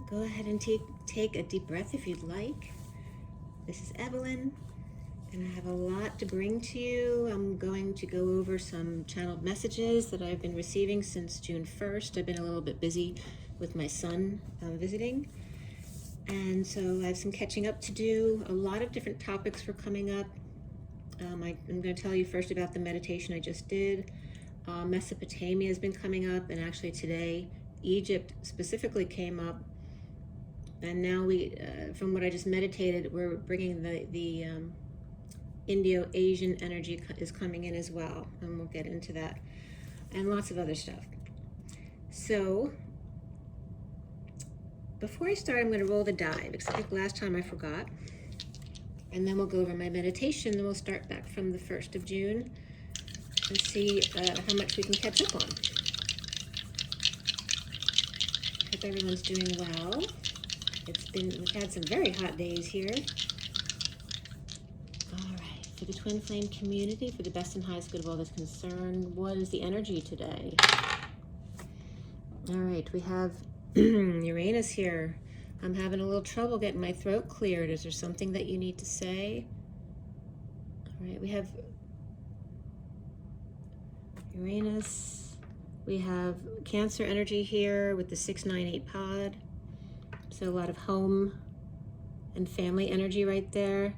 Go ahead and take a deep breath if you'd like. This is Evelyn, and I have a lot to bring to you. I'm going to go over some channeled messages that I've been receiving since June 1st. I've been a little bit busy with my son visiting, and so I have some catching up to do. A lot of different topics were coming up. I'm going to tell you first about the meditation I just did. Mesopotamia has been coming up, and actually today, Egypt specifically came up. And now we, from what I just meditated, we're bringing the Indo-Asian energy is coming in as well, and we'll get into that, and lots of other stuff. So, before I start, I'm going to roll the die, because I think last time I forgot. And then we'll go over my meditation, then we'll start back from the 1st of June and see how much we can catch up on. Hope everyone's doing well. We've had some very hot days here. All right, for the twin flame community, for the best and highest good of all that's concerned, what is the energy today? All right, we have Uranus here. I'm having a little trouble getting my throat cleared. Is there something that you need to say? All right, we have Uranus. We have Cancer energy here with the 698 pod. So a lot of home and family energy right there.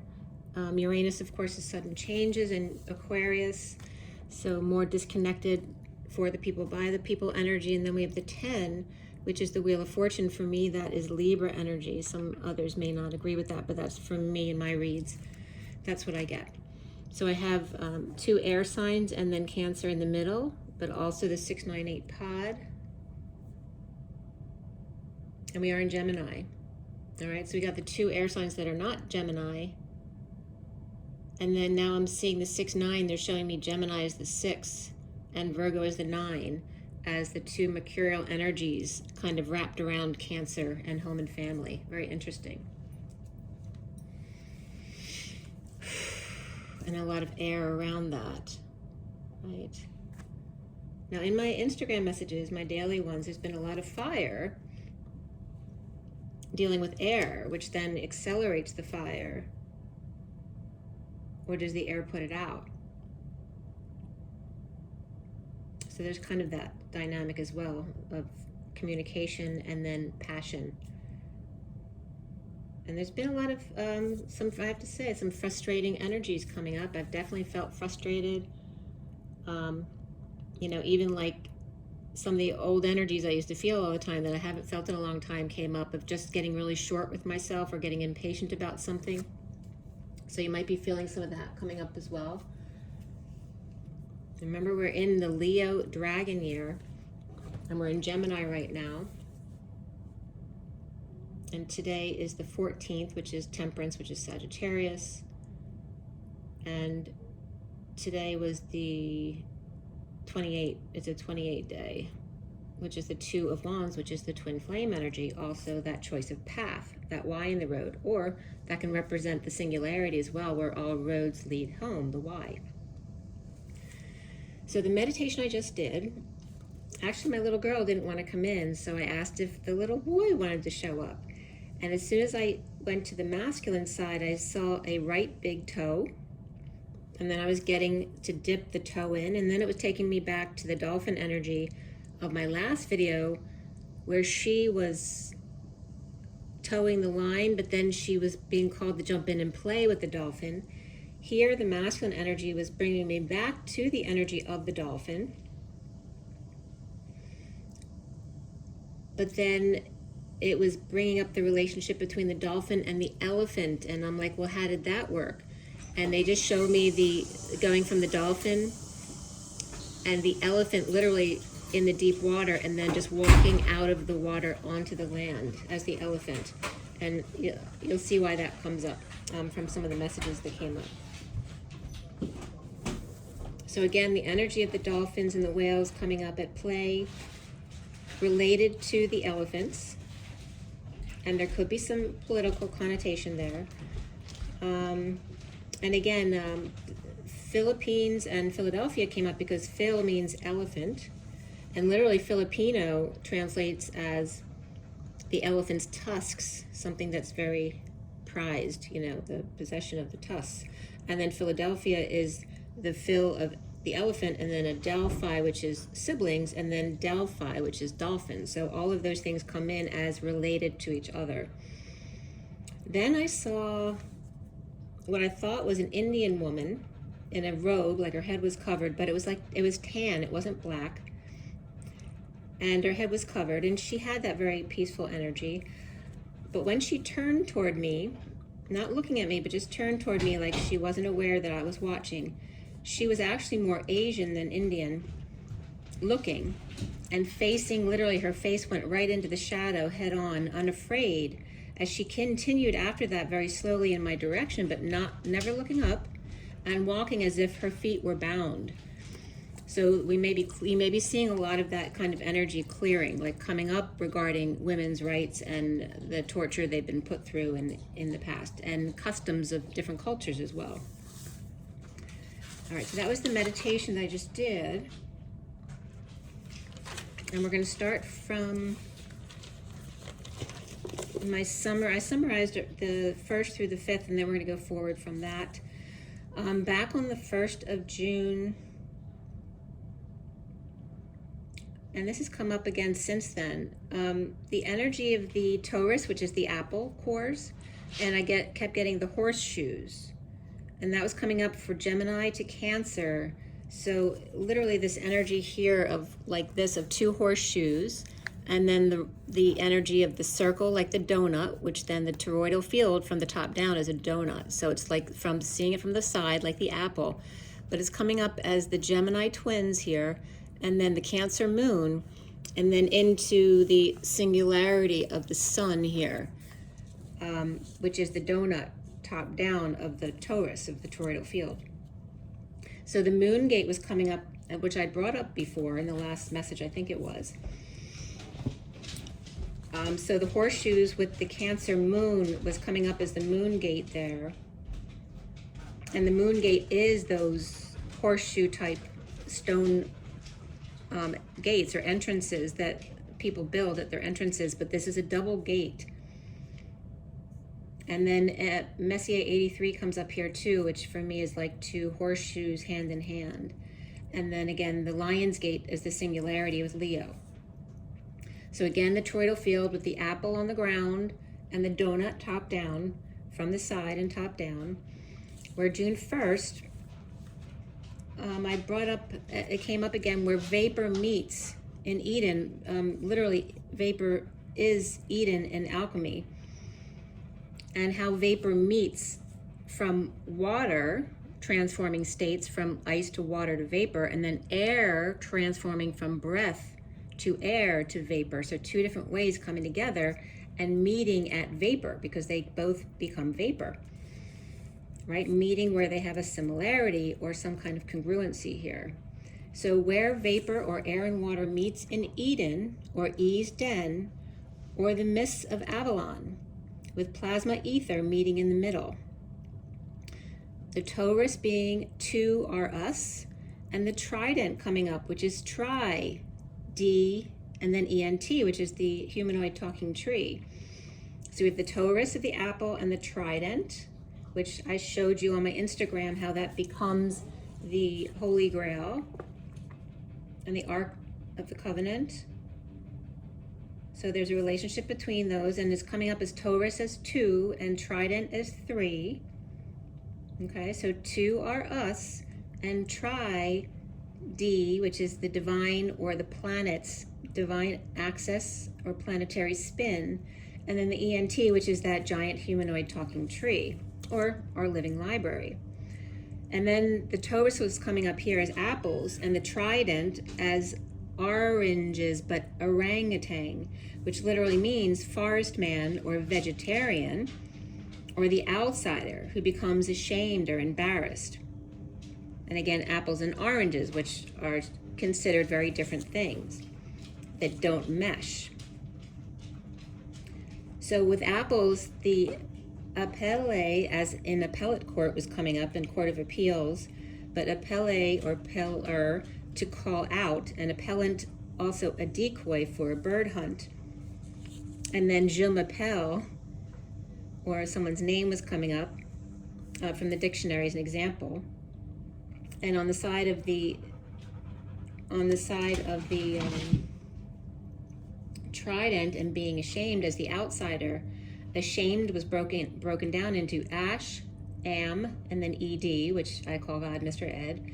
Uranus, of course, is sudden changes, and Aquarius, so more disconnected for the people, by the people energy. And then we have the 10, which is the Wheel of Fortune. For me, that is Libra energy. Some others may not agree with that, but that's from me and my reads. That's what I get. So I have 2 air signs and then Cancer in the middle, but also the 698 pod. And we are in Gemini. All right, so we got the 2 air signs that are not Gemini. And then now I'm seeing the 6-9. They're showing me Gemini as the 6 and Virgo as the 9, as the 2 mercurial energies kind of wrapped around Cancer and home and family. Very interesting. And a lot of air around that, right? Now in my Instagram messages, my daily ones, there's been a lot of fire dealing with air, which then accelerates the fire, or does the air put it out? So there's kind of that dynamic as well of communication and then passion. And there's been a lot of, I have to say, some frustrating energies coming up. I've definitely felt frustrated. You know, even like some of the old energies I used to feel all the time that I haven't felt in a long time came up, of just getting really short with myself or getting impatient about something. So you might be feeling some of that coming up as well. Remember, we're in the Leo dragon year, and we're in Gemini right now. And today is the 14th, which is Temperance, which is Sagittarius. And today was the 28, it's a 28 day, which is the 2 of Wands, which is the twin flame energy. Also that choice of path, that Y in the road, or that can represent the singularity as well, where all roads lead home, the Y. So the meditation I just did, actually my little girl didn't want to come in, so I asked if the little boy wanted to show up. And as soon as I went to the masculine side, I saw a right big toe. And then I was getting to dip the toe in, and then it was taking me back to the dolphin energy of my last video, where she was towing the line, but then she was being called to jump in and play with the dolphin. Here, the masculine energy was bringing me back to the energy of the dolphin. But then it was bringing up the relationship between the dolphin and the elephant, and I'm like, well, how did that work? And they just showed me the going from the dolphin and the elephant literally in the deep water, and then just walking out of the water onto the land as the elephant. And you'll see why that comes up from some of the messages that came up. So again, the energy of the dolphins and the whales coming up at play, related to the elephants. And there could be some political connotation there. And again, Philippines and Philadelphia came up because Phil means elephant, and literally Filipino translates as the elephant's tusks, something that's very prized, you know, the possession of the tusks. And then Philadelphia is the Phil of the elephant, and then Adelphi, which is siblings, and then Delphi, which is dolphin. So all of those things come in as related to each other. Then I saw what I thought was an Indian woman in a robe, like her head was covered, but it was like, it was tan, it wasn't black. And her head was covered, and she had that very peaceful energy. But when she turned toward me, not looking at me, but just turned toward me like she wasn't aware that I was watching, she was actually more Asian than Indian looking, and facing, literally her face went right into the shadow head on, unafraid, as she continued after that very slowly in my direction, but never looking up, and walking as if her feet were bound. So we may be seeing a lot of that kind of energy clearing, like coming up regarding women's rights and the torture they've been put through in the past, and customs of different cultures as well. All right, so that was the meditation that I just did. And we're going to start from my summer. I summarized the 1st through the 5th, and then we're going to go forward from that. Back on the 1st of June, and this has come up again since then, the energy of the Taurus, which is the apple cores, and I kept getting the horseshoes, and that was coming up for Gemini to Cancer. So literally this energy here of like this, of 2 horseshoes, and then the energy of the circle, like the donut, which then the toroidal field from the top down is a donut. So it's like from seeing it from the side, like the apple, but it's coming up as the Gemini twins here, and then the Cancer moon, and then into the singularity of the sun here, which is the donut top down of the Taurus, of the toroidal field. So the moon gate was coming up, which I brought up before in the last message, I think it was. So the horseshoes with the Cancer moon was coming up as the moon gate there. And the moon gate is those horseshoe type stone gates or entrances that people build at their entrances, but this is a double gate. And then Messier 83 comes up here too, which for me is like 2 horseshoes hand in hand. And then again, the Lion's Gate is the singularity with Leo. So again, the toroidal field with the apple on the ground and the donut top down from the side and top down. Where June 1st, I brought up, it came up again, where vapor meets in Eden. Literally, vapor is Eden in alchemy. And how vapor meets from water, transforming states from ice to water to vapor, and then air transforming from breath to air to vapor. So 2 different ways coming together and meeting at vapor, because they both become vapor, right? Meeting where they have a similarity or some kind of congruency here. So where vapor or air and water meets in Eden or E's den, or the mists of Avalon, with plasma ether meeting in the middle. The Taurus being 2 are us, and the trident coming up, which is tri, D, and then ENT, which is the humanoid talking tree. So we have the Taurus of the apple and the trident, which I showed you on my Instagram how that becomes the Holy Grail and the Ark of the Covenant. So there's a relationship between those, and it's coming up as Taurus as 2 and trident as 3. Okay, so 2 are us, and tri, D, which is the divine or the planet's divine axis or planetary spin, and then the ENT, which is that giant humanoid talking tree or our living library. And then the Taurus was coming up here as apples, and the trident as oranges, but orangutan, which literally means forest man or vegetarian, or the outsider who becomes ashamed or embarrassed. And again, apples and oranges, which are considered very different things that don't mesh. So with apples, the appellate, as in appellate court, was coming up in Court of Appeals, but appellate or peller, to call out, and appellant also a decoy for a bird hunt. And then je m'appelle, or someone's name was coming up from the dictionary as an example. And on the side of the trident and being ashamed as the outsider, ashamed was broken down into ash, am, and then ed, which I call God Mr. Ed,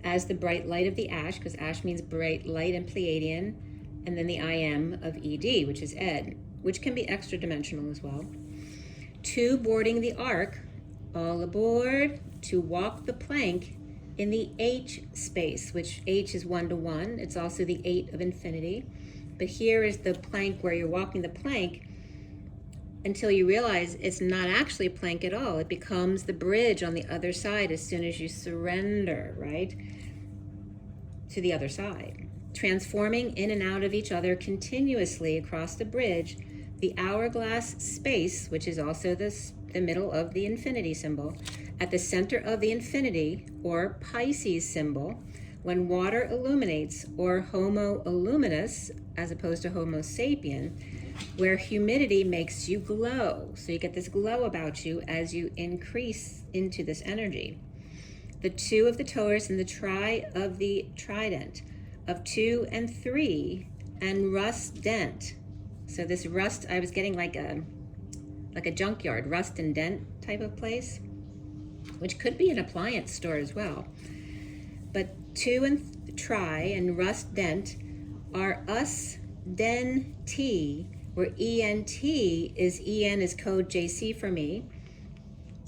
as the bright light of the ash, because ash means bright light and Pleiadian, and then the I am of ed, which is Ed, which can be extra dimensional as well. 2, boarding the ark, all aboard, to walk the plank in the H space, which H is 1 to 1. It's also the 8 of infinity. But here is the plank where you're walking the plank until you realize it's not actually a plank at all. It becomes the bridge on the other side as soon as you surrender, right, to the other side. Transforming in and out of each other continuously across the bridge, the hourglass space, which is also the middle of the infinity symbol, at the center of the infinity, or Pisces symbol, when water illuminates, or homo illuminus, as opposed to homo sapien, where humidity makes you glow. So you get this glow about you as you increase into this energy. The 2 of the Taurus and the tri of the trident, of 2 and 3, and rust dent. So this rust, I was getting like a junkyard, rust and dent type of place, which could be an appliance store as well. But 2 and tri and rust dent are us, den, t, where ENT is, EN is code JC for me,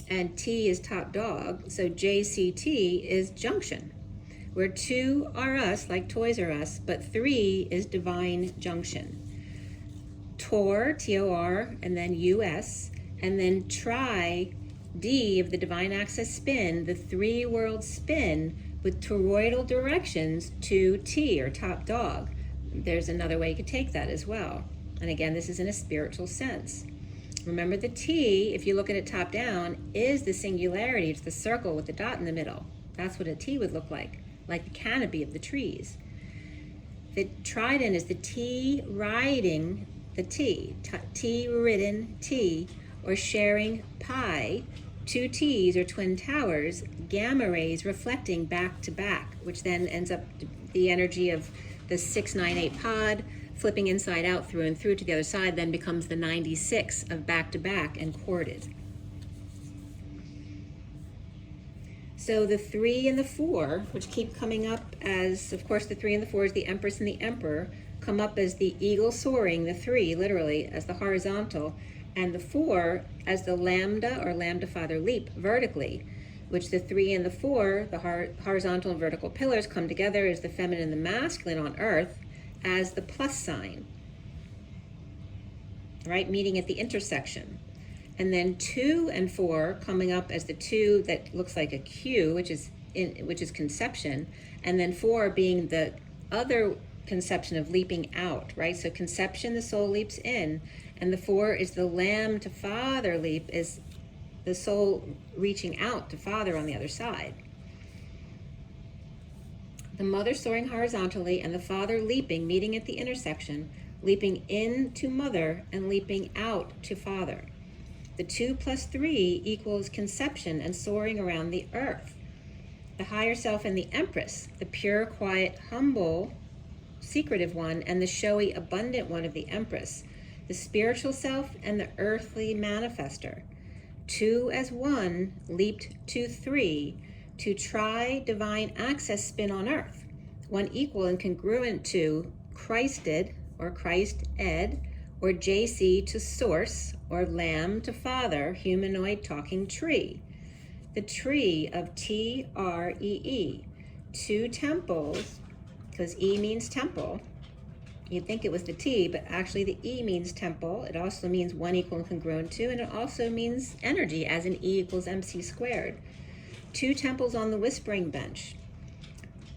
and T is top dog, so JCT is junction, where 2 are us, like Toys R Us, but 3 is divine junction. Tor, T-O-R, and then US, and then tri, D of the divine axis spin, the 3-world spin with toroidal directions to T, or top dog. There's another way you could take that as well. And again, this is in a spiritual sense. Remember, the T, if you look at it top down, is the singularity. It's the circle with the dot in the middle. That's what a T would look like the canopy of the trees. The trident is the T riding the T, T-ridden T, or sharing pi, 2 T's or twin towers, gamma rays reflecting back to back, which then ends up the energy of the 698 pod, flipping inside out through and through to the other side, then becomes the 96 of back to back and corded. So the 3 and the 4, which keep coming up as, of course, the 3 and the 4 is the Empress and the Emperor, come up as the eagle soaring, the 3 literally as the horizontal, and the 4 as the lambda or lambda father leap vertically, which the 3 and the 4, the horizontal and vertical pillars, come together as the feminine and the masculine on earth as the plus sign, right, meeting at the intersection. And then 2 and 4 coming up as the 2 that looks like a Q, which is conception, and then 4 being the other conception of leaping out, right? So conception, the soul leaps in, and the 4 is the lamb to father leap, is the soul reaching out to father on the other side. The mother soaring horizontally and the father leaping, meeting at the intersection, leaping into mother and leaping out to father. The 2 plus 3 equals conception and soaring around the earth. The higher self and the Empress, the pure, quiet, humble, secretive one, and the showy, abundant one of the Empress. The spiritual self and the earthly manifester. 2 as 1 leaped to 3 to try divine access spin on earth. 1 equal and congruent to Christed or Christ Ed, or JC to source, or lamb to father, humanoid talking tree. The tree of TREE. 2 temples, because E means temple. You'd think it was the T, but actually the E means temple. It also means 1 equal and congruent to, and it also means energy, as in E equals MC squared. 2 temples on the whispering bench.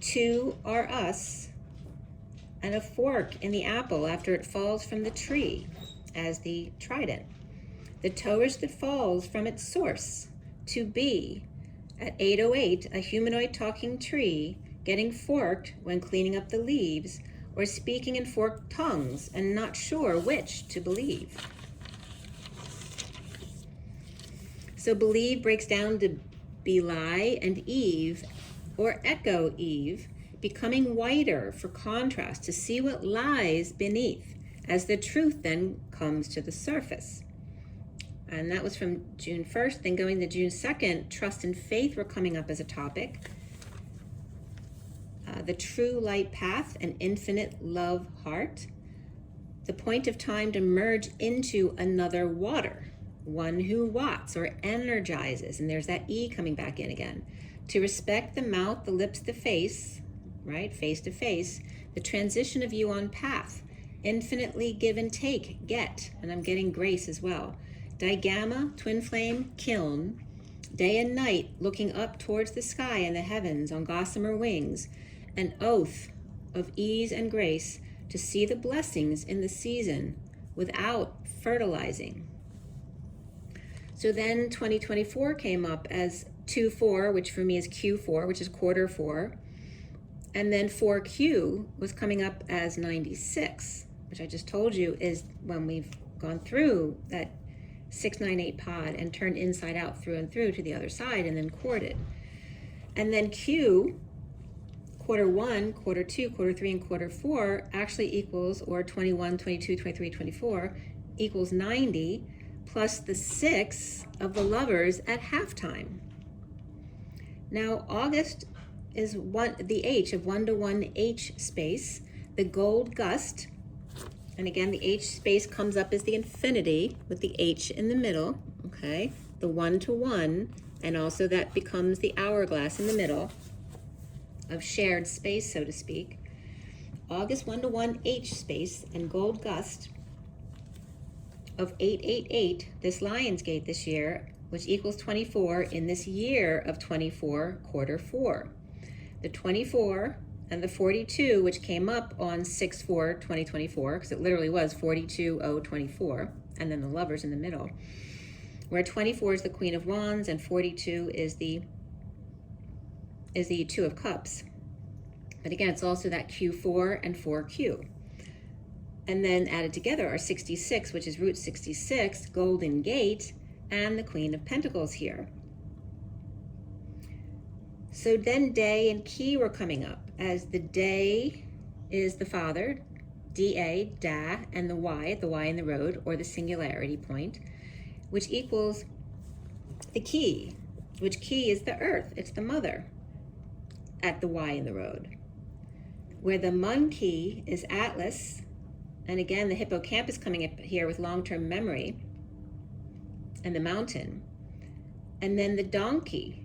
2 are us, and a fork in the apple after it falls from the tree, as the trident. The Taurus that falls from its source, to be, at 808, a humanoid talking tree, getting forked when cleaning up the leaves, or speaking in forked tongues and not sure which to believe. So believe breaks down to belie and Eve, or echo Eve, becoming whiter for contrast to see what lies beneath, as the truth then comes to the surface. And that was from June 1st. Then going to June 2nd, trust and faith were coming up as a topic. The true light path and infinite love heart. The point of time to merge into another water, one who watts or energizes, and there's that E coming back in again. To respect the mouth, the lips, the face, right, face to face, the transition of you on path, infinitely give and take, get, and I'm getting grace as well. Digamma, twin flame, kiln, day and night, looking up towards the sky and the heavens on gossamer wings, an oath of ease and grace to see the blessings in the season without fertilizing. So then 2024 came up as 2-4, which for me is Q4, which is quarter 4. And then 4Q was coming up as 96, which I just told you is when we've gone through that 698 pod and turned inside out through and through to the other side and then corded. And then Q, quarter 1, quarter 2, quarter 3, and quarter 4 actually equals, or 21, 22, 23, 24, equals 90, plus the 6 of the lovers at halftime. Now August is the H of 1 to 1 H space, the gold gust, and again the H space comes up as the infinity with the H in the middle, okay, the 1 to 1, and also that becomes the hourglass in the middle of shared space, so to speak. August 1 to 1 H space and gold gust of 888, this Lionsgate this year, which equals 24 in this year of 24, quarter 4. The 24 and the 42, which came up on 6/4/2024, because it literally was 42/0/24, and then the lovers in the middle, where 24 is the Queen of Wands and 42 is the Two of Cups. But again, it's also that Q4 and 4Q. And then added together are 66, which is root 66, Golden Gate, and the Queen of Pentacles here. So then day and key were coming up, as the day is the Father, DA, Da, and the Y in the road, or the singularity point, which equals the key, which key is the earth, it's the mother, at the Y in the road. Where the monkey is Atlas, and again, the hippocampus coming up here with long-term memory, and the mountain. And then the donkey,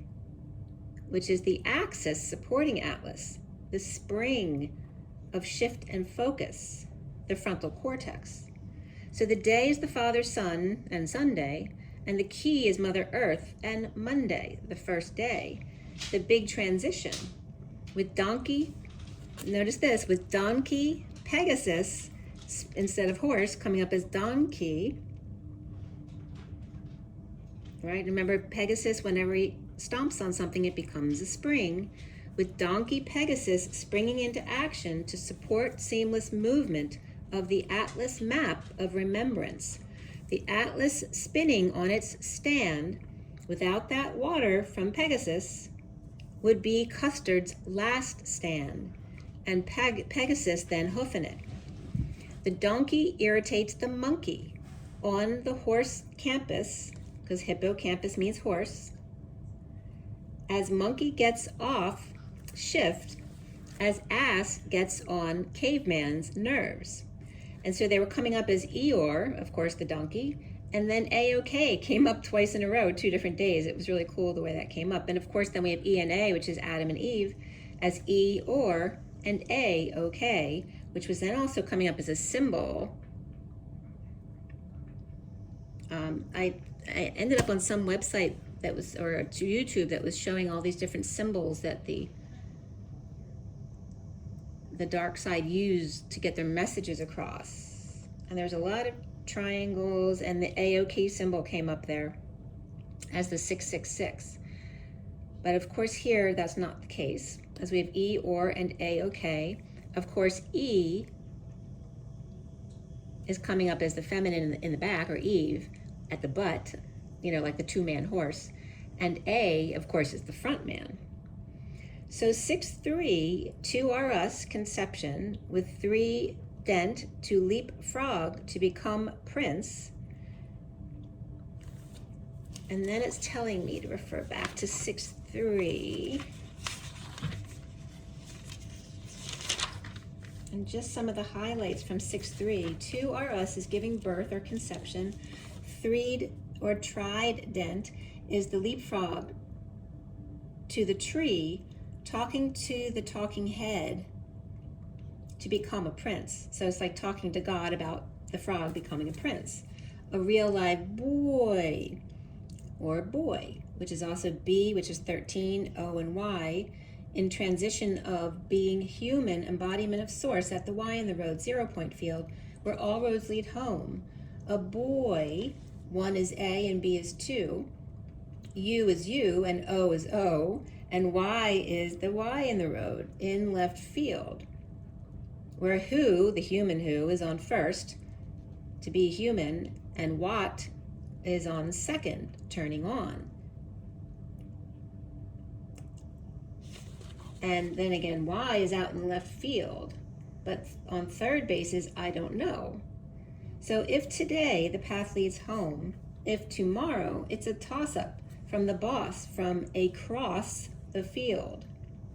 which is the axis supporting Atlas, the spring of shift and focus, the frontal cortex. So the day is the Father, Son, and Sunday, and the key is Mother Earth and Monday, the first day, the big transition. With donkey, notice this, with donkey, Pegasus, instead of horse, coming up as donkey, right? Remember Pegasus, whenever he stomps on something, it becomes a spring. With donkey Pegasus springing into action to support seamless movement of the Atlas map of remembrance. The Atlas spinning on its stand without that water from Pegasus would be Custard's last stand, and Pegasus then hoofing it. The donkey irritates the monkey on the horse campus, because hippocampus means horse. As monkey gets off shift, as ass gets on caveman's nerves. And so they were coming up as Eeyore, of course, the donkey, and then A-OK came up twice in a row, 2 different days. It was really cool the way that came up. And of course, then we have E and A, which is Adam and Eve, as E-or, and A-OK, which was then also coming up as a symbol. I ended up on some website that was, or YouTube, that was showing all these different symbols that the dark side used to get their messages across. And there's a lot of triangles, and the AOK symbol came up there as the 666. But of course here, that's not the case, as we have E, or, and AOK. of course, E is coming up as the feminine in the back, or Eve at the butt, you know, like the two-man horse. And A, of course, is the front man. So 6-3, 2 are us, conception, with 3 dent, to leap frog, to become prince. And then it's telling me to refer back to 6-3. And just some of the highlights from 6-3. 2 are us is giving birth or conception. 3 or tried dent is the leapfrog to the tree, talking to the talking head to become a prince. So it's like talking to God about the frog becoming a prince. A real live boy, or boy, which is also B, which is 13, O and Y, in transition of being human, embodiment of source at the Y in the road, 0 point field, where all roads lead home. A boy, 1 is A and B is 2. U is U and O is O, and Y is the Y in the road, in left field, where who, the human who, is on first, to be human, and what is on second, turning on. And then again, Y is out in the left field, but on third base is I don't know. So if today the path leads home, if tomorrow it's a toss-up from the boss, from a cross the field.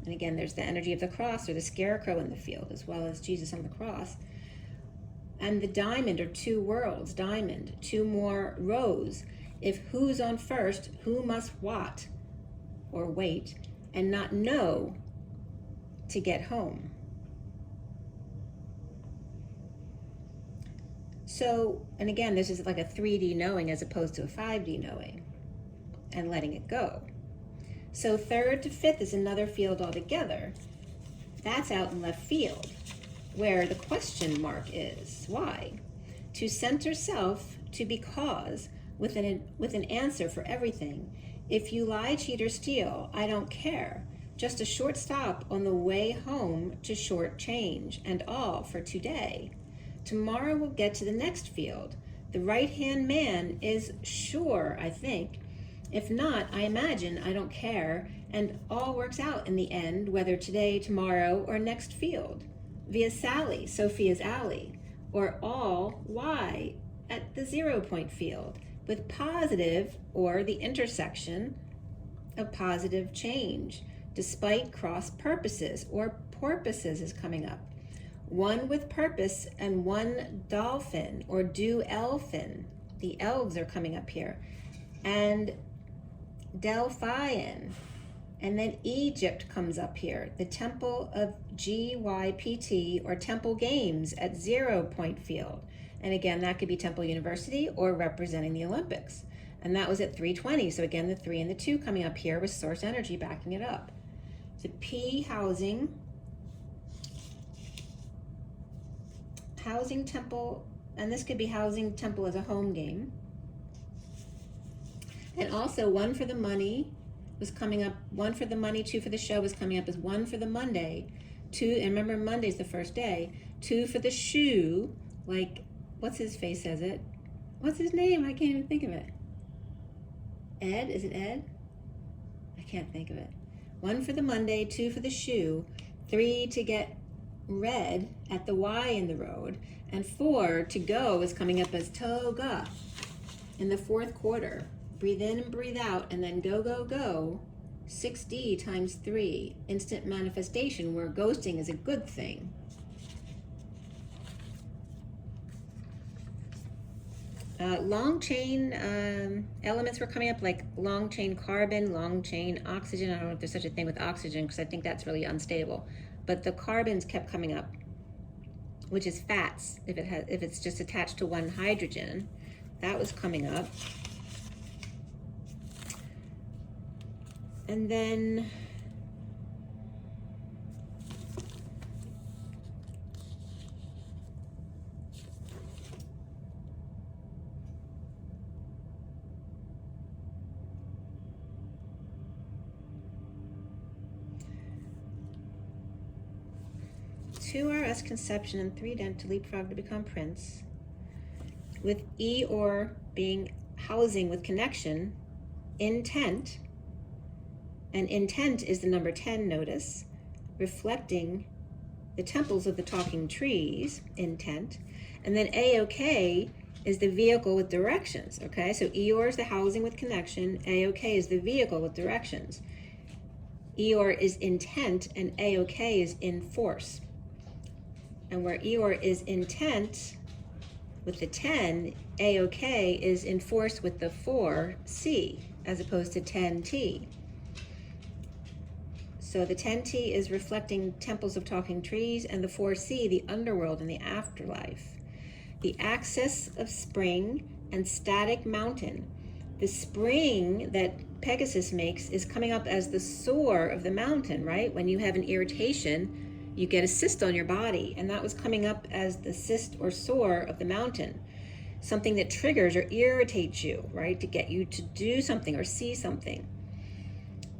And again, there's the energy of the cross, or the scarecrow in the field, as well as Jesus on the cross. And the diamond, or 2 worlds, diamond, 2 more rows. If who's on first, who must what, or wait, and not know to get home. So, and again, this is like a 3D knowing as opposed to a 5D knowing, and letting it go. So 3rd to 5th is another field altogether. That's out in left field, where the question mark is. Why? To center self, to because, with an answer for everything. If you lie, cheat, or steal, I don't care. Just a short stop on the way home to short change, and all for today. Tomorrow we'll get to the next field. The right-hand man is sure, I think. If not, I imagine I don't care, and all works out in the end, whether today, tomorrow, or next field. Via Sally, Sophia's alley, or all Y at the 0 point field, with positive, or the intersection of positive change, despite cross purposes, or porpoises is coming up. 1 with purpose and 1 dolphin, or do elfin. The elves are coming up here. And Delphian. And then Egypt comes up here. The temple of GYPT, or temple games at 0 point field. And again, that could be Temple University or representing the Olympics. And that was at 320. So again, the 3 and the 2 coming up here with source energy backing it up. The P, housing. Housing temple, and this could be housing temple as a home game. And also 1 for the money was coming up, 1 for the money, 2 for the show was coming up as 1 for the Monday, 2, and remember Monday's the first day, 2 for the shoe, like, what's his face says it? What's his name? I can't even think of it. Ed, is it Ed? I can't think of it. 1 for the Monday, 2 for the shoe, 3 to get red at the Y in the road, and 4 to go is coming up as toga in the 4th quarter. Breathe in and breathe out, and then go, go, go. 6D times 3, instant manifestation, where ghosting is a good thing. Long chain elements were coming up, like long chain carbon, long chain oxygen. I don't know if there's such a thing with oxygen, because I think that's really unstable. But the carbons kept coming up, which is fats, if it's just attached to 1 hydrogen. That was coming up. And then 2 RS conception and 3 dent to leapfrog to become prince. With E or being housing with connection, intent, and intent is the number 10, notice, reflecting the temples of the talking trees, intent, and then A-OK is the vehicle with directions, okay? So Eor is the housing with connection, A-OK is the vehicle with directions. Eor is intent and A-OK is in force. And where Eor is intent with the 10, A-OK is in force with the 4C as opposed to 10T. So the 10T is reflecting temples of talking trees, and the 4C, the underworld and the afterlife. The axis of spring and static mountain. The spring that Pegasus makes is coming up as the sore of the mountain, right? When you have an irritation, you get a cyst on your body, and that was coming up as the cyst or sore of the mountain. Something that triggers or irritates you, right? To get you to do something or see something.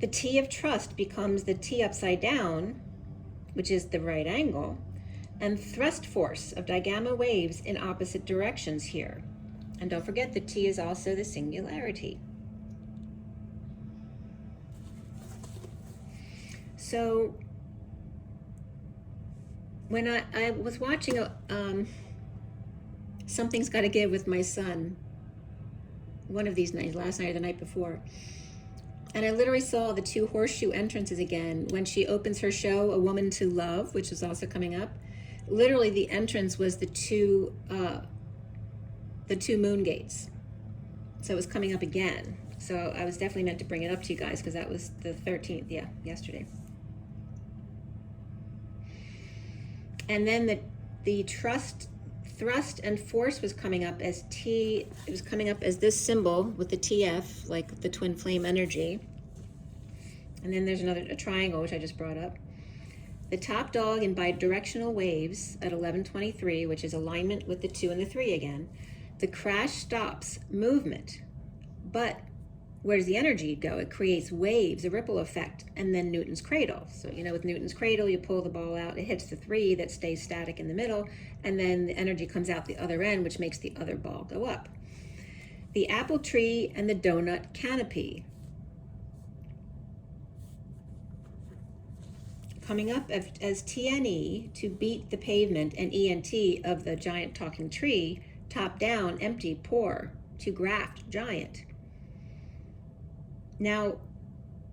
The T of trust becomes the T upside down, which is the right angle, and thrust force of digamma waves in opposite directions here. And don't forget, the T is also the singularity. So when I was watching Something's Gotta Give with my son, one of these nights, last night or the night before, and I literally saw the 2 horseshoe entrances again when she opens her show, A Woman to Love, which is also coming up. Literally, the entrance was the two moon gates. So it was coming up again. So I was definitely meant to bring it up to you guys because that was the 13th, yeah, yesterday. And then the thrust and force was coming up as T. It was coming up as this symbol with the TF, like the twin flame energy. And then there's a triangle, which I just brought up. The top dog in bidirectional waves at 1123, which is alignment with the 2 and the 3 again. The crash stops movement, but where does the energy go? It creates waves, a ripple effect, and then Newton's cradle. So, you know, with Newton's cradle, you pull the ball out, it hits the 3 that stays static in the middle, and then the energy comes out the other end, which makes the other ball go up. The apple tree and the donut canopy. Coming up as TNE to beat the pavement, and ENT of the giant talking tree, top down, empty, poor, to graft, giant. Now,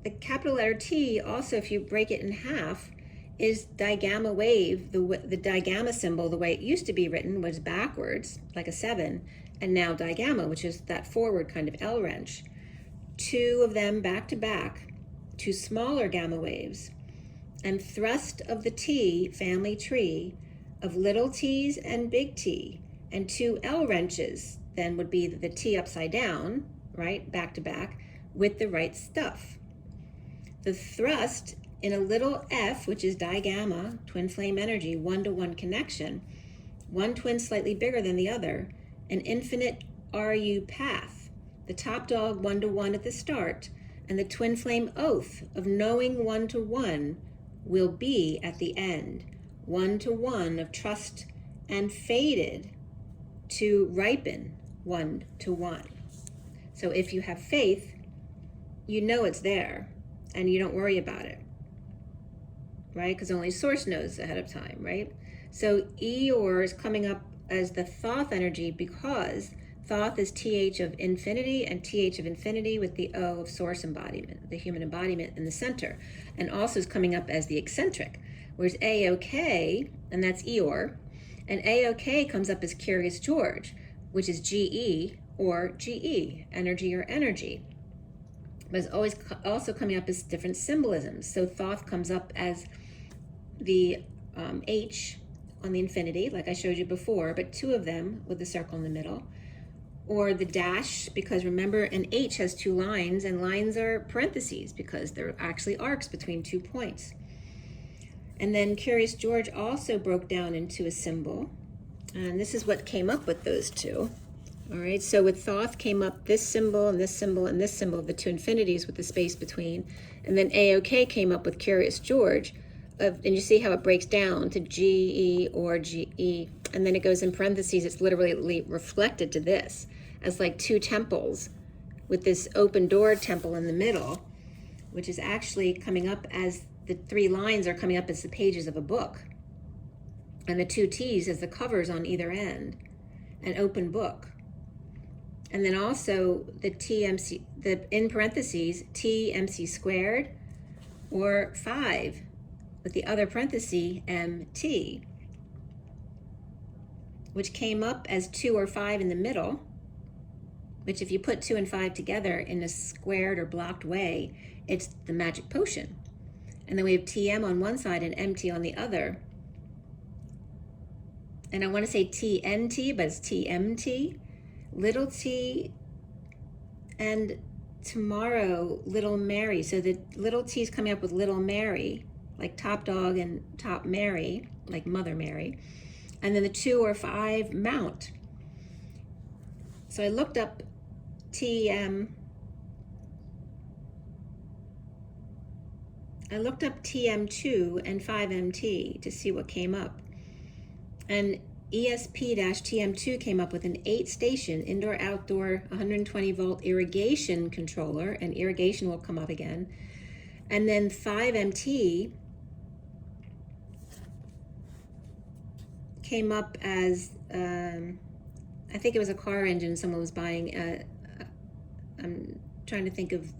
the capital letter T also, if you break it in half, is digamma wave. The digamma symbol, the way it used to be written, was backwards, like a 7, and now digamma, which is that forward kind of L wrench. 2 of them back to back, 2 smaller gamma waves, and thrust of the T family tree of little t's and big T, and 2 L wrenches then would be the T upside down, right, back to back, with the right stuff. The thrust in a little f, which is digamma, twin flame energy, 1-to-1 connection, one twin slightly bigger than the other, an infinite RU path, the top dog 1-to-1 at the start, and the twin flame oath of knowing 1-to-1 will be at the end, 1-to-1 of trust and faded to ripen 1-to-1. So if you have faith, you know it's there and you don't worry about it, right? Because only source knows ahead of time, right? So Eeyore is coming up as the Thoth energy because Thoth is TH of infinity and TH of infinity with the O of source embodiment, the human embodiment in the center, and also is coming up as the eccentric, whereas AOK, and that's Eeyore, and AOK comes up as Curious George, which is GE or GE, energy or energy. But it's always also coming up as different symbolisms. So Thoth comes up as the H on the infinity, like I showed you before, but 2 of them with the circle in the middle. Or the dash, because remember an H has 2 lines, and lines are parentheses because they're actually arcs between 2 points. And then Curious George also broke down into a symbol, and this is what came up with those 2. All right, so with Thoth came up this symbol and this symbol and this symbol of the 2 infinities with the space between, and then AOK came up with Curious George and you see how it breaks down to GE or GE, and then it goes in parentheses. It's literally reflected to this as like two temples with this open door temple in the middle, which is actually coming up as the three lines are coming up as the pages of a book, and the two T's as the covers on either end, an open book. And then also the TMC, the in parentheses, TMC squared, or 5 with the other parenthesis, MT, which came up as 2 or 5 in the middle, which if you put 2 and 5 together in a squared or blocked way, it's the magic potion. And then we have TM on one side and MT on the other. And I want to say TNT, but it's TMT, little t, and tomorrow, little Mary. So the little t is coming up with little Mary, like top dog and top Mary, like Mother Mary. And then the 2 or 5 mount. So I looked up TM. I looked up TM2 and 5MT to see what came up. And ESP-TM2 came up with an 8-station indoor-outdoor 120-volt irrigation controller, and irrigation will come up again. And then 5MT came up as, I think it was a car engine someone was buying. I'm trying to think of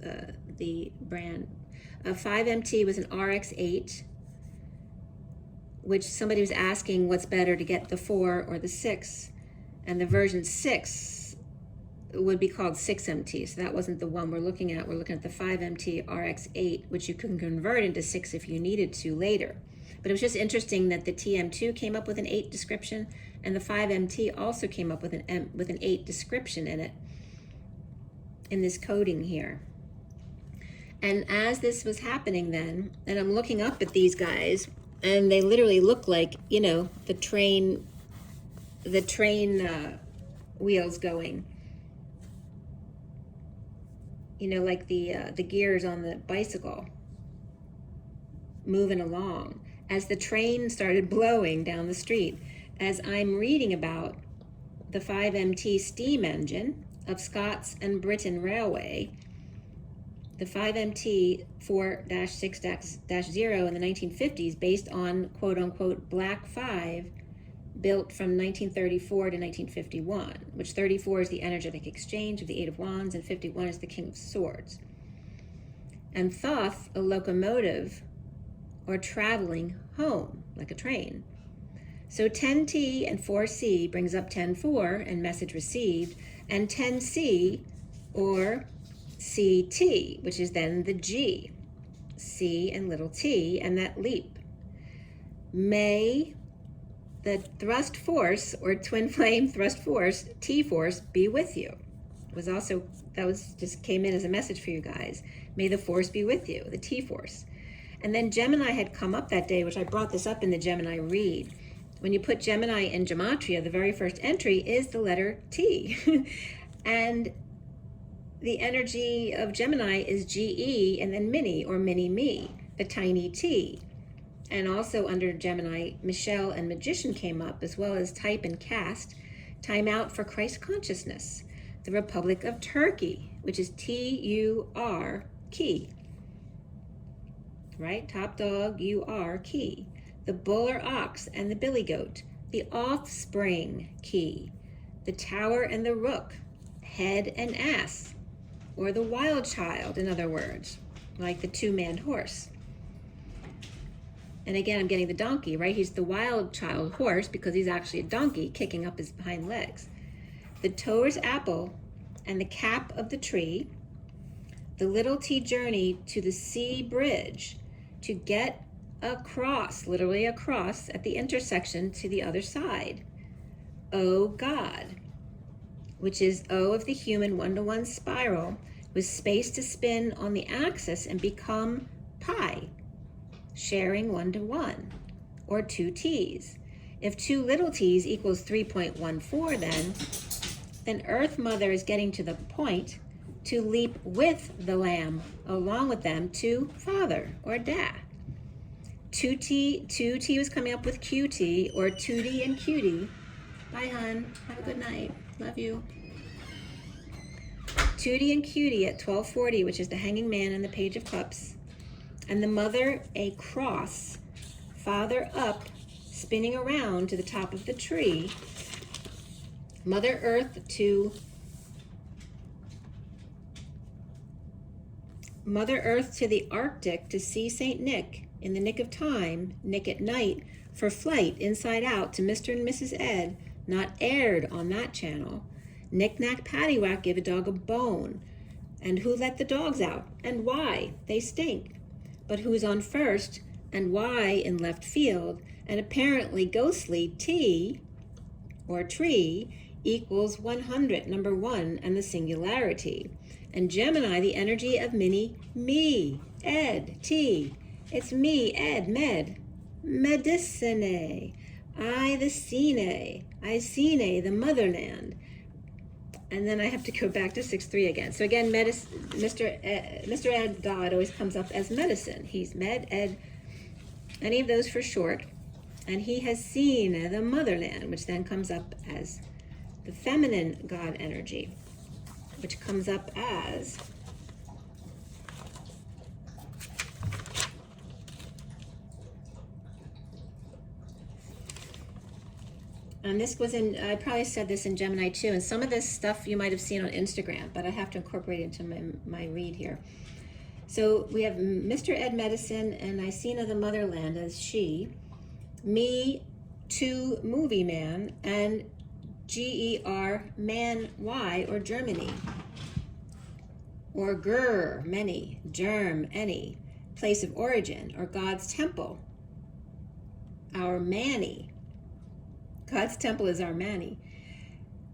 the brand. 5MT was an RX-8, which somebody was asking what's better to get, the 4 or the 6, and the version 6 would be called 6MT, so that wasn't the one we're looking at. We're looking at the 5MT RX-8, which you can convert into 6 if you needed to later. But it was just interesting that the TM2 came up with an 8 description, and the 5MT also came up with an 8 description in it, in this coding here. And as this was happening then, and I'm looking up at these guys, and they literally look like, you know, the train wheels going. You know, like the gears on the bicycle moving along. As the train started blowing down the street, as I'm reading about the 5MT steam engine of Scots and Britain Railway, the 5MT 4-6-0 in the 1950s, based on quote-unquote Black 5, built from 1934 to 1951, which 34 is the energetic exchange of the 8 of Wands and 51 is the King of Swords. And Thoth, a locomotive, or traveling home, like a train. So 10T and 4C brings up 10-4 and message received, and 10C, or CT, which is then the G, C and little t, and that leap. May the thrust force, or twin flame thrust force, T force, be with you. It was also, just came in as a message for you guys. May the force be with you, the T force. And then Gemini had come up that day, which I brought this up in the Gemini read. When you put Gemini in Gematria, the very first entry is the letter T. And the energy of Gemini is GE and then mini, or mini-me, the tiny t. And also under Gemini, Michelle and Magician came up, as well as type and cast, time out for Christ consciousness, the Republic of Turkey, which is TUR, key, right? Top dog, UR, key. The bull or ox and the billy goat, the offspring, key. The tower and the rook, head and ass, or the wild child, in other words, like the two-man horse. And again, I'm getting the donkey, right? He's the wild child horse because he's actually a donkey kicking up his hind legs. The tower's apple and the cap of the tree, the little t journey to the sea bridge to get across, literally across, at the intersection to the other side. O God, which is O of the human one-to-one spiral, with space to spin on the axis and become pi, sharing 1-to-1, or 2 t's. If 2 little t's equals 3.14, then Earth Mother is getting to the point to leap with the lamb, along with them, to Father, or Dad. 2T was coming up with QT, or 2D and cutie. Bye, hun. Have a good night. Love you. 2D and cutie at 1240, which is the Hanging Man and the Page of Cups. And the Mother, a cross. Father up, spinning around to the top of the tree. Mother Earth to the Arctic to see St. Nick in the nick of time, Nick at night, for flight inside out to Mr. and Mrs. Ed, not aired on that channel. Knick-knack, paddywhack, give a dog a bone. And who let the dogs out, and why? They stink. But who's on first, and why in left field, and apparently ghostly T, or tree, equals 100, number 1, and the singularity. And Gemini, the energy of mini, me, Ed, T. It's me, Ed, med, medicine. I, the scene, I seen the motherland. And then I have to go back to 6-3 again. So again, Mr. Ed, God, always comes up as medicine. He's med, Ed, any of those for short. And he has seen the motherland, which then comes up as the feminine God energy, which comes up as and this was in, I probably said this in Gemini too, and some of this stuff you might have seen on Instagram, but I have to incorporate it into my read here. So we have Mr. Ed Medicine and Icena the Motherland as she, me, to movie man, and GER man Y, or Germany, or ger, many, germ, any, place of origin, or God's temple, our Manny. God's temple is our Manny.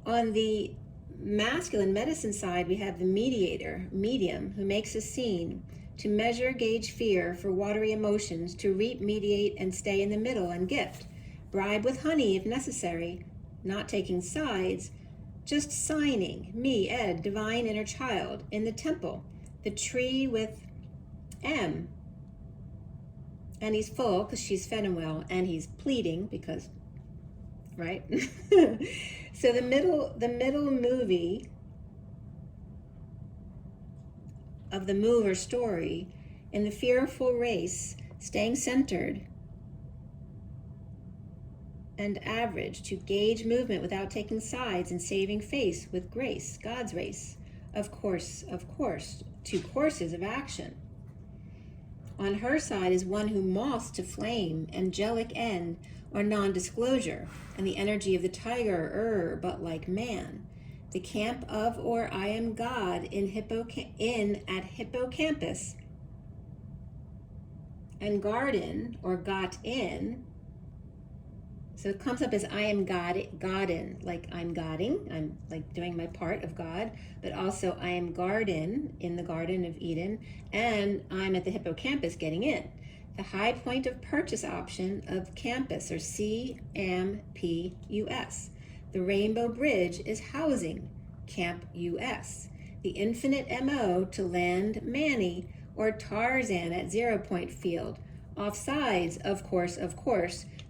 On the masculine medicine side, we have the mediator, medium, who makes a scene to measure, gauge fear for watery emotions, to reap, mediate, and stay in the middle, and gift. Bribe with honey if necessary, not taking sides, just signing, me, Ed, divine inner child, in the temple, the tree with M. And he's full because she's fed him well, and he's pleading because, right? So the middle movie of the mover story, in the fearful race, staying centered and average, to gauge movement without taking sides, and saving face with grace, God's race, of course, 2 courses of action. On her side is one who moths to flame, angelic end, or non-disclosure, and the energy of the tiger, but like man. The camp of, or I am God, at hippocampus, and garden, or got in. So it comes up as I am Godin, like I'm Godding, I'm like doing my part of God, but also I am garden, in the Garden of Eden, and I'm at the hippocampus getting in. The high point of purchase option of campus, or CAMPUS. The rainbow bridge is housing, Camp US. The infinite MO to land Manny, or Tarzan at 0 point field. Offsides, of course,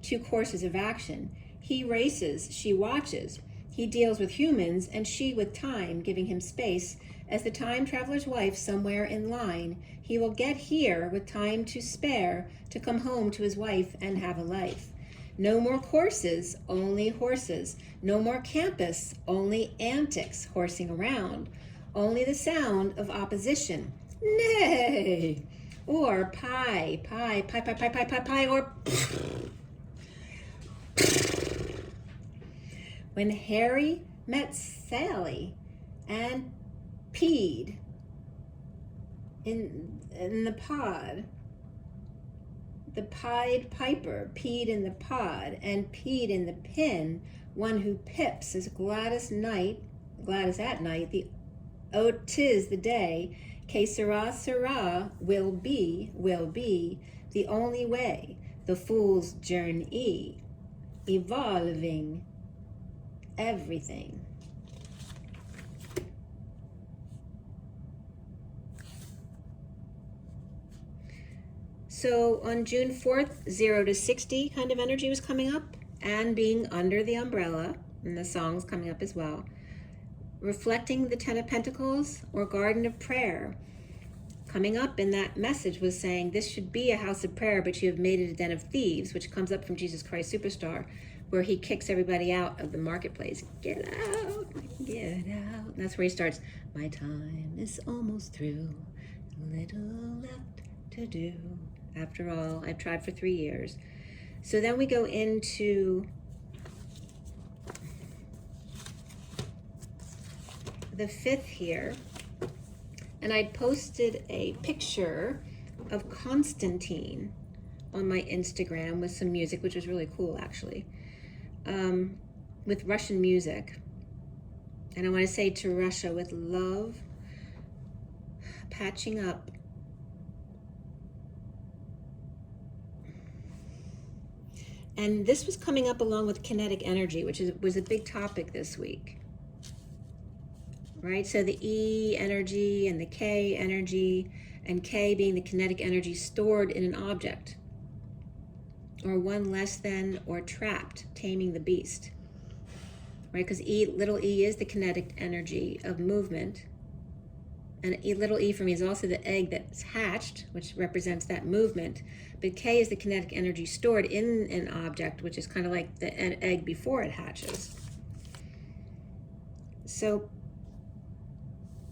2 courses of action. He races, she watches. He deals with humans, and she with time, giving him space. As the time traveler's wife somewhere in line, he will get here with time to spare to come home to his wife and have a life. No more courses, only horses. No more campus, only antics, horsing around. Only the sound of opposition. Nay! Or pie, or when Harry met Sally and peed in the pod, the Pied Piper peed in the pod and peed in the pin. One who pips is Gladys at night, the oh, 'tis the day, que sera, will be, the only way, the fool's journey, evolving everything. So on June 4th, 0 to 60 kind of energy was coming up, and being under the umbrella, and the song's coming up as well. Reflecting the 10 of Pentacles or Garden of Prayer. Coming up in that message was saying this should be a house of prayer, but you have made it a den of thieves, which comes up from Jesus Christ Superstar, where he kicks everybody out of the marketplace. Get out, get out. And that's where he starts, my time is almost through, little left to do. After all, I've tried for 3 years. So then we go into the 5th here, and I posted a picture of Constantine on my Instagram with some music, which was really cool actually, with Russian music. And I want to say to Russia, with love, patching up. And this was coming up along with kinetic energy, which was a big topic this week. Right, so the E energy and the K energy, and K being the kinetic energy stored in an object, or one less than, or trapped, taming the beast. Right, because little e is the kinetic energy of movement, and little e for me is also the egg that's hatched, which represents that movement, but K is the kinetic energy stored in an object, which is kind of like the egg before it hatches. So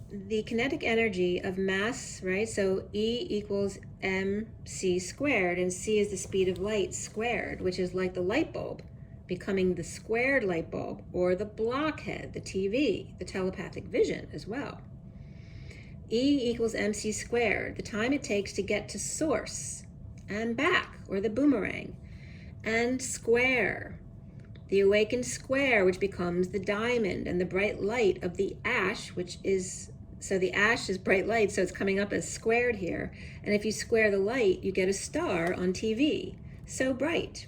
the kinetic energy of mass, right? So E equals mc squared, and C is the speed of light squared, which is like the light bulb becoming the squared light bulb, or the blockhead, the TV, the telepathic vision as well. E equals mc squared, the time it takes to get to source and back, or the boomerang, and square, the awakened square, which becomes the diamond, and the bright light of the ash, which is, so the ash is bright light, so it's coming up as squared here. And if you square the light, you get a star on TV, so bright,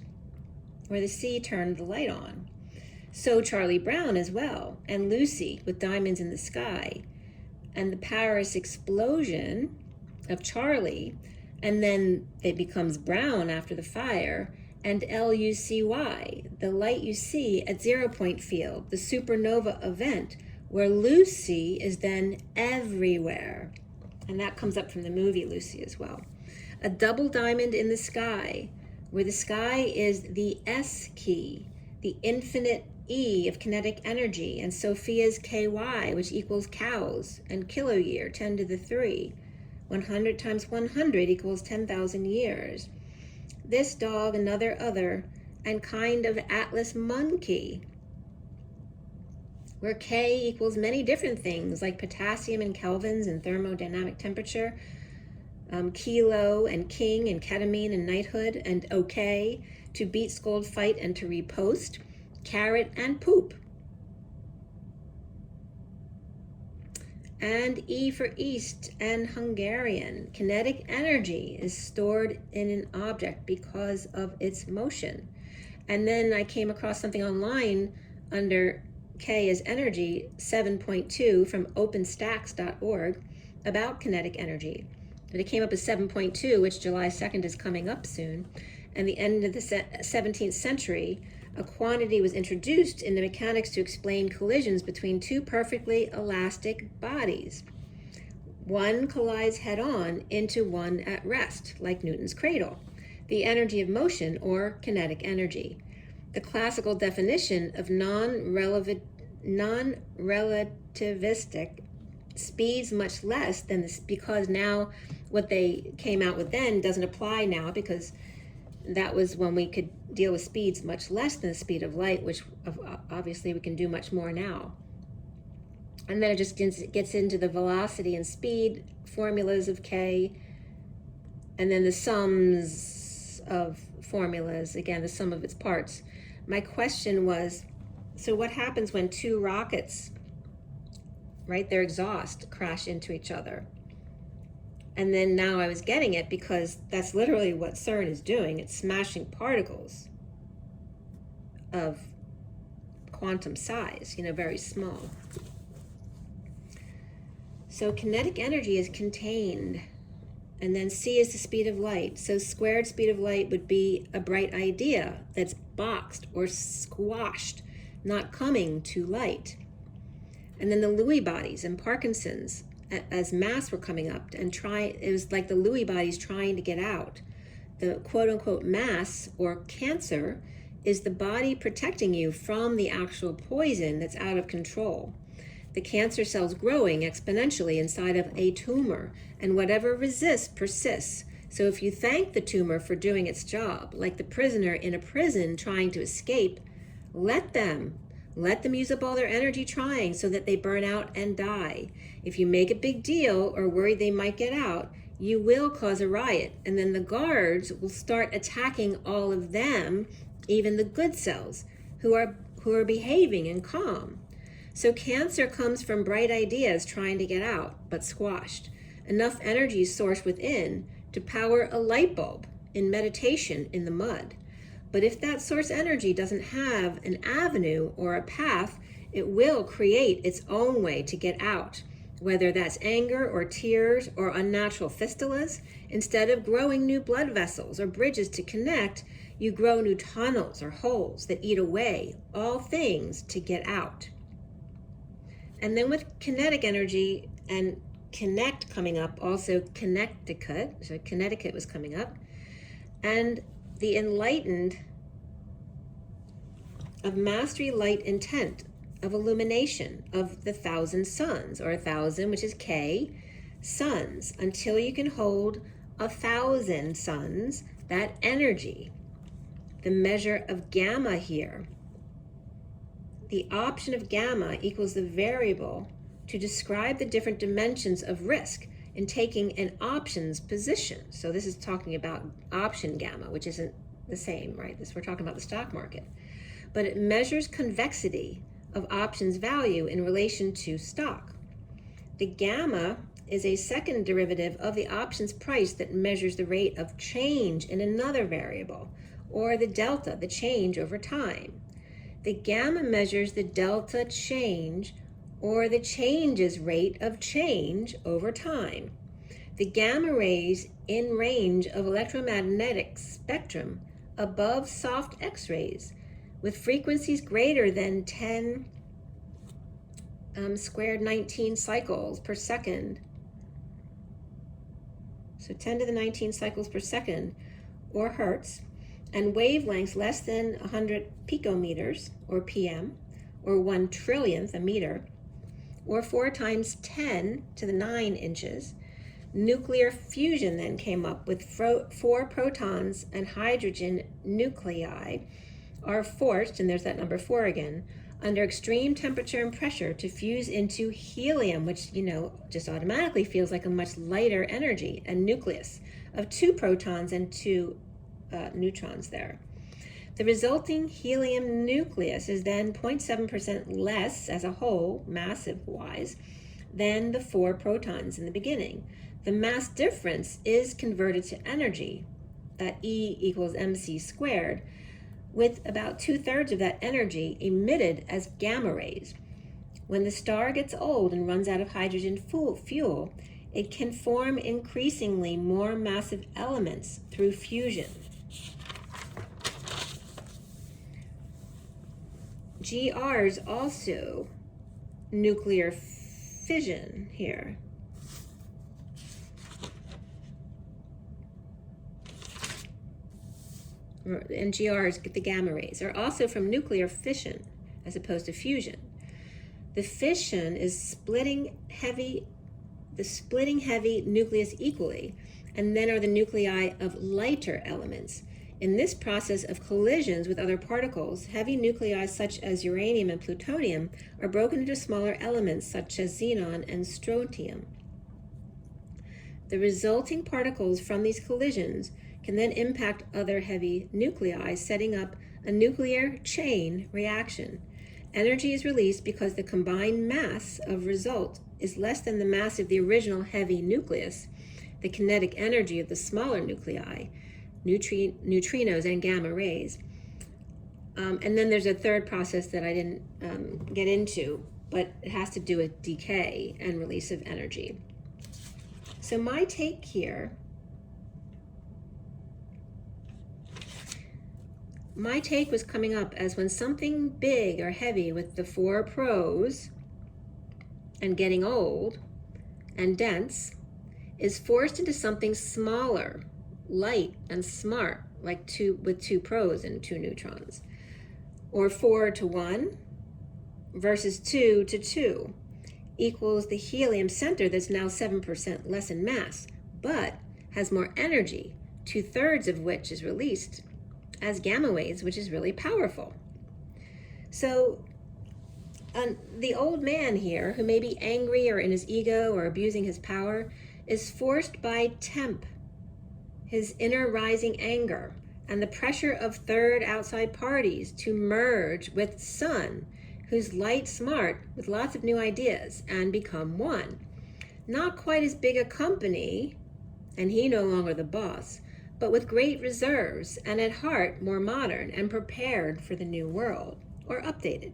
where the C turned the light on. So Charlie Brown as well, and Lucy with diamonds in the sky, and the Paris explosion of Charlie, and then it becomes brown after the fire, and LUCY, the light you see at 0 point field, the supernova event, where Lucy is then everywhere. And that comes up from the movie Lucy as well. A double diamond in the sky, where the sky is the S key, the infinite E of kinetic energy, and Sophia's KY, which equals cows, and kilo year, 10 to the 3. 100 times 100 equals 10,000 years. This dog, another other, and kind of Atlas monkey, where K equals many different things, like potassium and kelvins and thermodynamic temperature, kilo and king and ketamine and knighthood, and okay, to beat, scold, fight, and to repost, carrot and poop. And E for East and Hungarian. Kinetic energy is stored in an object because of its motion. And then I came across something online under K as energy 7.2 from openstacks.org about kinetic energy. But it came up as 7.2, which July 2nd is coming up soon. And the end of the 17th century, a quantity was introduced in the mechanics to explain collisions between two perfectly elastic bodies. One collides head-on into one at rest, like Newton's cradle. The energy of motion, or kinetic energy. The classical definition of non-relativistic speeds much less than this, because now what they came out with then doesn't apply now, because that was when we could deal with speeds much less than the speed of light, which obviously we can do much more now. And then it just gets into the velocity and speed formulas of K, and then the sums of formulas, again, the sum of its parts. My question was, so what happens when two rockets, right, their exhaust crash into each other? And then now I was getting it, because that's literally what CERN is doing. It's smashing particles of quantum size, very small. So kinetic energy is contained And then c is the speed of light. So squared speed of light would be a bright idea that's boxed or squashed, not coming to light. And then the Lewy bodies and Parkinson's, as mass were coming up and it was like the Lewy bodies trying to get out. The quote unquote mass or cancer is the body protecting you from the actual poison that's out of control. The cancer cells growing exponentially inside of a tumor, and whatever resists persists. So if you thank the tumor for doing its job, like the prisoner in a prison trying to escape, let them use up all their energy trying so that they burn out and die. If you make a big deal or worry they might get out, you will cause a riot, and then the guards will start attacking all of them, even the good cells who are behaving and calm. So cancer comes from bright ideas trying to get out, but squashed. Enough energy sourced within to power a light bulb in meditation in the mud. But if that source energy doesn't have an avenue or a path, it will create its own way to get out, whether that's anger or tears or unnatural fistulas. Instead of growing new blood vessels or bridges to connect, you grow new tunnels or holes that eat away all things to get out. And then with kinetic energy and connect coming up, also Connecticut, so Connecticut was coming up, and the enlightened of mastery, light, intent, of illumination of the 1,000 suns, or 1,000, which is K, suns, until you can hold 1,000 suns, that energy. The measure of gamma here. The option of gamma equals the variable to describe the different dimensions of risk in taking an options position. So this is talking about option gamma, which isn't the same, right? We're talking about the stock market. But it measures convexity of options value in relation to stock. The gamma is a second derivative of the options price that measures the rate of change in another variable, or the delta, the change over time. The gamma measures the delta change, or the change's rate of change over time. The gamma rays in range of electromagnetic spectrum above soft X-rays with frequencies greater than 10 squared 19 cycles per second. So 10 to the 19 cycles per second, or hertz, and wavelengths less than 100 picometers, or PM, or 1 trillionth a meter, or 4 times 10 to the 9 inches. Nuclear fusion then came up with 4 protons and hydrogen nuclei are forced, and there's that number 4 again, under extreme temperature and pressure to fuse into helium, which, just automatically feels like a much lighter energy, a nucleus of 2 protons and 2 neutrons there. The resulting helium nucleus is then 0.7% less as a whole, massive-wise, than the 4 protons in the beginning. The mass difference is converted to energy, that E equals mc squared, with about 2/3 of that energy emitted as gamma rays. When the star gets old and runs out of hydrogen fuel, it can form increasingly more massive elements through fusion. GR is also nuclear fission here. And GRs, the gamma rays, are also from nuclear fission as opposed to fusion. The fission is splitting heavy nucleus equally, and then are the nuclei of lighter elements. In this process of collisions with other particles, heavy nuclei such as uranium and plutonium are broken into smaller elements such as xenon and strontium. The resulting particles from these collisions can then impact other heavy nuclei, setting up a nuclear chain reaction. Energy is released because the combined mass of result is less than the mass of the original heavy nucleus. The kinetic energy of the smaller nuclei, neutrinos and gamma rays. And then there's a third process that I didn't get into, but it has to do with decay and release of energy. So my take here my take was coming up as when something big or heavy with the 4 pros and getting old and dense is forced into something smaller, light and smart, like with 2 pros and 2 neutrons, or 4 to 1 versus 2 to 2 equals the helium center that's now 7% less in mass, but has more energy, 2/3 of which is released as gamma waves, which is really powerful. So the old man here, who may be angry or in his ego or abusing his power, is forced by temp, his inner rising anger, and the pressure of third outside parties to merge with sun, who's light smart with lots of new ideas, and become one. Not quite as big a company, and he no longer the boss, but with great reserves and at heart more modern and prepared for the new world, or updated.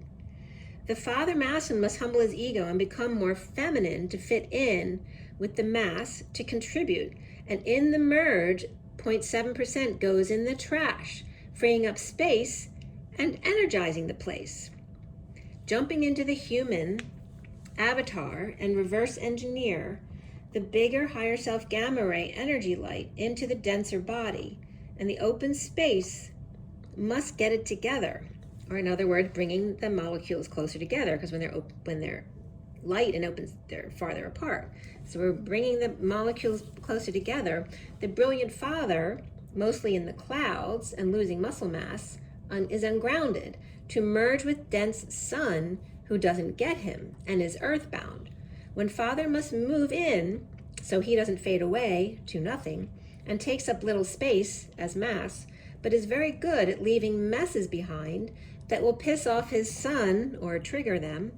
The father masculine must humble his ego and become more feminine to fit in with the mass, to contribute, and in the merge, 0.7% goes in the trash, freeing up space and energizing the place. Jumping into the human avatar and reverse engineer the bigger higher self gamma ray energy light into the denser body, and the open space must get it together, or in other words, bringing the molecules closer together, because when they're light and open, they're farther apart. So we're bringing the molecules closer together. The brilliant father, mostly in the clouds and losing muscle mass, is ungrounded to merge with dense sun, who doesn't get him and is earthbound. When father must move in so he doesn't fade away to nothing and takes up little space as mass, but is very good at leaving messes behind that will piss off his son or trigger them,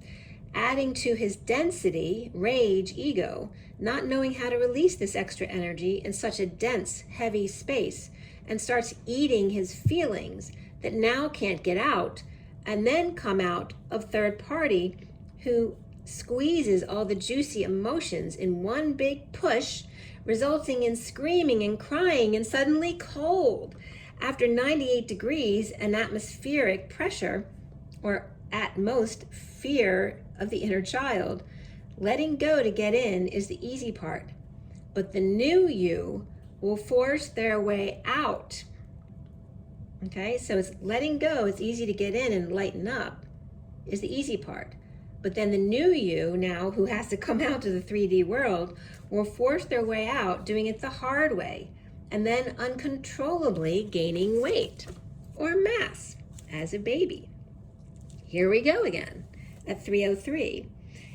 adding to his density, rage, ego, not knowing how to release this extra energy in such a dense, heavy space, and starts eating his feelings that now can't get out, and then come out of third party, who squeezes all the juicy emotions in one big push, resulting in screaming and crying and suddenly cold. After 98 degrees and atmospheric pressure, or at most fear of the inner child, letting go to get in is the easy part. But the new you will force their way out. Okay, so it's letting go, it's easy to get in and lighten up, is the easy part. But then the new you now, who has to come out to the 3D world, will force their way out, doing it the hard way, and then uncontrollably gaining weight or mass as a baby. Here we go again at 303.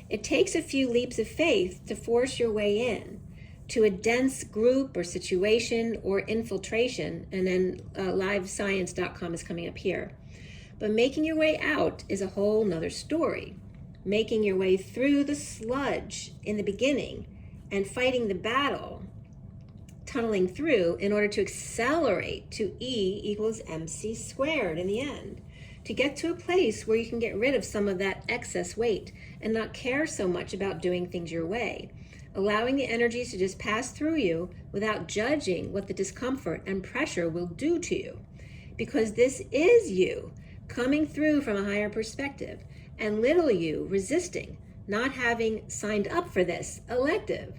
It takes a few leaps of faith to force your way in to a dense group or situation or infiltration, and then livescience.com is coming up here. But making your way out is a whole nother story. Making your way through the sludge in the beginning and fighting the battle, tunneling through in order to accelerate to E equals MC squared in the end, to get to a place where you can get rid of some of that excess weight and not care so much about doing things your way, allowing the energies to just pass through you without judging what the discomfort and pressure will do to you. Because this is you coming through from a higher perspective, and little you resisting, not having signed up for this elective.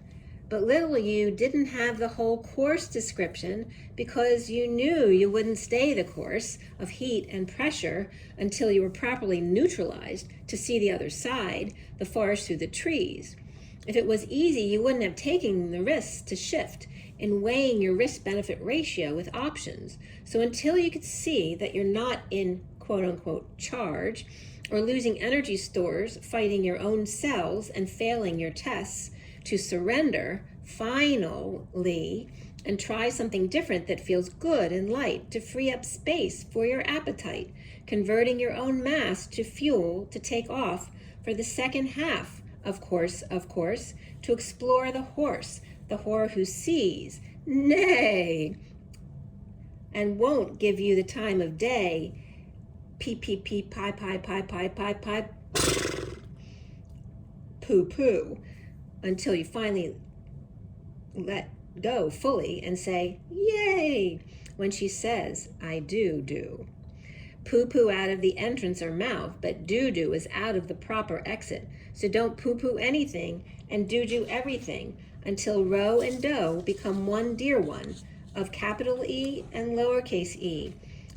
But little you didn't have the whole course description because you knew you wouldn't stay the course of heat and pressure until you were properly neutralized to see the other side, the forest through the trees. If it was easy, you wouldn't have taken the risks to shift in weighing your risk-benefit ratio with options. So until you could see that you're not in quote-unquote charge, or losing energy stores, fighting your own cells and failing your tests, to surrender finally and try something different that feels good and light, to free up space for your appetite, converting your own mass to fuel to take off for the second half, of course, to explore the horse, the whore who sees, nay, and won't give you the time of day, pee, pie, poo, until you finally let go fully and say, yay, when she says, I do. poo-poo out of the entrance or mouth, but doo-doo is out of the proper exit. So don't poo-poo anything and doo-doo everything until Ro and Do become one dear one of capital E and lowercase e,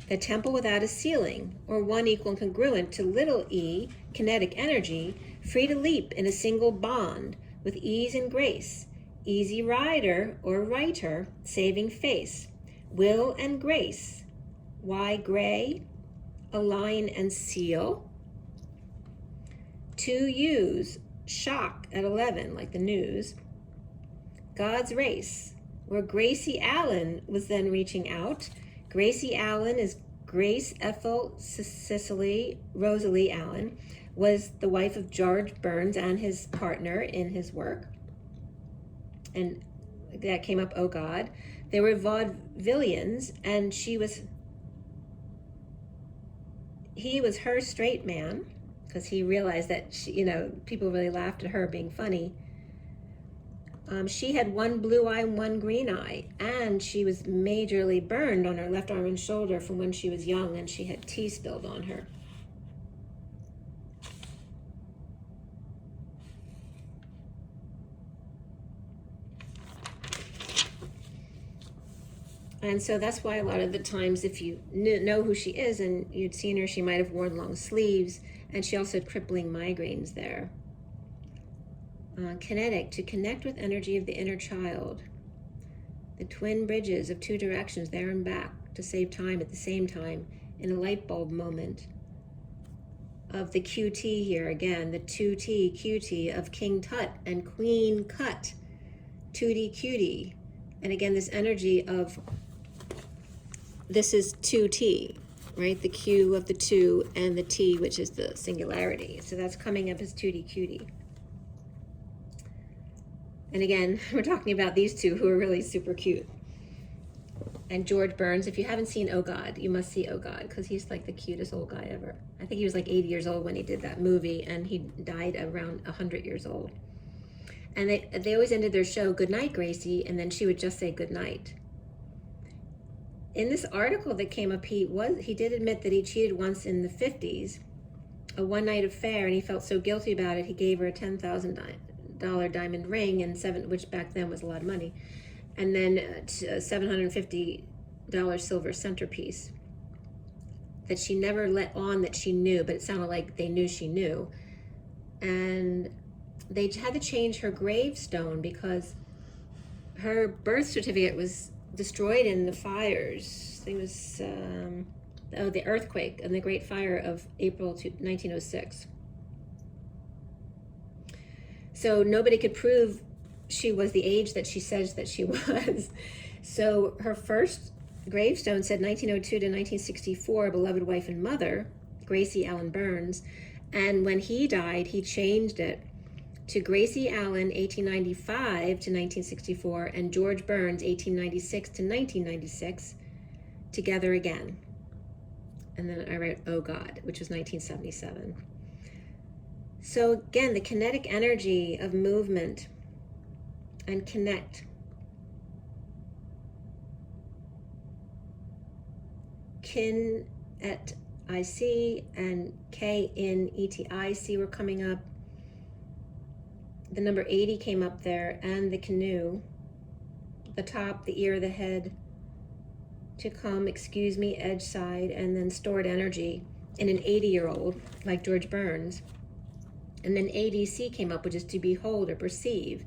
the temple without a ceiling, or one equal and congruent to little e, kinetic energy, free to leap in a single bond with ease and grace, easy rider or writer, saving face, will and grace, Y gray, align and seal, 2 U's, shock at 11, like the news, God's race, where Gracie Allen was then reaching out. Gracie Allen is Grace Ethel Cicely Rosalie Allen, was the wife of George Burns and his partner in his work. And that came up, oh God. They were vaudevillians, and he was her straight man, because he realized that people really laughed at her being funny. She had one blue eye and one green eye, and she was majorly burned on her left arm and shoulder from when she was young, and she had tea spilled on her. And so that's why a lot of the times, if you know who she is and you'd seen her, she might have worn long sleeves, and she also had crippling migraines there. Kinetic, to connect with energy of the inner child. The twin bridges of 2 directions, there and back, to save time at the same time in a light bulb moment. Of the QT here again, the 2T, QT of King Tut and Queen Cut, 2D cutie. And again, this energy of, this is 2T, right? The Q of the 2 and the T, which is the singularity. So that's coming up as 2D cutie. And again, we're talking about these two who are really super cute. And George Burns, if you haven't seen Oh God, you must see Oh God, because he's like the cutest old guy ever. I think he was like 80 years old when he did that movie, and he died around 100 years old. And they always ended their show, "Good night, Gracie," and then she would just say good night. In this article that came up, he did admit that he cheated once in the 50s, a one-night affair, and he felt so guilty about it, he gave her a $10,000 diamond ring, and which back then was a lot of money, and then a $750 silver centerpiece that she never let on that she knew, but it sounded like they knew she knew. And they had to change her gravestone because her birth certificate was destroyed in the fires. It was the earthquake and the Great Fire of April 1906. So nobody could prove she was the age that she says that she was. So her first gravestone said 1902 to 1964, beloved wife and mother, Gracie Allen Burns. And when he died, he changed it to Gracie Allen, 1895 to 1964, and George Burns, 1896 to 1996, together again. And then I wrote Oh God, which was 1977. So again, the kinetic energy of movement and connect. Kin et IC and K in ETIC were coming up. The number 80 came up there, and the canoe, the top, the ear, the head, to come, excuse me, edge side, and then stored energy in an 80-year-old like George Burns. And then ADC came up, which is to behold or perceive,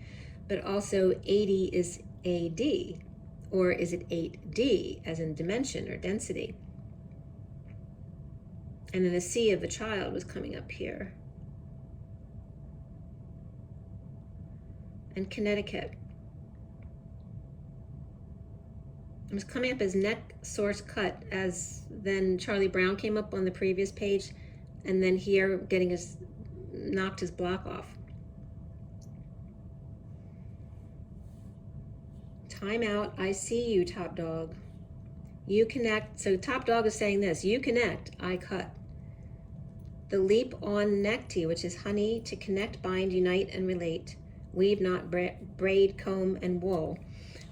but also 80 is AD, or is it 8D, as in dimension or density. And then the C of the child was coming up here. And Connecticut. It was coming up as neck source cut, as then Charlie Brown came up on the previous page, and then here getting knocked his block off. Time out, I see you, top dog. You connect, so top dog is saying this, you connect, I cut. The leap on necktie, which is honey, to connect, bind, unite, and relate. Weave, not braid, comb, and wool.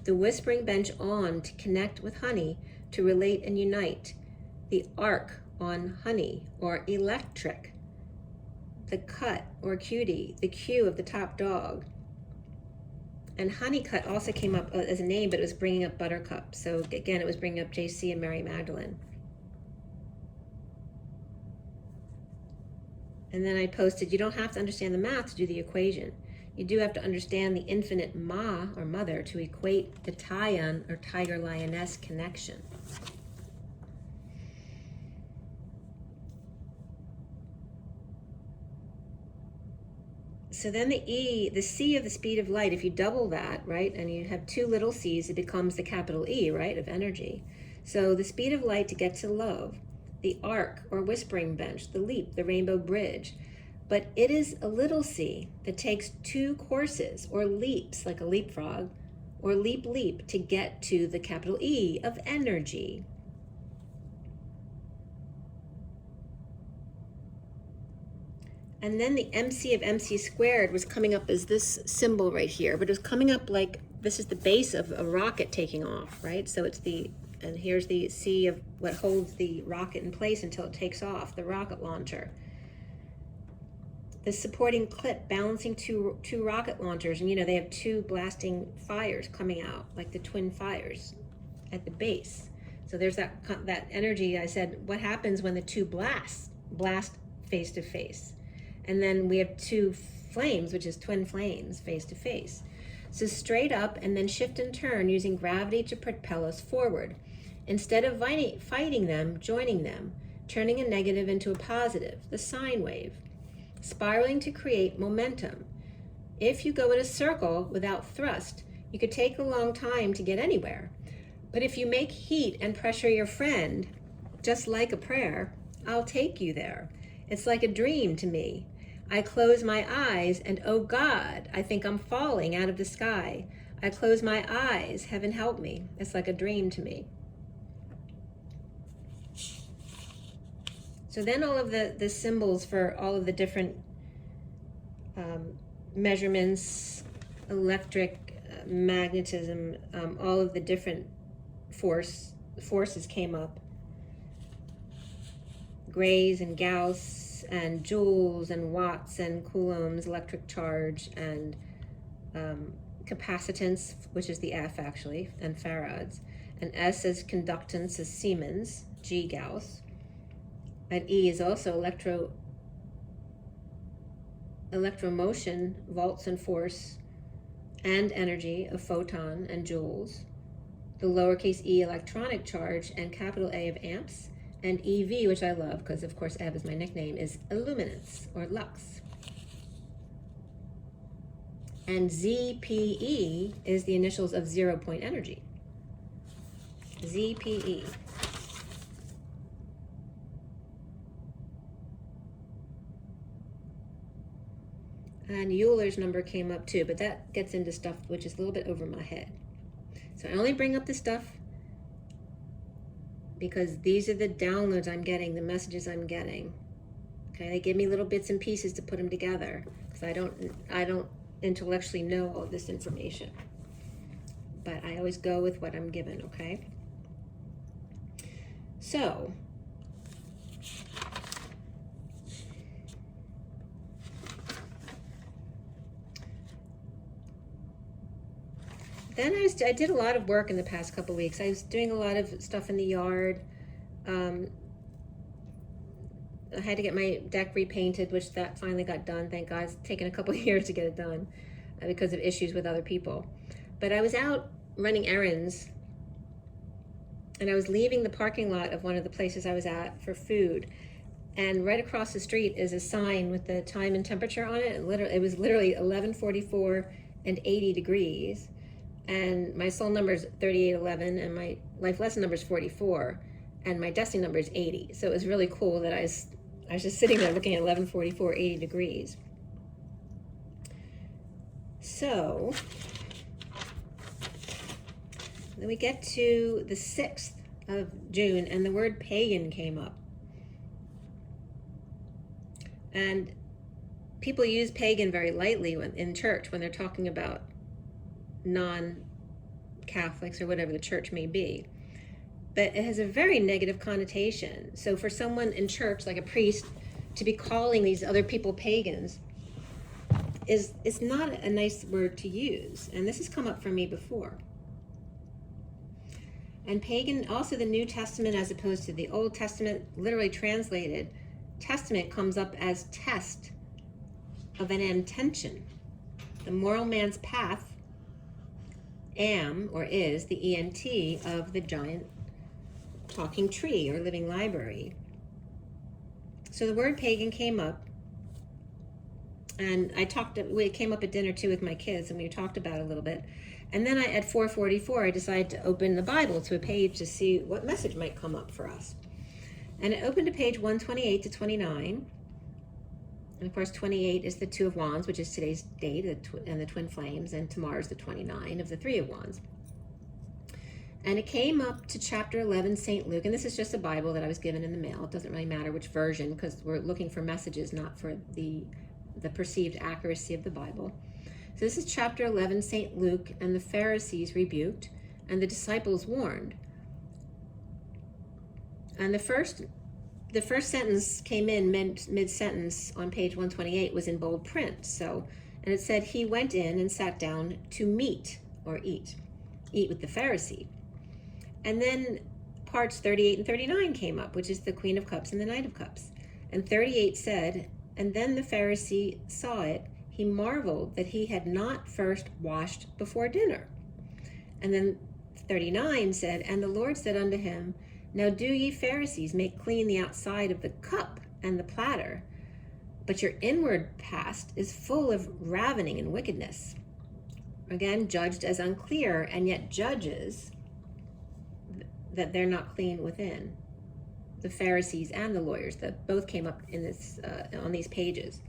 The whispering bench on, to connect with honey, to relate and unite. The arc, on honey or electric, the cut or cutie, the Q of the top dog. And Honeycutt also came up as a name, but it was bringing up Buttercup. So again, it was bringing up JC and Mary Magdalene. And then I posted, you don't have to understand the math to do the equation. You do have to understand the infinite Ma, or mother, to equate the Tyon, or tiger lioness connection. So then the C of the speed of light, if you double that, right, and you have two little c's, it becomes the capital E, right, of energy. So the speed of light to get to love, the arc or whispering bench, the leap, the rainbow bridge. But it is a little c that takes two courses or leaps, like a leapfrog, or leap to get to the capital E of energy. And then the MC of MC squared was coming up as this symbol right here, but it was coming up like this is the base of a rocket taking off, right? So it's and here's the C of what holds the rocket in place until it takes off, the rocket launcher. The supporting clip balancing two rocket launchers, and they have two blasting fires coming out, like the twin fires at the base. So there's that energy. I said, what happens when the two blast face to face? And then we have two flames, which is twin flames face to face. So straight up and then shift and turn using gravity to propel us forward. Instead of fighting them, joining them, turning a negative into a positive, the sine wave. Spiraling to create momentum. If you go in a circle without thrust, you could take a long time to get anywhere. But if you make heat and pressure your friend, just like a prayer, I'll take you there. It's like a dream to me. I close my eyes and oh God, I think I'm falling out of the sky. I close my eyes, heaven help me. It's like a dream to me. So then all of the symbols for all of the different measurements, electric, magnetism, all of the different forces came up. Grays and Gauss and joules and watts and coulombs, electric charge, and capacitance, which is the F actually, and farads. And S is conductance, is Siemens, G Gauss. And E is also electromotion, volts and force, and energy, a photon and joules. The lowercase e, electronic charge, and capital A of amps. And EV, which I love, because of course Ev is my nickname, is illuminance, or lux. And ZPE is the initials of 0 point energy. ZPE. And Euler's number came up too, but that gets into stuff which is a little bit over my head. So I only bring up the stuff because these are the downloads I'm getting, the messages I'm getting. Okay, they give me little bits and pieces to put them together because I don't intellectually know all this information. But I always go with what I'm given, okay? So then I did a lot of work in the past couple of weeks. I was doing a lot of stuff in the yard. I had to get my deck repainted, which that finally got done. Thank God. It's taken a couple of years to get it done because of issues with other people. But I was out running errands, and I was leaving the parking lot of one of the places I was at for food. And right across the street is a sign with the time and temperature on it. It was literally 11:44 and 80 degrees. And my soul number is 3811, and my life lesson number is 44, and my destiny number is 80. So it was really cool that I was just sitting there looking at 11:44, 80 degrees. So then we get to the 6th of June, and the word pagan came up. And people use pagan very lightly in church when they're talking about non-Catholics or whatever the church may be. but it has a very negative connotation. So for someone in church, like a priest, to be calling these other people pagans is not a nice word to use. And this has come up for me before. And pagan, also the New Testament as opposed to the Old Testament, literally translated, testament comes up as test of an intention. The moral man's path, am or is the ENT of the giant talking tree or living library. So the word pagan came up, and it came up at dinner too with my kids, and we talked about it a little bit. And then at 4:44, I decided to open the Bible to a page to see what message might come up for us. And it opened to page 128 to 29. And of course, 28 is the Two of Wands, which is today's date, and the twin flames, and tomorrow's the 29 of the Three of Wands. And it came up to chapter 11, St. Luke, and this is just a Bible that I was given in the mail. It doesn't really matter which version, because we're looking for messages, not for the perceived accuracy of the Bible. So this is chapter 11, St. Luke, and the Pharisees rebuked, and the disciples warned. And the first sentence came in mid-sentence on page 128, was in bold print. So, and it said, he went in and sat down to meet or eat with the Pharisee. And then parts 38 and 39 came up, which is the Queen of Cups and the Knight of Cups. And 38 said, and then the Pharisee saw it, he marveled that he had not first washed before dinner. And then 39 said, and the Lord said unto him, now do ye Pharisees make clean the outside of the cup and the platter, but your inward past is full of ravening and wickedness. Again, judged as unclear, and yet judges that they're not clean within. The Pharisees and the lawyers, that both came up in this on these pages.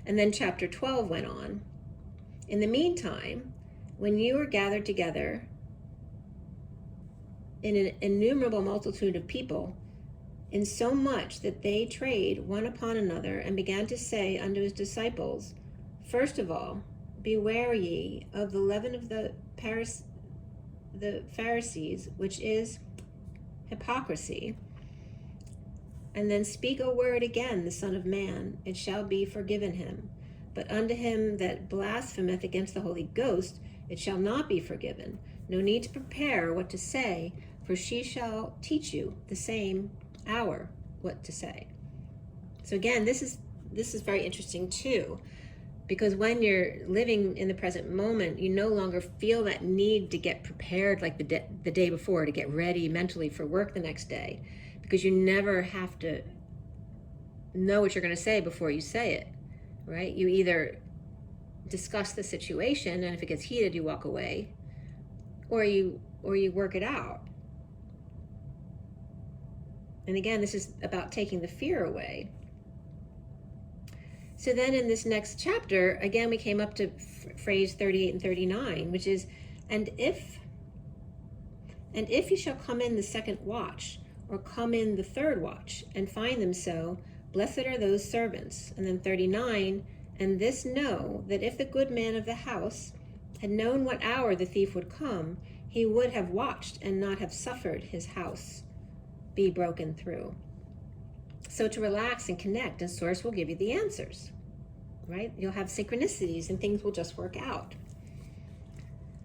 And then chapter 12 went on. In the meantime, when you are gathered together in an innumerable multitude of people, in so much that they trade one upon another, and began to say unto his disciples, first of all, beware ye of the leaven of the Pharisees, which is hypocrisy. And then speak a word again, the Son of Man, it shall be forgiven him. But unto him that blasphemeth against the Holy Ghost, it shall not be forgiven. No need to prepare what to say, for she shall teach you the same hour what to say. So again, this is very interesting too, because when you're living in the present moment, you no longer feel that need to get prepared like the day before, to get ready mentally for work the next day, because you never have to know what you're going to say before you say it, right? You either discuss the situation, and if it gets heated, you walk away, or you work it out. And again, this is about taking the fear away. So then in this next chapter, again, we came up to phrase 38 and 39, which is, and if you shall come in the second watch, or come in the third watch, and find them so, blessed are those servants. And then 39, and this know, that if the good man of the house had known what hour the thief would come, he would have watched and not have suffered his house be broken through. So to relax and connect, and Source will give you the answers, right? You'll have synchronicities and things will just work out.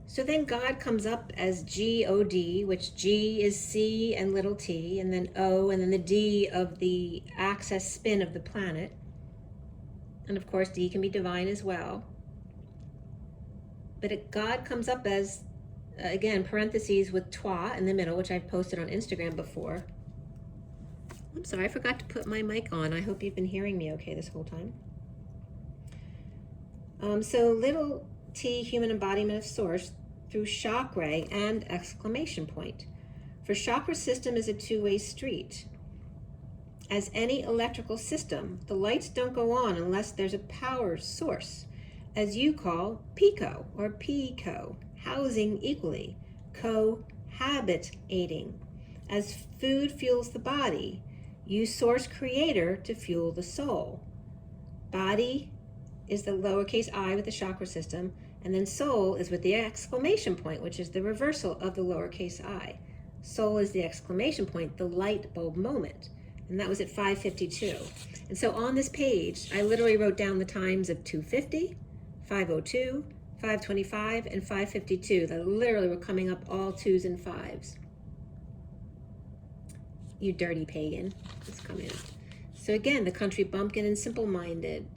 So then God comes up as G-O-D, which G is C and little t, and then O, and then the D of the axis spin of the planet. And of course, D can be divine as well. But God comes up as, again, parentheses with toi in the middle, which I've posted on Instagram before. I'm sorry, I forgot to put my mic on. I hope you've been hearing me okay this whole time. So little t, human embodiment of Source, through chakra and exclamation point. For chakra system is a two-way street. As any electrical system, the lights don't go on unless there's a power source, as you call pico or pico, housing equally, cohabitating. As food fuels the body, use Source Creator to fuel the soul. Body is the lowercase I with the chakra system, and then soul is with the exclamation point, which is the reversal of the lowercase I. Soul is the exclamation point, the light bulb moment. And that was at 5:52. And so on this page, I literally wrote down the times of 2:50, 5:02, 5:25, and 5:52. That literally were coming up all 2s and 5s. You dirty pagan. It's coming up. So again, the country bumpkin and simple-minded.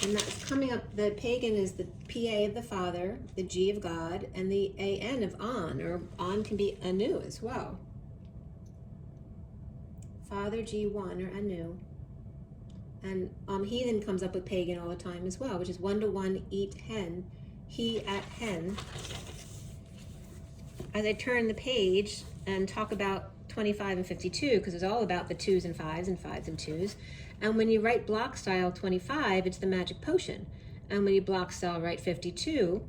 And that's coming up, the pagan is the PA of the Father, the G of God, and the AN of On, or On can be Anu as well. Father, G1, or Anu. And heathen comes up with pagan all the time as well, which is 1-to-1, eat hen, he at hen. As I turn the page and talk about 25 and 52, because it's all about the 2s and 5s and 5s and 2s. And when you write block style 25, it's the magic potion. And when you block style write 52,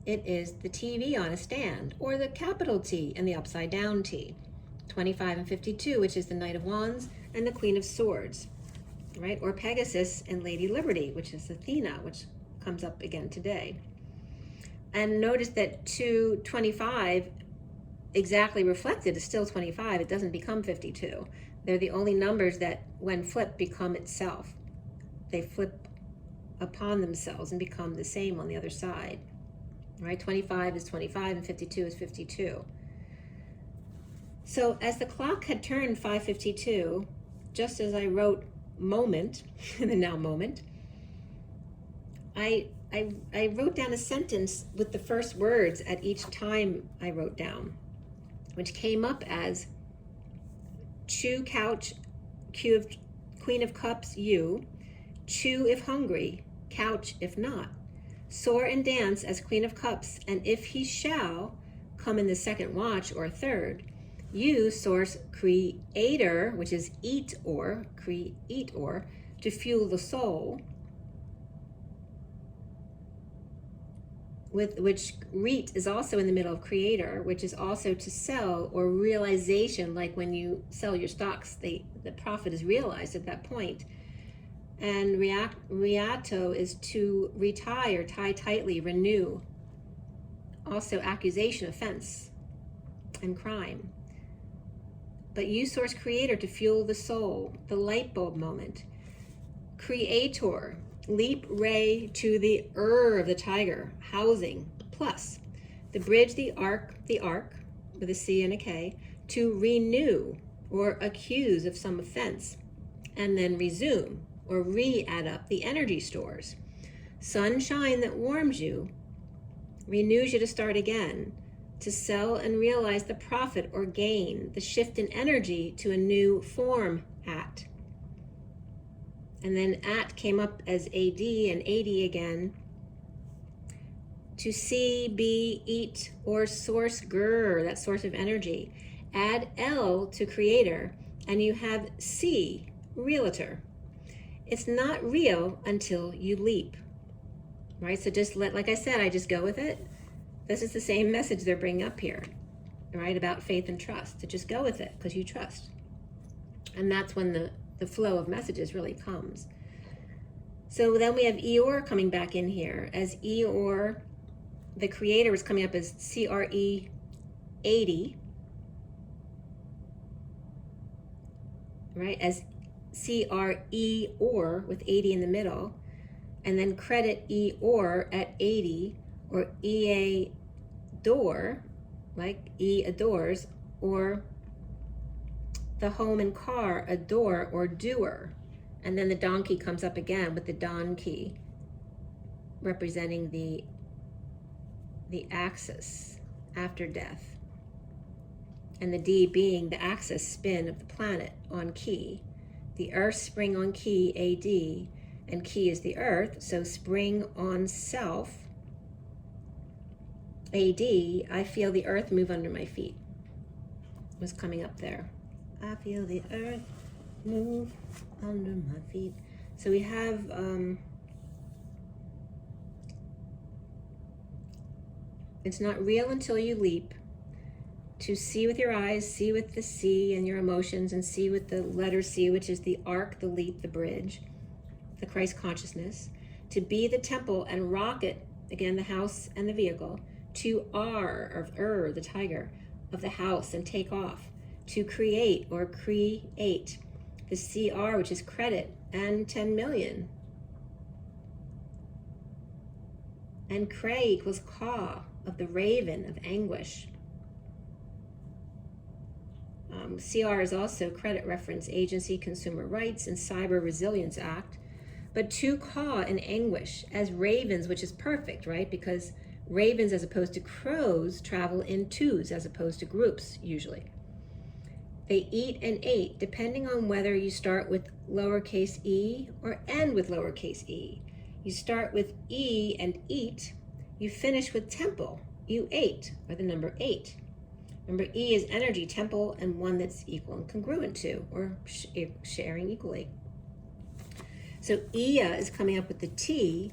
it is the TV on a stand, or the capital T and the upside down T. 25 and 52, which is the Knight of Wands and the Queen of Swords, right? Or Pegasus and Lady Liberty, which is Athena, which comes up again today. And notice that 225 exactly reflected is still 25. It doesn't become 52. They're the only numbers that, when flipped, become itself. They flip upon themselves and become the same on the other side, right? 25 is 25 and 52 is 52. So as the clock had turned 5:52, just as I wrote moment, in the now moment, I wrote down a sentence with the first words at each time I wrote down, which came up as chew couch, Queen of Cups, you, chew if hungry, couch if not, soar and dance as Queen of Cups, and if he shall come in the second watch or third, you, source creator, which is eat or, create or, to fuel the soul, with which REIT is also in the middle of creator, which is also to sell or realization, like when you sell your stocks, the profit is realized at that point. And Riato is to retire, tie tightly, renew. Also accusation, offense, and crime. But you, source creator, to fuel the soul, the light bulb moment. Creator, leap ray to the of the tiger, housing, plus the bridge, the arc with a C and a K, to renew or accuse of some offense, and then resume or re-add up the energy stores. Sunshine that warms you, renews you to start again, to sell and realize the profit or gain, the shift in energy to a new form at. And then at came up as AD and 80 again. To see, be, eat, or source, that source of energy. Add L to creator, and you have C, realtor. It's not real until you leap, right? So just like I said, I just go with it. This is the same message they're bringing up here, right? About faith and trust, to just go with it because you trust. And that's when the flow of messages really comes. So then we have Eeyore coming back in here. As Eeyore, the creator is coming up as CRE 80, right? As CRE or with 80 in the middle, and then credit E or at 80, or EA door, like E adores, or the home and car, adore or doer. And then the donkey comes up again with the donkey representing the axis after death, and the D being the axis spin of the planet on key, the earth spring on key, AD, and key is the earth, so spring on self, AD. I feel the earth move under my feet was coming up there. I feel the earth move under my feet. So we have it's not real until you leap. To see with your eyes, see with the C and your emotions, and see with the letter C, which is the arc, the leap, the bridge, the Christ consciousness. To be the temple and rocket, again, the house and the vehicle. To R, of the tiger, of the house and take off. To create or create. The CR, which is credit, and 10 million. And cray equals caw, of the raven, of anguish. CR is also credit reference, agency, consumer rights, and cyber resilience act. But to caw in anguish as ravens, which is perfect, right? Because ravens, as opposed to crows, travel in twos as opposed to groups, usually. They eat and ate, depending on whether you start with lowercase e or end with lowercase e. You start with e and eat. You finish with temple. You ate, or the number 8. Remember, E is energy, temple, and one that's equal and congruent to, or sharing equally. So Ia is coming up with the T,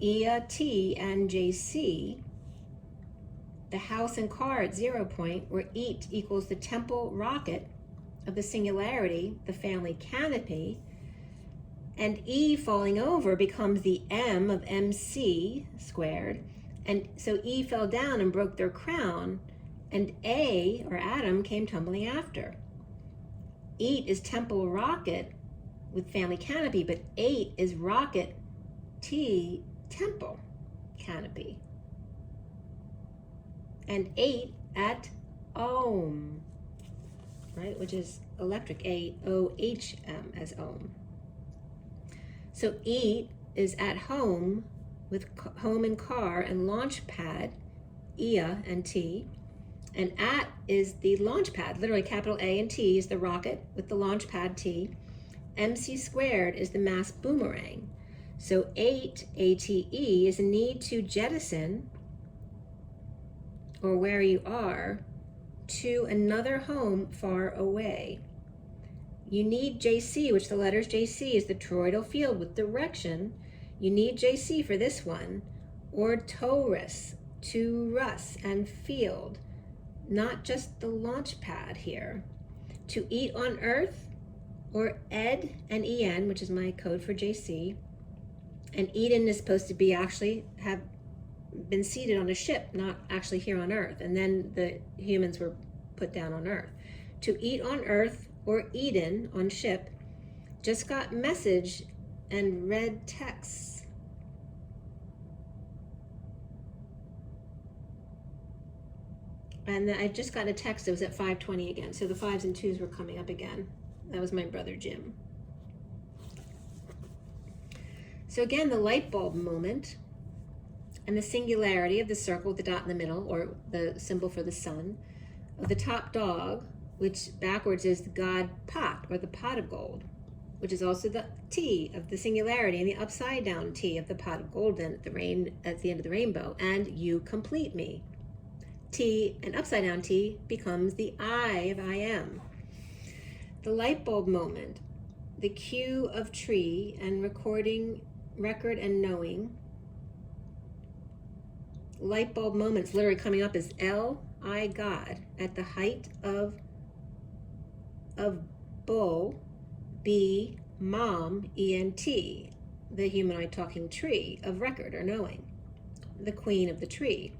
Ia, T, and JC. The house and car at 0 point, where eat equals the temple rocket of the singularity, the family canopy, and E falling over becomes the M of MC squared, and so E fell down and broke their crown, and A, or Adam, came tumbling after. Eat is temple rocket with family canopy, but 8 is rocket T, temple canopy. And 8 at ohm, right, which is electric, A-O-H-M as ohm. So eat is at home with home and car and launch pad, Ia and T. And at is the launch pad, literally capital A and T is the rocket with the launch pad T. MC squared is the mass boomerang. So 8, ATE, is a need to jettison, or where you are, to another home far away. You need JC, which the letters JC is the toroidal field with direction. You need JC for this one, or torus, to Russ and field, not just the launch pad here. To eat on earth, or ed and en, which is my code for JC. And Eden is supposed to be actually have been seated on a ship, not actually here on earth. And then the humans were put down on earth. To eat on earth, or Eden on ship, just got message and read text. And I just got a text, it was at 5:20 again. So the 5s and 2s were coming up again. That was my brother Jim. So again, the light bulb moment and the singularity of the circle with the dot in the middle, or the symbol for the sun, of the top dog, which backwards is the god pot, or the pot of gold, which is also the T of the singularity, and the upside down T of the pot of gold then at the end of the rainbow, and you complete me. T and upside down T becomes the I of I am. The light bulb moment, the cue of tree and recording, record and knowing. Light bulb moments literally coming up as L, I, God, at the height of bull, B, mom, ENT, the humanoid talking tree of record or knowing, the queen of the tree.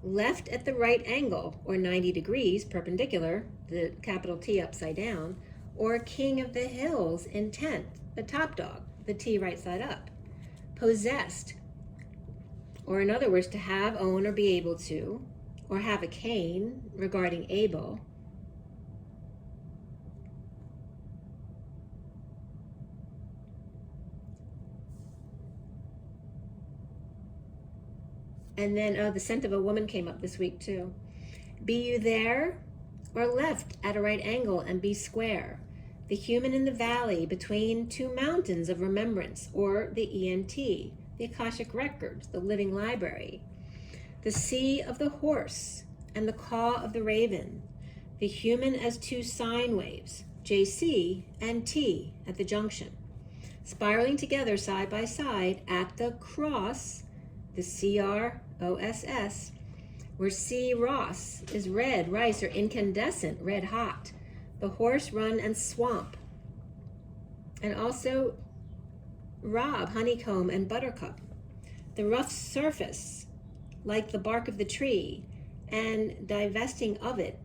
Left at the right angle, or 90 degrees perpendicular, the capital T upside down, or king of the hills, intent, the top dog, the T right side up. Possessed, or in other words, to have, own, or be able to, or have a cane regarding able. And then the scent of a woman came up this week too. Be you there, or left at a right angle and be square. The human in the valley between two mountains of remembrance, or the ENT, the Akashic Records, the living library. The sea of the horse and the caw of the raven. The human as two sine waves, JC and T at the junction. Spiraling together side by side at the cross, the CROSS, where C Ross is red, rice, or incandescent, red hot. The horse run and swamp. And also Rob, honeycomb, and buttercup. The rough surface, like the bark of the tree, and divesting of it,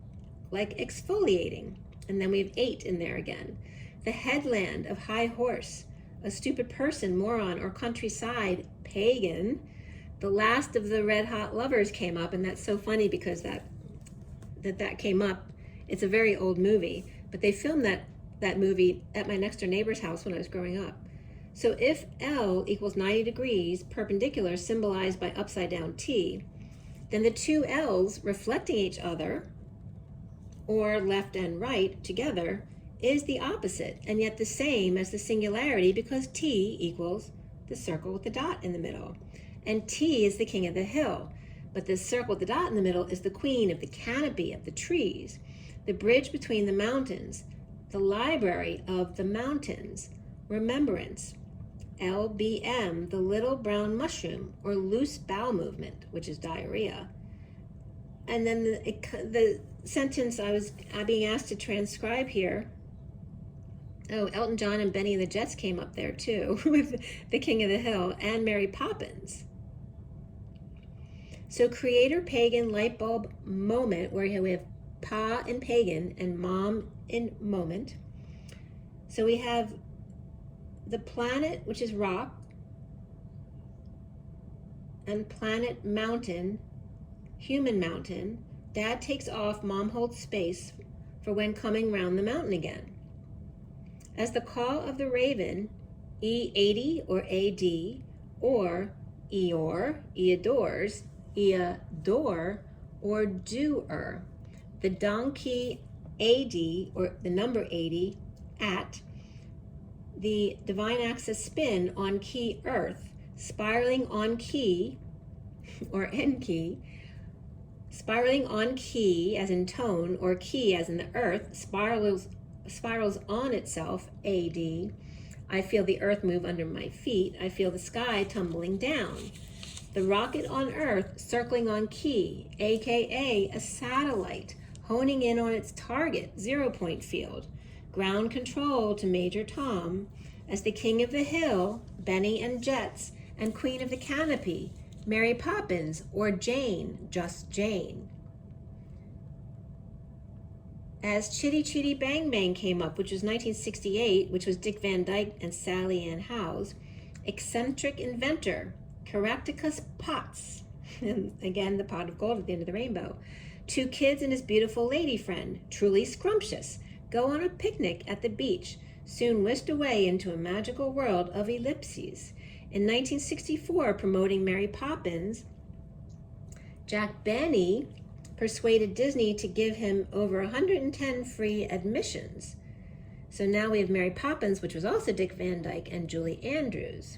like exfoliating. And then we have 8 in there again. The headland of high horse, a stupid person, moron, or countryside, pagan. The last of the red hot lovers came up, and that's so funny because that came up. It's a very old movie, but they filmed that movie at my next door neighbor's house when I was growing up. So if L equals 90 degrees perpendicular, symbolized by upside down T, then the two L's reflecting each other, or left and right together, is the opposite and yet the same as the singularity, because T equals the circle with the dot in the middle. And T is the king of the hill, but the circle with the dot in the middle is the queen of the canopy of the trees, the bridge between the mountains, the library of the mountains, remembrance. LBM, the little brown mushroom, or loose bowel movement, which is diarrhea. And then the sentence I was being asked to transcribe here, oh, Elton John and Benny and the Jets came up there too, with the King of the Hill, and Mary Poppins. So creator, pagan, light bulb, moment, where we have pa in pagan and mom in moment. So we have the planet, which is rock, and planet mountain, human mountain. Dad takes off, mom holds space for when coming round the mountain again. As the call of the raven, E80 or AD, or Eeyore, Eadores, Eadore, or doer. The donkey AD, or the number 80, at the divine axis spin on key earth, spiraling on key, or in key, spiraling on key as in tone, or key as in the earth, spirals on itself, AD. I feel the earth move under my feet. I feel the sky tumbling down. The rocket on earth circling on key, aka a satellite, honing in on its target, 0-point field. Ground control to Major Tom, as the king of the hill, Benny and Jets, and queen of the canopy, Mary Poppins, or Jane, just Jane. As Chitty Chitty Bang Bang came up, which was 1968, which was Dick Van Dyke and Sally Ann Howes, eccentric inventor, Caractacus Potts, and again the pot of gold at the end of the rainbow. 2 kids and his beautiful lady friend, truly scrumptious, go on a picnic at the beach, soon whisked away into a magical world of ellipses. In 1964, promoting Mary Poppins, Jack Benny persuaded Disney to give him over 110 free admissions. So now we have Mary Poppins, which was also Dick Van Dyke and Julie Andrews.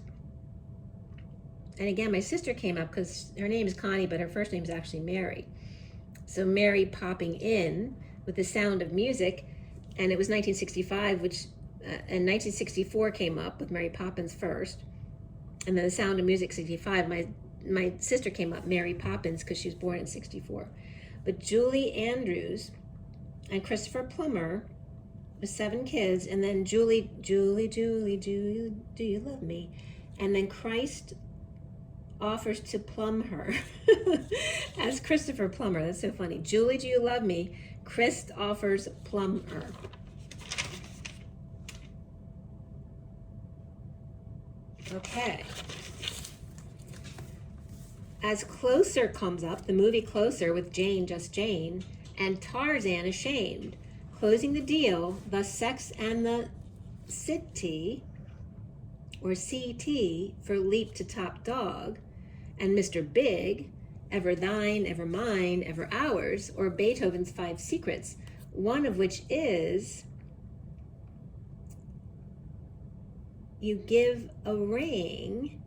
And again, my sister came up because her name is Connie, but her first name is actually Mary. So Mary popping in with the sound of music, and it was 1965, which and 1964 came up with Mary Poppins first, and then the sound of music 65. My sister came up Mary Poppins because she was born in 64. But Julie Andrews and Christopher Plummer with 7 kids, and then Julie, do you love me? And then Christ offers to plumb her as Christopher Plummer. That's so funny. Julie, do you love me? Christ offers plumb her. Okay. As Closer comes up, the movie Closer with Jane, just Jane, and Tarzan Ashamed, closing the deal, thus Sex and the City, or CT, for Leap to Top Dog, and Mr. Big, Ever Thine, Ever Mine, Ever Ours, or Beethoven's 5 Secrets, one of which is you give a ring.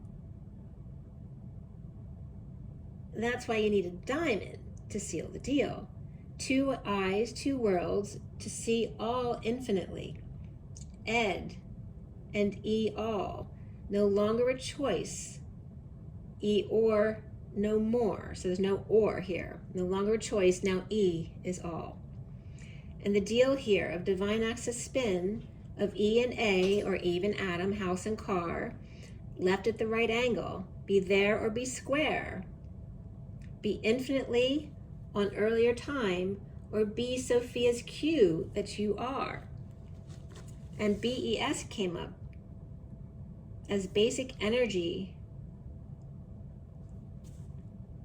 That's why you need a diamond to seal the deal. 2 eyes, 2 worlds, to see all infinitely. Ed and E all, no longer a choice. E or no more. So there's no or here. No longer a choice, now E is all. And the deal here of divine axis spin of E and A, or Eve and Adam, house and car, left at the right angle, be there or be square, be infinitely on earlier time, or B, Sophia's Q that you are. And BES came up as basic energy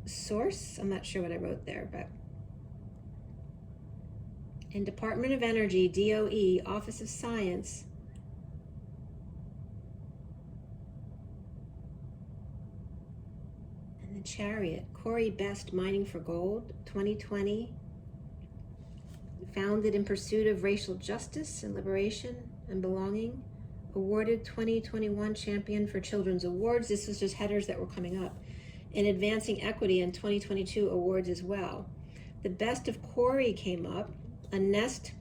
source. I'm not sure what I wrote there, but in Department of Energy, DOE, Office of Science, and the Chariot, Corey Best, Mining for Gold, 2020, founded in pursuit of racial justice and liberation and belonging, awarded 2021 Champion for Children's Awards. This was just headers that were coming up. In Advancing Equity in 2022 awards as well. The Best of Corey came up, a Nest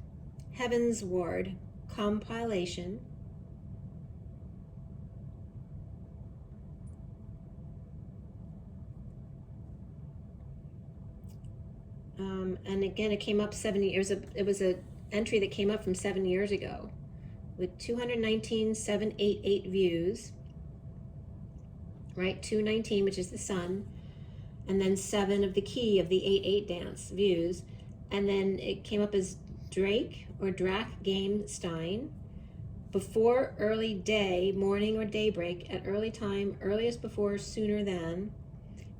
Heavens Ward compilation. And again, it came up 7 years. It was a entry that came up from 7 years ago with 219,788 views, right? 219, which is the sun, and then 7 of the key of the 8/8 dance views. And then it came up as Drake or Drac Game Stein, before early day, morning or daybreak, at early time, earliest before, sooner than,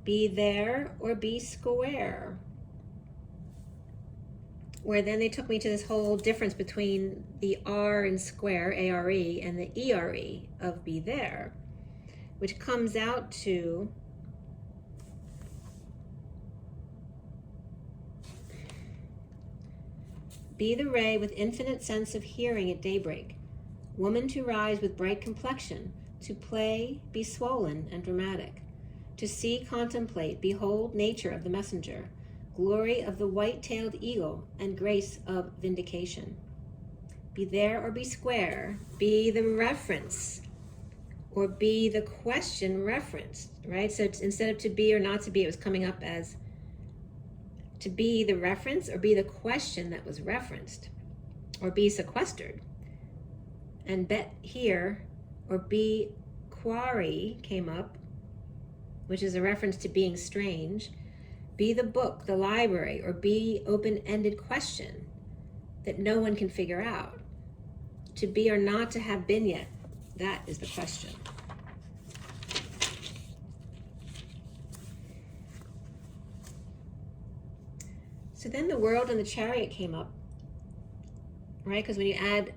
be there or be square. Where then they took me to this whole difference between the R in square, ARE, and the ERE of be there, which comes out to be the ray with infinite sense of hearing at daybreak, woman to rise with bright complexion, to play, be swollen and dramatic, to see, contemplate, behold nature of the messenger, glory of the white-tailed eagle, and grace of vindication. Be there or be square, be the reference, or be the question referenced, right? So instead of to be or not to be, it was coming up as to be the reference or be the question that was referenced, or be sequestered. And bet here, or be quarry came up, which is a reference to being strange. Be the book, the library, or be open-ended question that no one can figure out. To be or not to have been yet, that is the question. So then the world and the chariot came up, right? Because when you add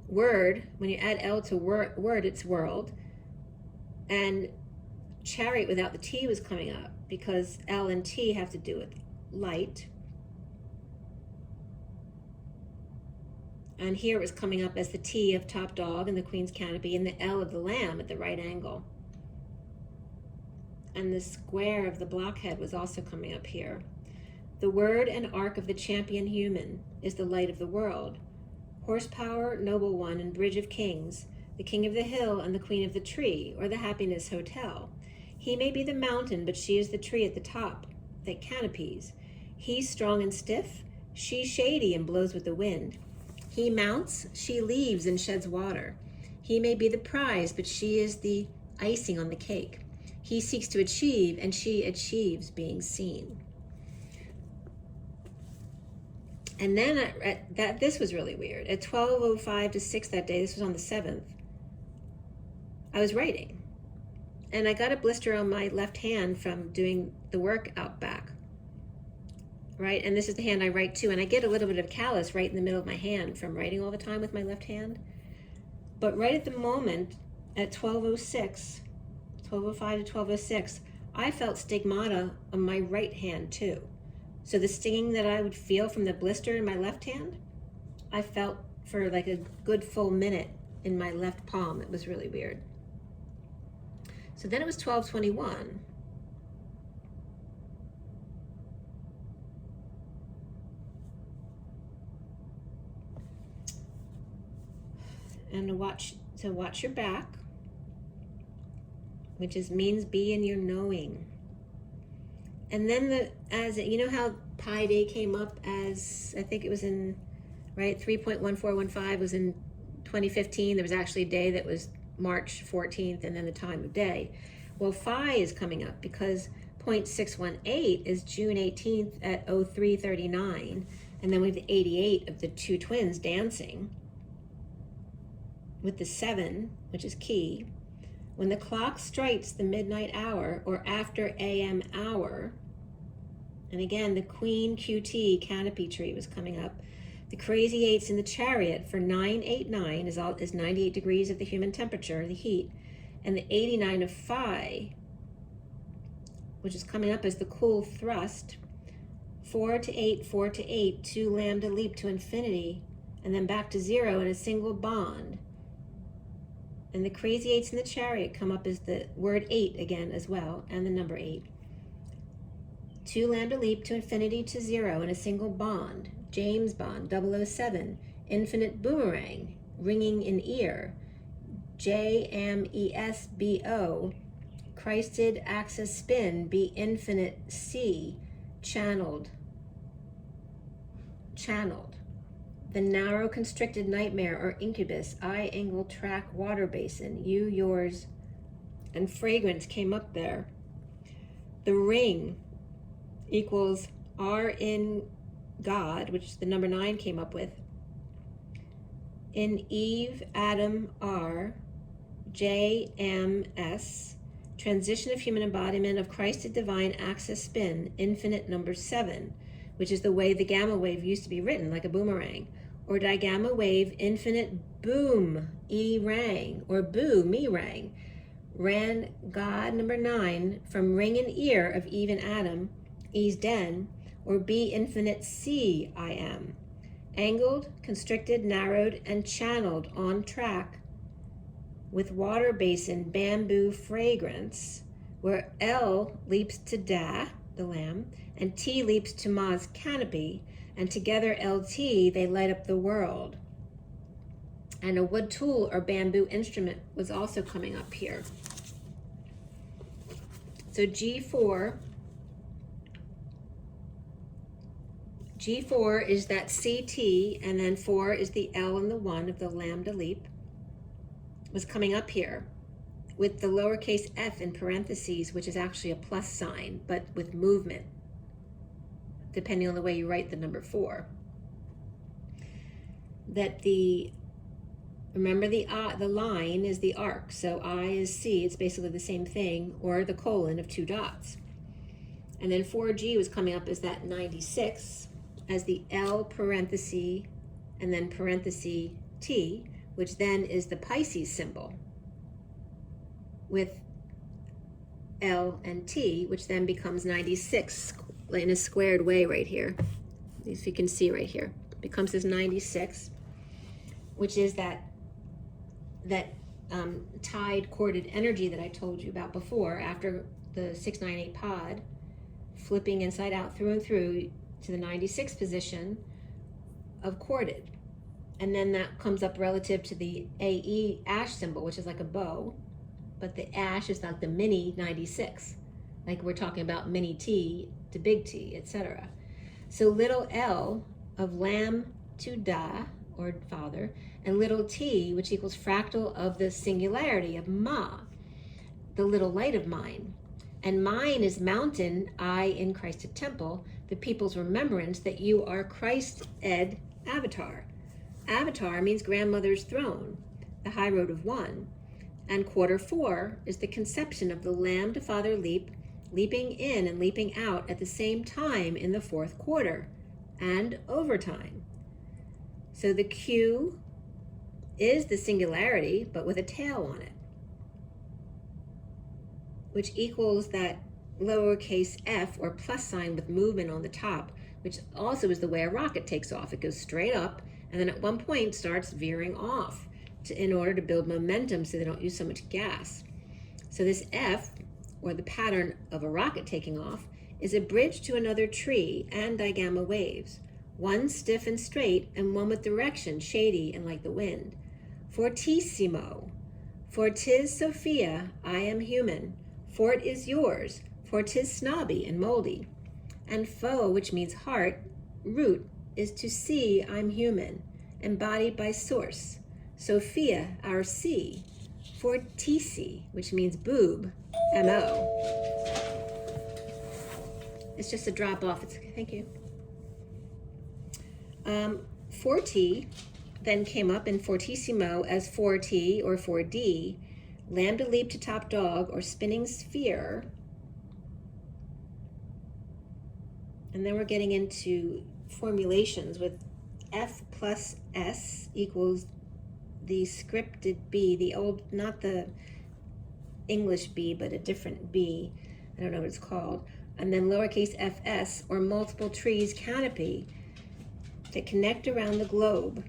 word, when you add L to word, it's world. And chariot without the T was coming up because L and T have to do with light. And here it was coming up as the T of top dog and the queen's canopy and the L of the lamb at the right angle. And the square of the blockhead was also coming up here. The word and arc of the champion human is the light of the world. Horsepower, noble one, and bridge of kings, the king of the hill and the queen of the tree, or the happiness hotel. He may be the mountain, but she is the tree at the top that canopies. He's strong and stiff, she shady and blows with the wind. He mounts, she leaves and sheds water. He may be the prize, but she is the icing on the cake. He seeks to achieve, and she achieves being seen. And then this was really weird. At 12:05 to 6 that day, this was on the 7th, I was writing. And I got a blister on my left hand from doing the work out back, right? And this is the hand I write to, and I get a little bit of callus right in the middle of my hand from writing all the time with my left hand. But right at the moment, at 12:05 to 12:06, I felt stigmata on my right hand too. So the stinging that I would feel from the blister in my left hand, I felt for like a good full minute in my left palm. It was really weird. So then it was 12:21. And to watch your back, which means be in your knowing. And then you know how Pi Day came up as, I think it was in, right, 3.1415 was in 2015. There was actually a day that was March 14th and then the time of day. Well, Phi is coming up because .618 is June 18th at 03:39, and then we have the 88 of the two twins dancing with the 7, which is key. When the clock strikes the midnight hour or after AM hour, and again the Queen QT canopy tree was coming up. The crazy 8s in the chariot for 989 is 98 degrees of the human temperature, the heat, and the 89 of Phi, which is coming up as the cool thrust. 4 to 8, 4 to 8, 2 lambda leap to infinity, and then back to 0 in a single bond. And the crazy 8s in the chariot come up as the word 8 again as well, and the number 8. 2 lambda leap to infinity to 0 in a single bond. James Bond, 007, infinite boomerang, ringing in ear. JMESBO, Christed axis spin, be infinite C, channeled. The narrow constricted nightmare or incubus, I angle track water basin, you, yours, and fragrance came up there. The ring equals R in God, which the number 9 came up with. In Eve, Adam, R, JMS, transition of human embodiment of Christed divine axis spin, infinite number 7, which is the way the gamma wave used to be written, like a boomerang, or digamma wave, infinite boom, E-rang, or boo, me-rang, ran God number 9 from ring and ear of Eve and Adam, E's den, or be infinite C, I am. Angled, constricted, narrowed, and channeled on track with water basin bamboo fragrance, where L leaps to Da, the lamb, and T leaps to Ma's canopy, and together LT, they light up the world. And a wood tool or bamboo instrument was also coming up here. So G4 is that CT, and then 4 is the L and the 1 of the lambda leap, was coming up here with the lowercase f in parentheses, which is actually a plus sign, but with movement, depending on the way you write the number 4. That remember the line is the arc, so I is C, it's basically the same thing, or the colon of 2 dots. And then 4G was coming up as that 96, as the L parenthesis, and then parenthesis T, which then is the Pisces symbol, with L and T, which then becomes 96 in a squared way right here. If you can see right here, becomes this 96, which is that tied corded energy that I told you about before, after the 698 pod, flipping inside out through and through to the 96 position of corded. And then that comes up relative to the AE ash symbol, which is like a bow, but the ash is like the mini 96, like we're talking about mini T to big T, etc. So little L of lamb to Da, or father, and little T, which equals fractal of the singularity of Ma, the little light of mine. And mine is mountain, I in Christed temple, the people's remembrance that you are Christ ed avatar. Avatar means grandmother's throne, the high road of 1. And quarter 4 is the conception of the lamb to father leap, leaping in and leaping out at the same time in the 4th quarter, and overtime. So the Q is the singularity, but with a tail on it, which equals that lowercase f or plus sign with movement on the top, which also is the way a rocket takes off. It goes straight up and then at one point starts veering off in order to build momentum so they don't use so much gas. So this F, or the pattern of a rocket taking off, is a bridge to another tree and digamma waves, one stiff and straight and one with direction, shady and like the wind. Fortissimo, for 'tis Sophia, I am human, for it is yours, for 'tis snobby and moldy. And foe, which means heart, root is to see I'm human, embodied by source. Sophia, our C, for TC, which means boob, MO. It's just a drop off. It's thank you. 4T then came up in fortissimo as 4T or 4D, lambda leap to top dog or spinning sphere. And then we're getting into formulations with F plus S equals the scripted B, the old, not the English B, but a different B. I don't know what it's called. And then lowercase fs, or multiple trees canopy, that connect around the globe.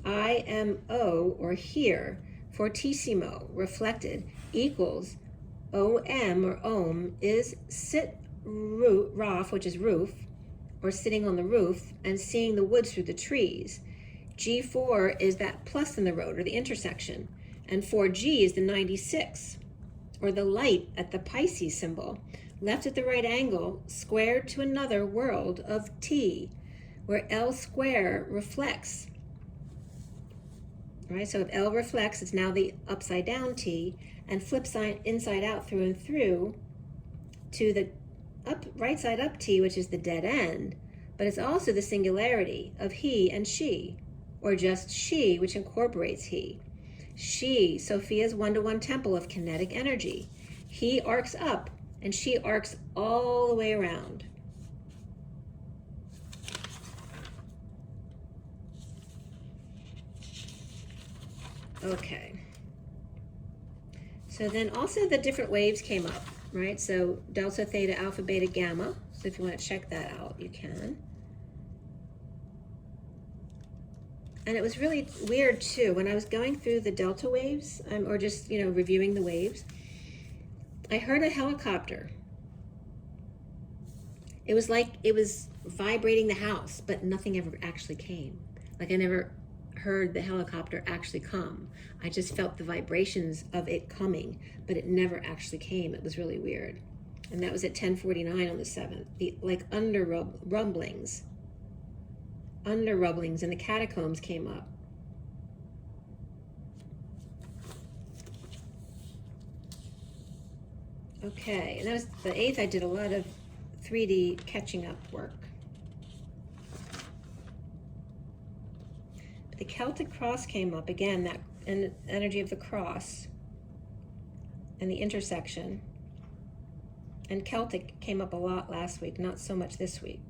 IMO, or here, fortissimo, reflected, equals OM, or ohm, is sit roof, which is roof, or sitting on the roof, and seeing the woods through the trees. G4 is that plus in the road, or the intersection. And 4G is the 96, or the light at the Pisces symbol, left at the right angle, squared to another world of T, where L square reflects. All right, so if L reflects, it's now the upside down T, and flips inside out through and through to the right side up T, which is the dead end, but it's also the singularity of he and she, or just she, which incorporates he. She, Sophia's one-to-one temple of kinetic energy. He arcs up, and she arcs all the way around. Okay. So then also the different waves came up, right? So delta, theta, alpha, beta, gamma. So if you want to check that out, you can. And it was really weird too, when I was going through the delta waves, or just, reviewing the waves, I heard a helicopter. It was like it was vibrating the house, but nothing ever actually came. Like I never heard the helicopter actually come. I just felt the vibrations of it coming, but it never actually came. It was really weird. And that was at 10:49 on the 7th. The under rumblings in the catacombs came up. Okay, and that was the 8th. I did a lot of 3D catching up work. The Celtic cross came up again, that energy of the cross and the intersection. And Celtic came up a lot last week, not so much this week.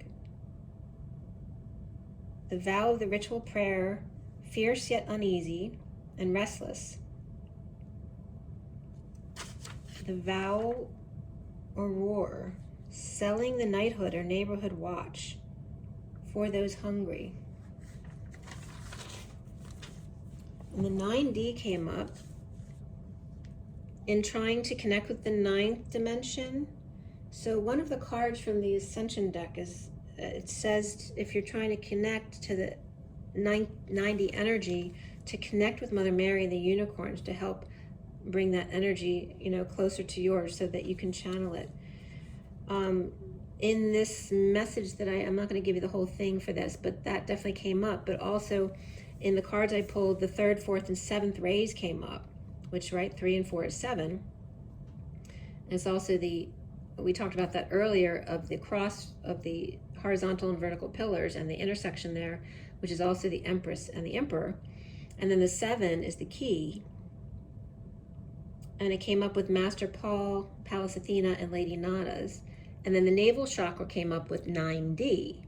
The vow of the ritual prayer, fierce yet uneasy and restless. The vow or roar, selling the knighthood or neighborhood watch for those hungry. And the 9D came up in trying to connect with the 9th dimension. So one of the cards from the Ascension deck is, it says if you're trying to connect to the 90 energy, to connect with Mother Mary and the unicorns to help bring that energy, closer to yours so that you can channel it. In this message that I'm not going to give you the whole thing for this, but that definitely came up. But also in the cards I pulled, the 3rd, 4th, and 7th rays came up, which, right, 3 and 4 is 7. And it's also we talked about that earlier, of the cross of the horizontal and vertical pillars and the intersection there, which is also the Empress and the Emperor. And then the 7 is the key. And it came up with Master Paul, Pallas Athena, and Lady Nada's. And then the navel chakra came up with 9D.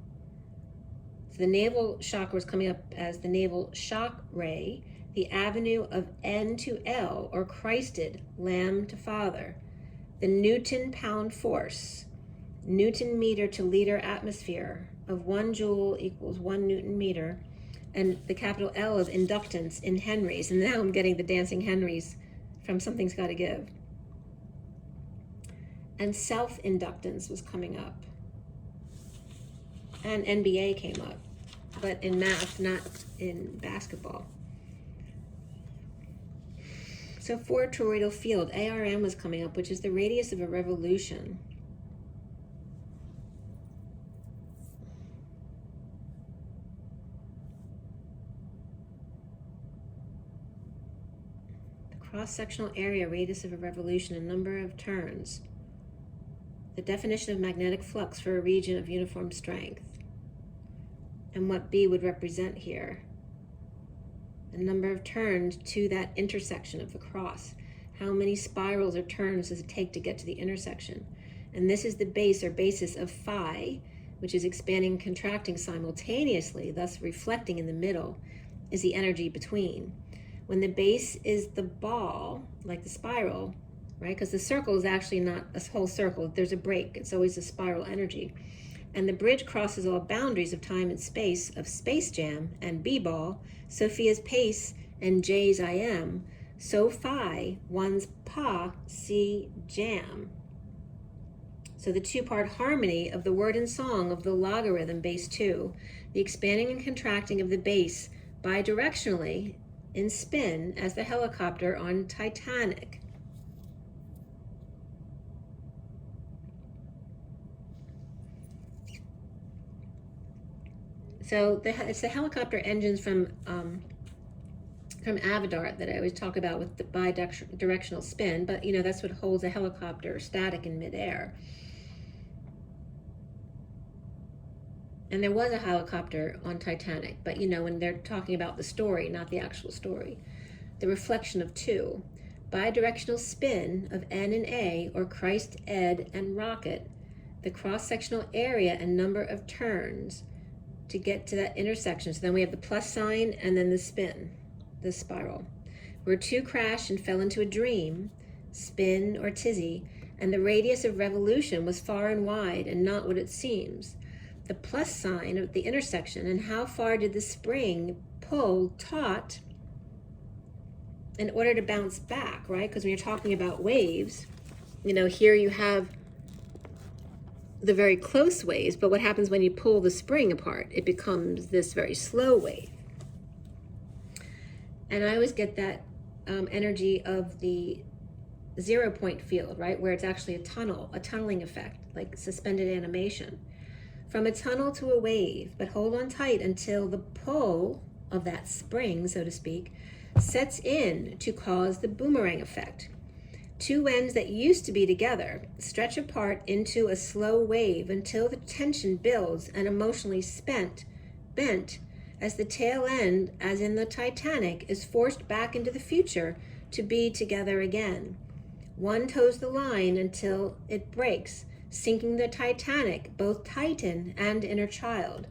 So the navel chakra was coming up as the navel shock ray, the avenue of N to L, or Christed, Lamb to Father, the Newton pound force, Newton meter to liter atmosphere of 1 joule equals 1 Newton meter, and the capital L of inductance in Henrys. And now I'm getting the dancing Henrys from Something's Gotta Give. And self-inductance was coming up. And NBA came up, but in math, not in basketball. So for toroidal field, ARM was coming up, which is the radius of a revolution. The cross-sectional area, radius of a revolution, a number of turns. The definition of magnetic flux for a region of uniform strength. And what B would represent here. The number of turns to that intersection of the cross. How many spirals or turns does it take to get to the intersection? And this is the base or basis of phi, which is expanding and contracting simultaneously, thus reflecting in the middle, is the energy between. When the base is the ball, like the spiral, right? Because the circle is actually not a whole circle. There's a break. It's always a spiral energy. And the bridge crosses all boundaries of time and space of Space Jam and B-ball, Sophia's pace and Jay's I am. So phi, one's pa, si, jam. So the two-part harmony of the word and song of the logarithm base 2, the expanding and contracting of the base bidirectionally in spin as the helicopter on Titanic. So it's the helicopter engines from Avatar that I always talk about with the bidirectional spin, but you know, that's what holds a helicopter static in midair. And there was a helicopter on Titanic, but you know, when they're talking about the story, not the actual story. The reflection of two. Bidirectional spin of N and A, or Christ, Ed, and rocket. The cross-sectional area and number of turns to get to that intersection. So then we have the plus sign and then the spin, the spiral. Where two crashed and fell into a dream, spin or tizzy, and the radius of revolution was far and wide and not what it seems. The plus sign of the intersection, and how far did the spring pull taut in order to bounce back, right? Because when you're talking about waves, you know, here you have the very close waves, but what happens when you pull the spring apart? It becomes this very slow wave. And I always get that energy of the 0 point field, right? Where it's actually a tunneling effect, like suspended animation. From a tunnel to a wave, but hold on tight until the pull of that spring, so to speak, sets in to cause the boomerang effect. Two ends that used to be together stretch apart into a slow wave until the tension builds and emotionally bent, as the tail end, as in the Titanic, is forced back into the future to be together again. One toes the line until it breaks, sinking the Titanic, both Titan and inner child.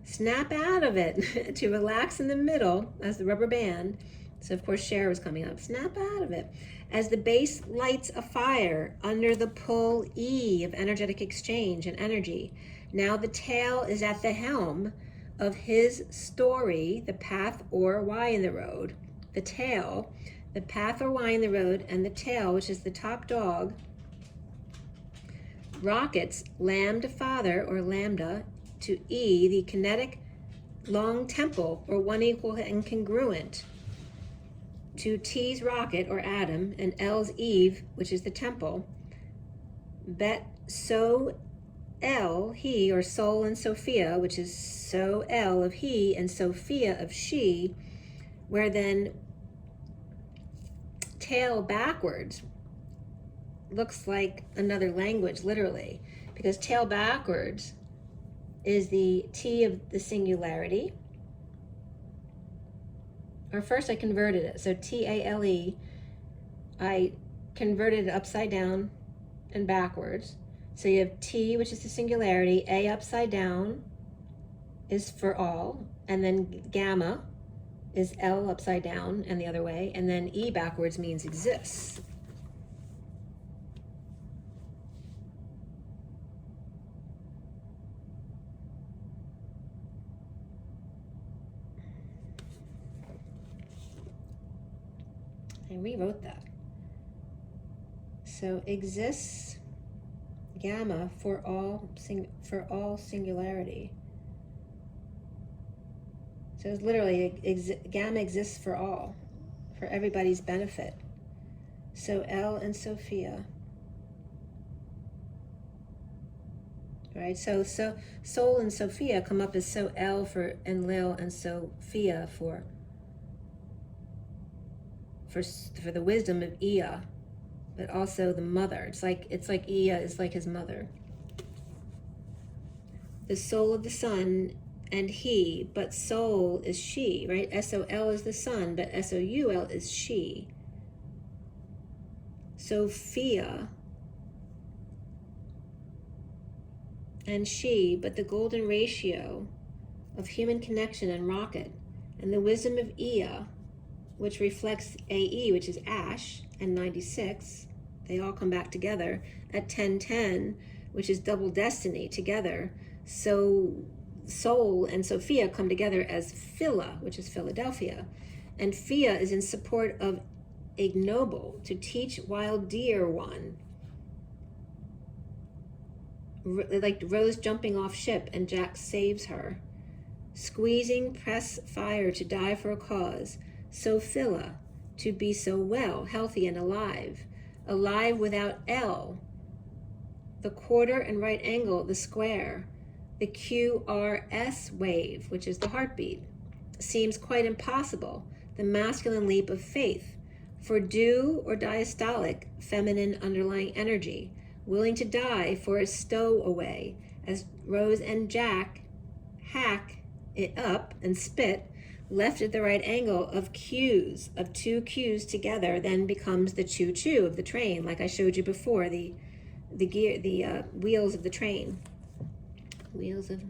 Snap out of it to relax in the middle as the rubber band. So of course Cher was coming up. Snap out of it as the base lights a fire under the pull E of energetic exchange and energy. Now the tail is at the helm of his story, the path or Y in the road. The tail, the path or Y in the road, and the tail, which is the top dog, rockets lambda father or lambda to E, the kinetic long temple or one equal and congruent to T's rocket or atom and L's Eve, which is the temple. Bet so L, he, or soul and Sophia, which is so L of he and Sophia of she, where then tail backwards looks like another language, literally, because tail backwards is the T of the singularity. Or first I converted it, so T-A-L-E, I converted it upside down and backwards. So you have T, which is the singularity, A upside down is for all, and then gamma is L upside down and the other way, and then E backwards means exists. I rewrote that. So exists gamma for all singularity. So it's literally gamma exists for all, for everybody's benefit. So L and Sophia. Right? So Soul and Sophia come up as so L for and Lil and Sophia for the wisdom of Ea, but also the mother. It's like Ea is like his mother. The soul of the sun and he, but soul is she, right? S-O-L is the sun, but S-O-U-L is she. Sophia and she, but the golden ratio of human connection and rocket, and the wisdom of Ea, which reflects AE, which is Ash, and 96, they all come back together at 1010, which is double destiny together. So Soul and Sophia come together as Phila, which is Philadelphia. And Phia is in support of ignoble, to teach wild deer one. Like Rose jumping off ship and Jack saves her. Squeezing press fire to die for a cause. So Phila, to be so well, healthy and alive. Alive without L. The quarter and right angle, the square. The QRS wave, which is the heartbeat, seems quite impossible, the masculine leap of faith, for do or diastolic, feminine underlying energy, willing to die for a stowaway, as Rose and Jack hack it up and spit, left at the right angle of Q's, of two Q's together, then becomes the choo-choo of the train, like I showed you before, the wheels of the train. Wheels of go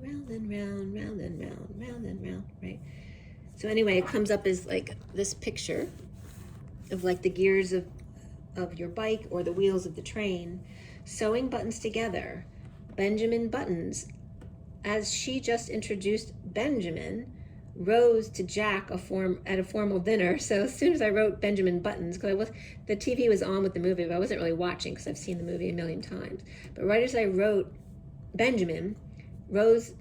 round and round, round and round, round and round, right? So anyway, it comes up as like this picture of like the gears of your bike or the wheels of the train, sewing buttons together. Benjamin Buttons, as she just introduced Benjamin, Rose to Jack at a formal dinner. So as soon as I wrote Benjamin Buttons, because the TV was on with the movie, but I wasn't really watching because I've seen the movie a million times. But right as I wrote Benjamin, Rose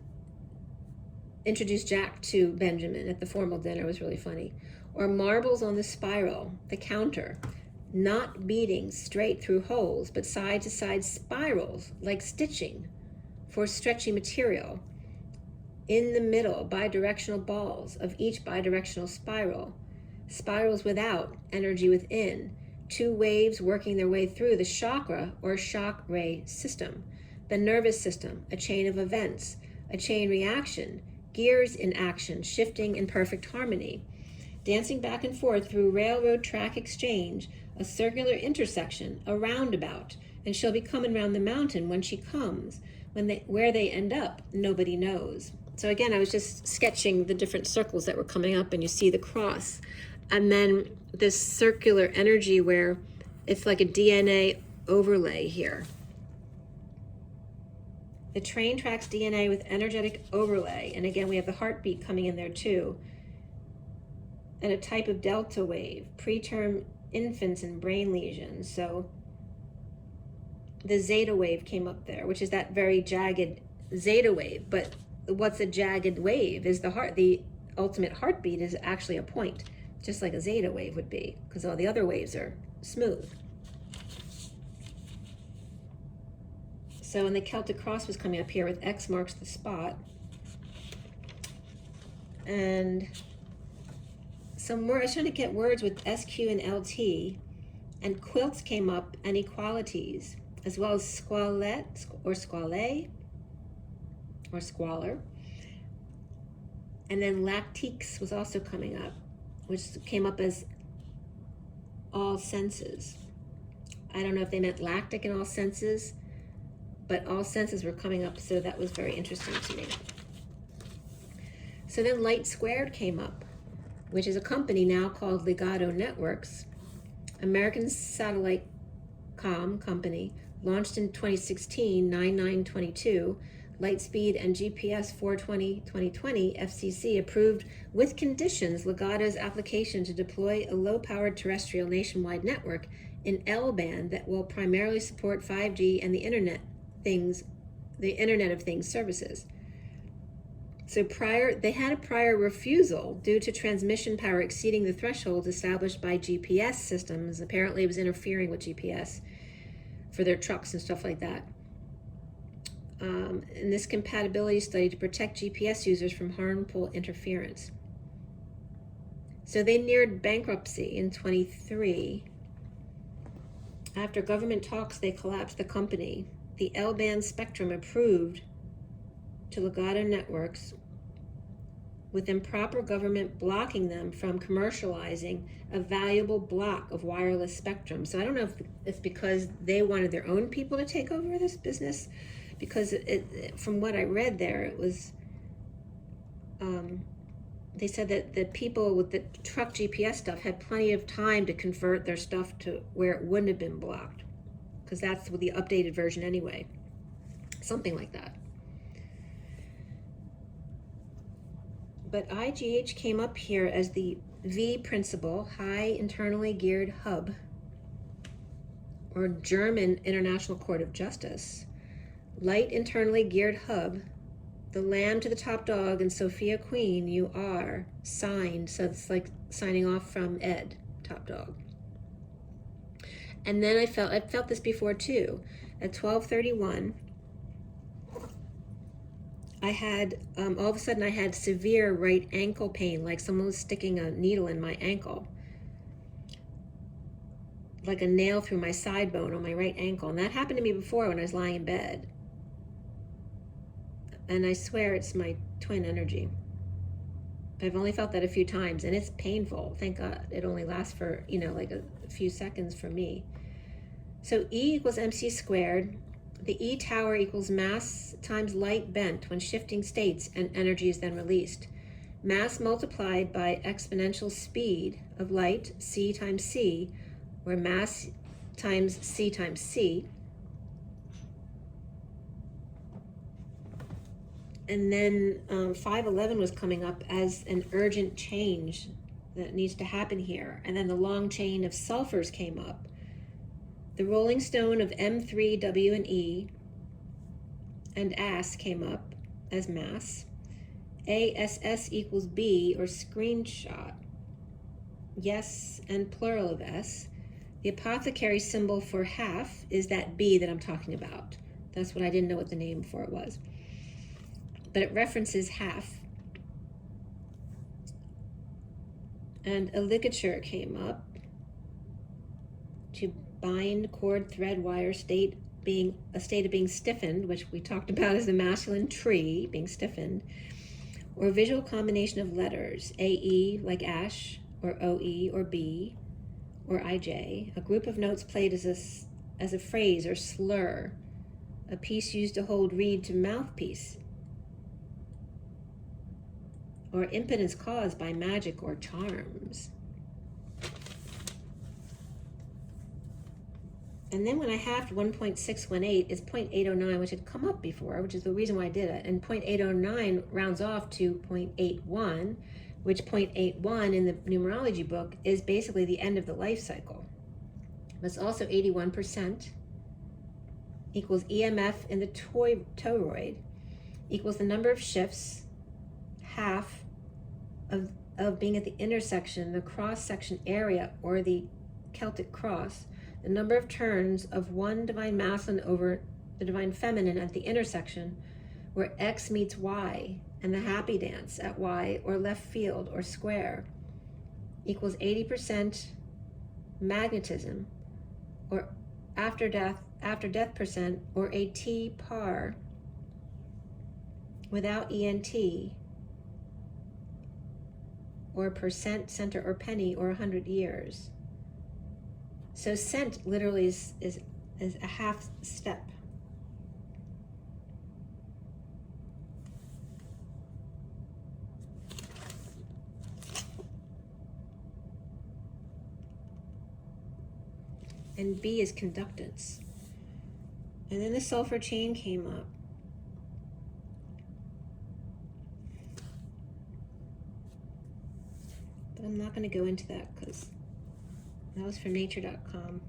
introduced Jack to Benjamin at the formal dinner. It was really funny. Or marbles on the spiral, the counter, not beating straight through holes, but side to side spirals, like stitching for stretchy material. In the middle, bidirectional balls of each bidirectional spiral. Spirals without, energy within. Two waves working their way through the chakra or shock ray system. The nervous system, a chain of events, a chain reaction, gears in action, shifting in perfect harmony, dancing back and forth through railroad track exchange, a circular intersection, a roundabout, and she'll be coming round the mountain when she comes. Where they end up, nobody knows. So again, I was just sketching the different circles that were coming up, and you see the cross. And then this circular energy where it's like a DNA overlay here. The train tracks DNA with energetic overlay. And again, we have the heartbeat coming in there too. And a type of delta wave, preterm infants and brain lesions. So the zeta wave came up there, which is that very jagged zeta wave. But what's a jagged wave is the ultimate heartbeat is actually a point, just like a zeta wave would be, because all the other waves are smooth. So when the Celtic cross was coming up here with X marks the spot, and some more, I was trying to get words with SQ and LT, and quilts came up and equalities, as well as squalette or squale or squalor. And then lactiques was also coming up, which came up as all senses. I don't know if they meant lactic in all senses, but all senses were coming up, so that was very interesting to me. So then Light Squared came up, which is a company now called Legato Networks, American satellite comm company, launched in 2016, 9922, Lightspeed and GPS 420-2020, FCC approved with conditions Legato's application to deploy a low-powered terrestrial nationwide network in L-band that will primarily support 5G and the Internet of Things services. So they had a prior refusal due to transmission power exceeding the threshold established by GPS systems. Apparently it was interfering with GPS for their trucks and stuff like that. In this compatibility study to protect GPS users from harmful interference. So they neared bankruptcy in 23. After government talks, they collapsed the company. The L-band spectrum approved to Legato Networks, with improper government blocking them from commercializing a valuable block of wireless spectrum. So I don't know if it's because they wanted their own people to take over this business, because from what I read there, it was, they said that the people with the truck GPS stuff had plenty of time to convert their stuff to where it wouldn't have been blocked, because that's the updated version anyway. Something like that. But IGH came up here as the V principle, High Internally Geared Hub, or German International Court of Justice. Light Internally Geared Hub, the lamb to the top dog, and Sophia Queen, you are signed. So it's like signing off from Ed, top dog. And then I felt this before too. At 12:31, I had, all of a sudden I had severe right ankle pain, like someone was sticking a needle in my ankle, like a nail through my side bone on my right ankle. And that happened to me before when I was lying in bed. And I swear it's my twin energy. I've only felt that a few times, and it's painful. Thank God it only lasts for, like a few seconds for me. So E equals MC squared. The E tower equals mass times light bent when shifting states and energy is then released. Mass multiplied by exponential speed of light, C times C, or mass times C times C. And then 511 was coming up as an urgent change that needs to happen here. And then the long chain of sulfurs came up. The rolling stone of M3, W, and E and AS came up as mass. ASS equals B, or screenshot. Yes, and plural of S. The apothecary symbol for half is that B that I'm talking about. That's what I didn't know what the name for it was. But it references half. And a ligature came up to bind, cord, thread, wire, state, being a state of being stiffened, which we talked about as the masculine tree being stiffened, or visual combination of letters, AE like ash, or OE, or B, or IJ, a group of notes played as a phrase or slur, a piece used to hold reed to mouthpiece, or impotence caused by magic or charms. And then when I halved 1.618, it's 0.809, which had come up before, which is the reason why I did it. And 0.809 rounds off to 0.81, which 0.81 in the numerology book is basically the end of the life cycle. It's also 81%, equals EMF in the toroid, equals the number of shifts, half of being at the intersection, the cross-section area, or the Celtic cross, the number of turns of one divine masculine over the divine feminine at the intersection where X meets Y, and the happy dance at Y, or left field, or square, equals 80% magnetism, or after death percent, or a T par without ENT, or percent, center, or penny, or 100 years. So cent literally is a half step. And B is conductance. And then the sulfur chain came up. But I'm not going to go into that because that was from nature.com.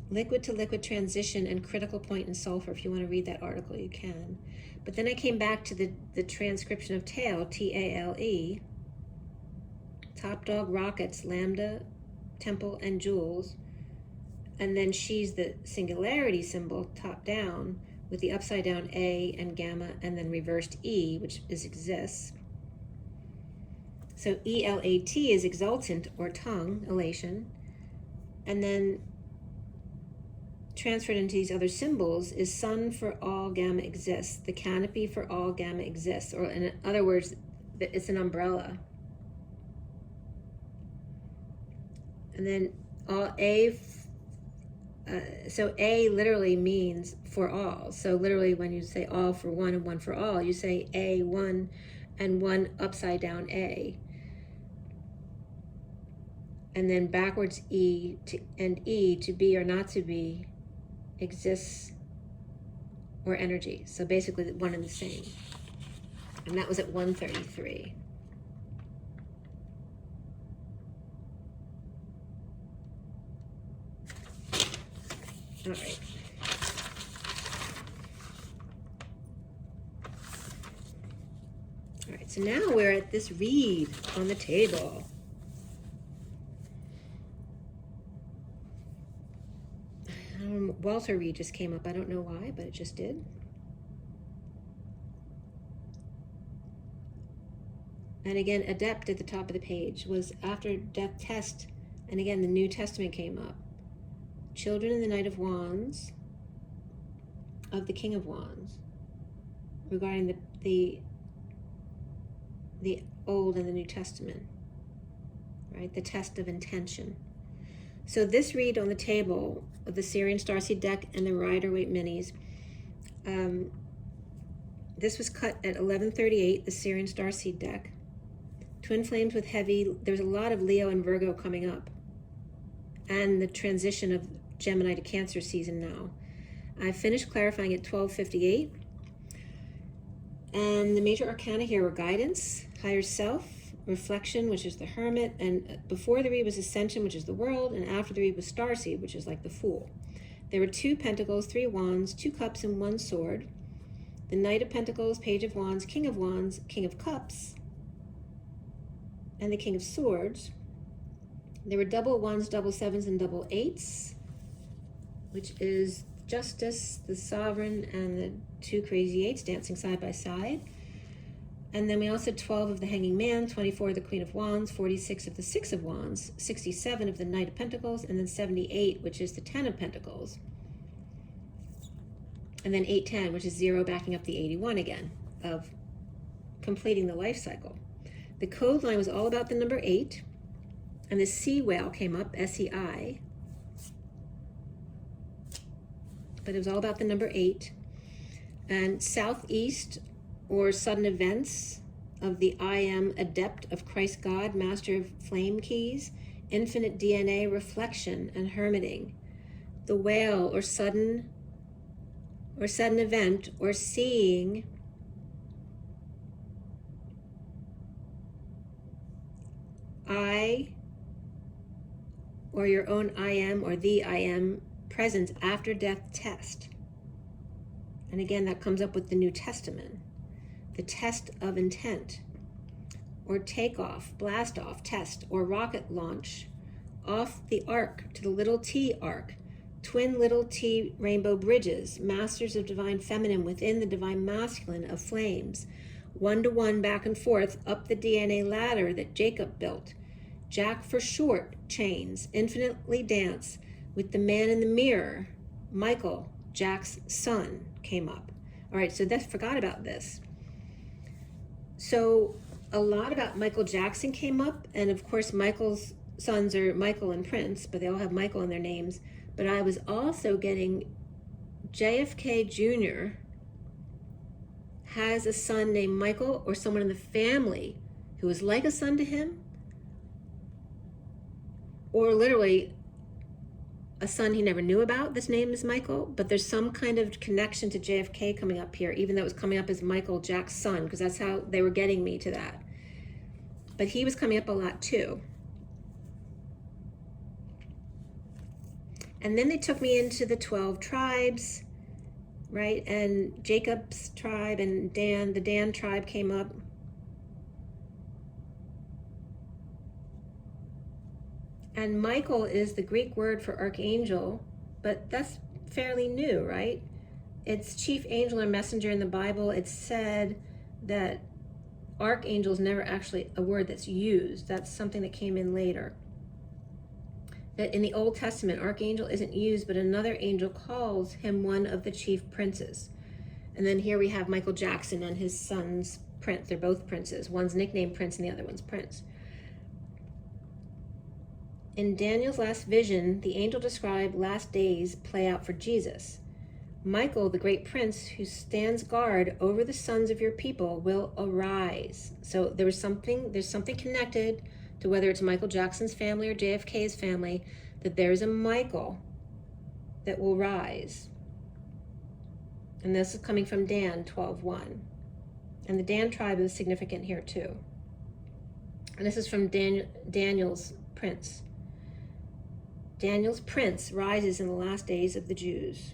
Liquid to liquid transition and critical point in sulfur. If you want to read that article, you can. But then I came back to the transcription of tail, TALE, top dog, rockets, lambda, temple, and jewels. And then she's the singularity symbol, top down, with the upside down A and gamma, and then reversed E, which is exists. So ELAT is exultant, or tongue, elation. And then transferred into these other symbols is sun for all gamma exists, the canopy for all gamma exists, or in other words, it's an umbrella. And then so A literally means for all. So literally when you say all for one and one for all, you say A, one, and one upside down A. And then backwards E to be or not to be exists or energy. So basically one and the same. And that was at 133. All right. All right, so now we're at this read on the table. Walter Reed just came up. I don't know why, but it just did. And again, adept at the top of the page was after death test. And again, the New Testament came up. Children in the Knight of Wands of the King of Wands, regarding the Old and the New Testament, right? The test of intention. So this read on the table of the SIRIAN Starseed deck and the Rider-Waite minis, this was cut at 1138, the SIRIAN Starseed deck. Twin flames with heavy, there's a lot of Leo and Virgo coming up, and the transition of Gemini to Cancer season now. I finished clarifying at 1258. And the major arcana here were guidance, higher self, reflection, which is the Hermit, and before the read was Ascension, which is the World, and after the read was Starseed, which is like the Fool. There were 2 Pentacles, 3 Wands, 2 Cups, and 1 Sword. The Knight of Pentacles, Page of Wands, King of Cups, and the King of Swords. There were double 1s, double 7s, and double 8s, which is Justice, the Sovereign, and the 2 Crazy 8s dancing side by side. And then we also had 12 of the Hanging Man, 24 of the Queen of Wands, 46 of the 6 of Wands, 67 of the Knight of Pentacles, and then 78, which is the 10 of Pentacles. And then 810, which is 0 backing up the 81 again, of completing the life cycle. The code line was all about the number 8, and the sea whale came up, SEI. But it was all about the number 8. And southeast, or sudden events, of the I am adept of Christ God, master of flame keys, infinite DNA, reflection, and hermiting. The whale, or sudden event, or seeing I, or your own I am, or the I am presence after death test. And again, that comes up with the New Testament. The test of intent, or takeoff, blast off, test, or rocket launch, off the arc to the little T arc, twin little T rainbow bridges, masters of divine feminine within the divine masculine of flames, 1-to-1 back and forth up the DNA ladder that Jacob built. Jack for short chains, infinitely dance with the man in the mirror. Michael, Jack's son, came up. All right, so that forgot about this. So a lot about Michael Jackson came up, and of course Michael's sons are Michael and Prince, but they all have Michael in their names. But I was also getting JFK Jr. has a son named Michael, or someone in the family who is like a son to him, or literally a son he never knew about. This name is Michael, but there's some kind of connection to JFK coming up here, even though it was coming up as Michael, Jack's son, because that's how they were getting me to that. But he was coming up a lot too. And then they took me into the 12 tribes, right? And Jacob's tribe and the Dan tribe came up. And Michael is the Greek word for archangel, but that's fairly new, right? It's chief angel or messenger in the Bible. It's said that archangel is never actually a word that's used. That's something that came in later. that in the Old Testament, archangel isn't used, but another angel calls him one of the chief princes. And then here we have Michael Jackson and his son's Prince. They're both princes. One's nicknamed Prince and the other one's Prince. In Daniel's last vision, the angel described last days play out for Jesus. Michael, the great prince who stands guard over the sons of your people, will arise. So there's something connected to whether it's Michael Jackson's family or JFK's family, that there's a Michael that will rise. And this is coming from Dan 12:1. And the Dan tribe is significant here too. And this is from Daniel's prince. Daniel's prince rises in the last days of the Jews.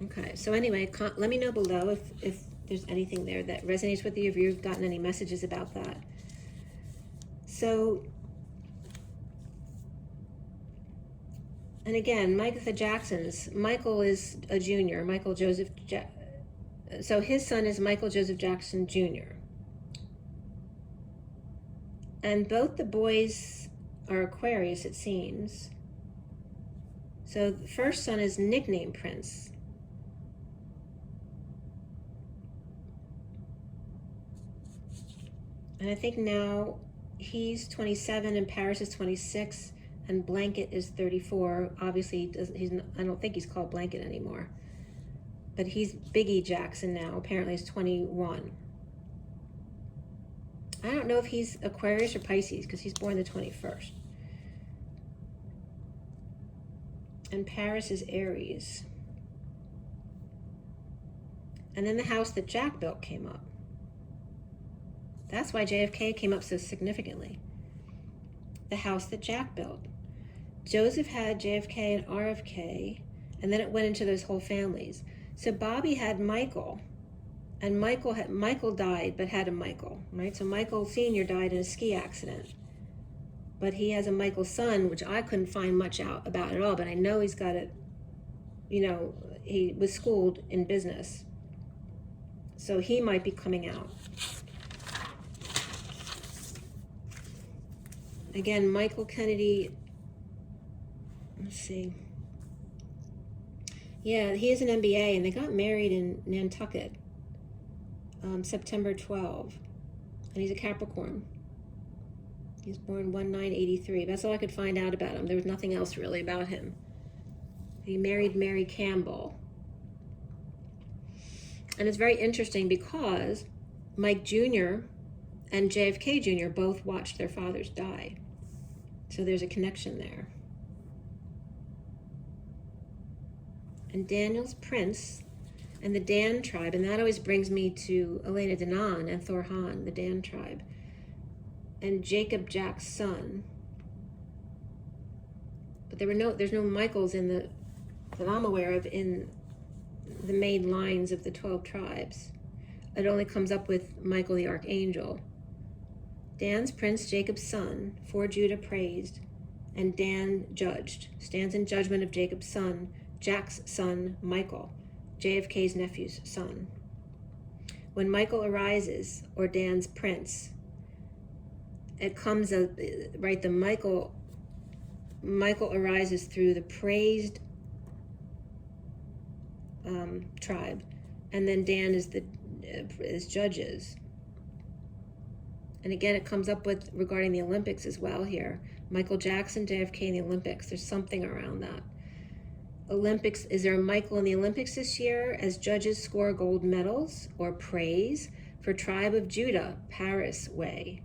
Okay, so anyway, let me know below if there's anything there that resonates with you, if you've gotten any messages about that. So, and again, Michael Jackson's, Michael is a junior, Michael Joseph, so his son is Michael Joseph Jackson Jr. And both the boys are Aquarius, it seems. So the first son is nicknamed Prince. And I think now he's 27 and Paris is 26 and Blanket is 34. Obviously, I don't think he's called Blanket anymore. But he's Biggie Jackson now. Apparently he's 21. I don't know if he's Aquarius or Pisces because he's born the 21st. And Paris is Aries. And then the house that Jack built came up. That's why JFK came up so significantly. The house that Jack built. Joseph had JFK and RFK, and then it went into those whole families. So Bobby had Michael, and Michael died, but had a Michael, right? So Michael Sr. died in a ski accident, but he has a Michael son, which I couldn't find much out about at all, but I know he's got it, he was schooled in business. So he might be coming out. Again, Michael Kennedy, let's see. Yeah, he is an MBA, and they got married in Nantucket, September 12. And he's a Capricorn. He's born 1983. That's all I could find out about him. There was nothing else really about him. He married Mary Campbell. And it's very interesting because Mike Jr. and JFK Jr. both watched their fathers die. So there's a connection there. And Daniel's Prince and the Dan tribe, and that always brings me to Elena Denon and Thor Han, the Dan tribe, and Jacob Jack's son. But there's no Michaels that I'm aware of in the main lines of the 12 tribes. It only comes up with Michael the Archangel. Dan's prince, Jacob's son, for Judah praised, and Dan judged, stands in judgment of Jacob's son, Jack's son, Michael, JFK's nephew's son. When Michael arises, or Dan's prince, it comes out, right, the Michael arises through the praised tribe, and then Dan is judges. And again, it comes up with regarding the Olympics as well here. Michael Jackson, JFK in the Olympics. There's something around that. Olympics, is there a Michael in the Olympics this year as judges score gold medals or praise for Tribe of Judah, Paris way?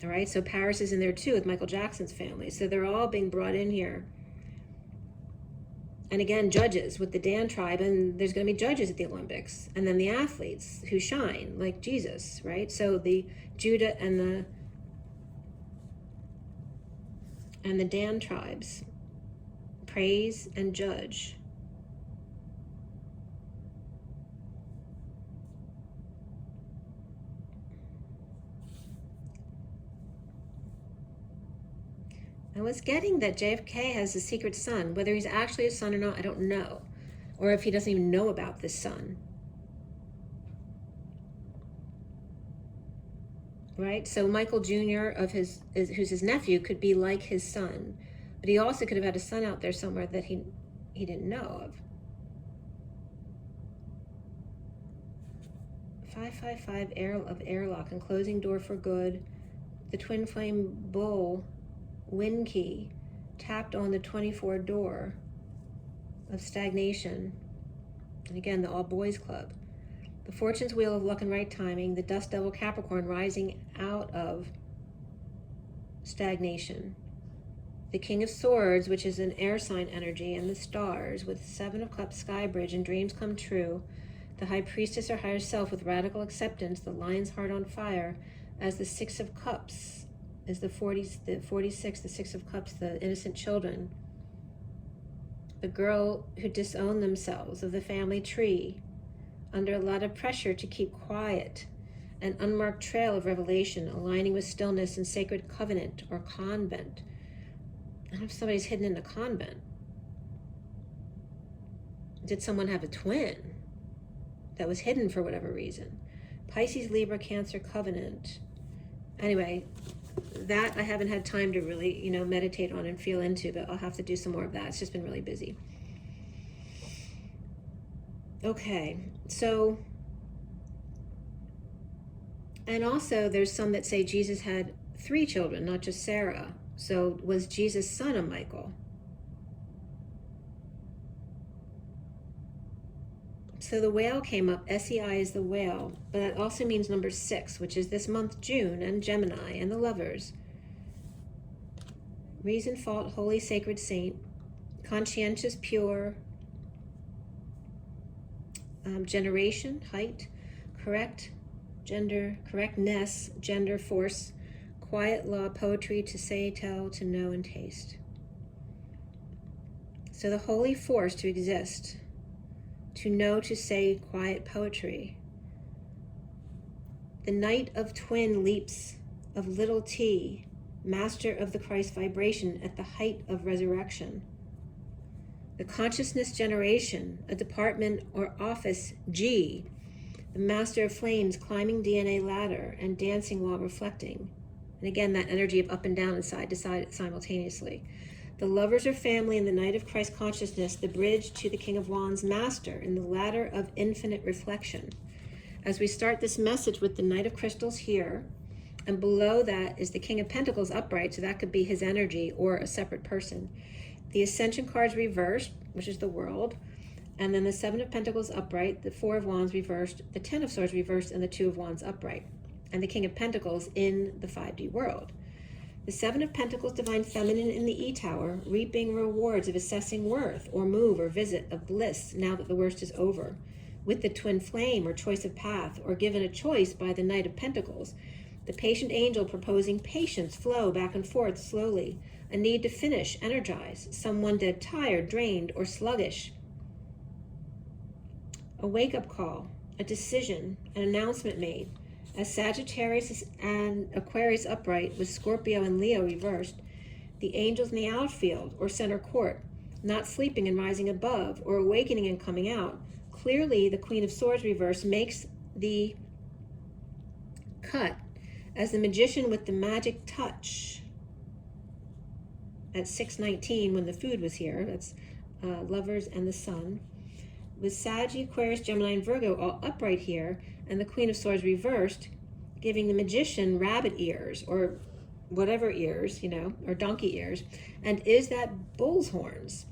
All right, so Paris is in there too with Michael Jackson's family. So they're all being brought in here. And again, judges with the Dan tribe, and there's going to be judges at the Olympics. And then the athletes who shine, like Jesus, right? So the Judah and the Dan tribes praise and judge. I was getting that JFK has a secret son. Whether he's actually a son or not, I don't know. Or if he doesn't even know about this son. right? So Michael Jr. who's his nephew, could be like his son, but he also could have had a son out there somewhere that he didn't know of. 555 airlock and closing door for good. The twin flame bull wind key tapped on the 24 door of stagnation. And again, the all boys club. The fortune's wheel of luck and right timing. The dust devil Capricorn rising out of stagnation. The King of Swords, which is an air sign energy, and the stars with 7 of Cups, sky bridge, and dreams come true. The High Priestess or higher self with radical acceptance, the lion's heart on fire, as the 6 of Cups is the 46, the 6 of Cups, the innocent children. The girl who disowned themselves of the family tree, under a lot of pressure to keep quiet, an unmarked trail of revelation, aligning with stillness and sacred covenant or convent. I don't know if somebody's hidden in a convent. Did someone have a twin that was hidden for whatever reason? Pisces, Libra, Cancer, covenant. Anyway, that I haven't had time to really, meditate on and feel into, but I'll have to do some more of that. It's just been really busy. Okay, so, and also there's some that say Jesus had 3 children, not just Sarah. So was Jesus' son a Michael? So the whale came up. SEI is the whale, but that also means number 6, which is this month, June, and Gemini, and the lovers. Reason, fault, holy, sacred saint, conscientious, pure, generation, height, correct, gender, correctness, gender, force, quiet, law, poetry, to say, tell, to know, and taste. So the holy force to exist, to know, to say, quiet poetry. The night of twin leaps of little t, master of the Christ vibration at the height of resurrection. The consciousness generation, a department or office, G, the master of flames climbing DNA ladder and dancing while reflecting. And again, that energy of up and down and side to side simultaneously. The lovers are family in the night of Christ consciousness, the bridge to the King of Wands master in the ladder of infinite reflection. As we start this message with the Knight of Crystals here, and below that is the King of Pentacles upright, so that could be his energy or a separate person. The Ascension cards reversed, which is the world, and then the 7 of Pentacles upright, the 4 of Wands reversed, the 10 of Swords reversed, and the 2 of Wands upright, and the King of Pentacles in the 5D world. The 7 of Pentacles, divine feminine in the E-Tower, reaping rewards of assessing worth or move or visit of bliss now that the worst is over. With the twin flame or choice of path, or given a choice by the Knight of Pentacles, the patient angel proposing patience, flow back and forth slowly, a need to finish, energize, someone dead tired, drained, or sluggish. A wake-up call, a decision, an announcement made. As Sagittarius and Aquarius upright with Scorpio and Leo reversed, the angels in the outfield or center court, not sleeping and rising above, or awakening and coming out. Clearly, the Queen of Swords reversed makes the cut as the magician with the magic touch at 6:19 when the food was here. That's lovers and the sun. With Sag, Aquarius, Gemini, and Virgo all upright here, and the Queen of Swords reversed, giving the magician rabbit ears, or whatever ears, or donkey ears. And is that bull's horns?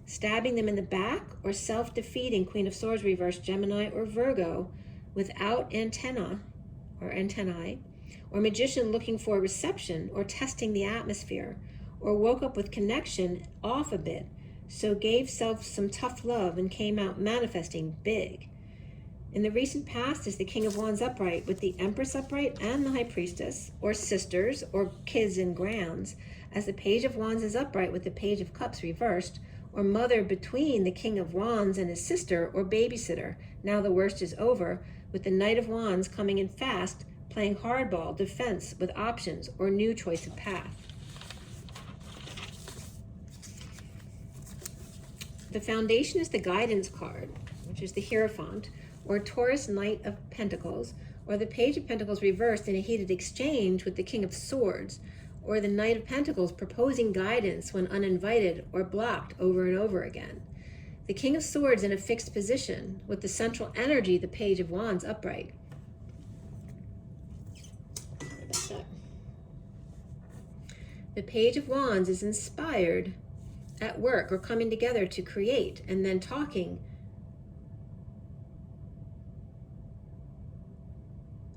Stabbing them in the back, or self-defeating Queen of Swords reversed, Gemini or Virgo, without antenna, or antennae, or magician looking for reception, or testing the atmosphere, or woke up with connection off a bit, so gave self some tough love and came out manifesting big. In the recent past is the King of Wands upright with the Empress upright and the High Priestess, or sisters, or kids and grands, as the Page of Wands is upright with the Page of Cups reversed, or mother between the King of Wands and his sister, or babysitter. Now the worst is over, with the Knight of Wands coming in fast, playing hardball, defense with options, or new choice of path. The foundation is the guidance card, which is the Hierophant, or Taurus Knight of Pentacles, or the Page of Pentacles reversed in a heated exchange with the King of Swords, or the Knight of Pentacles proposing guidance when uninvited or blocked over and over again. The King of Swords in a fixed position, with the central energy, the Page of Wands, upright. Sorry about that. The Page of Wands is inspired at work or coming together to create, and then talking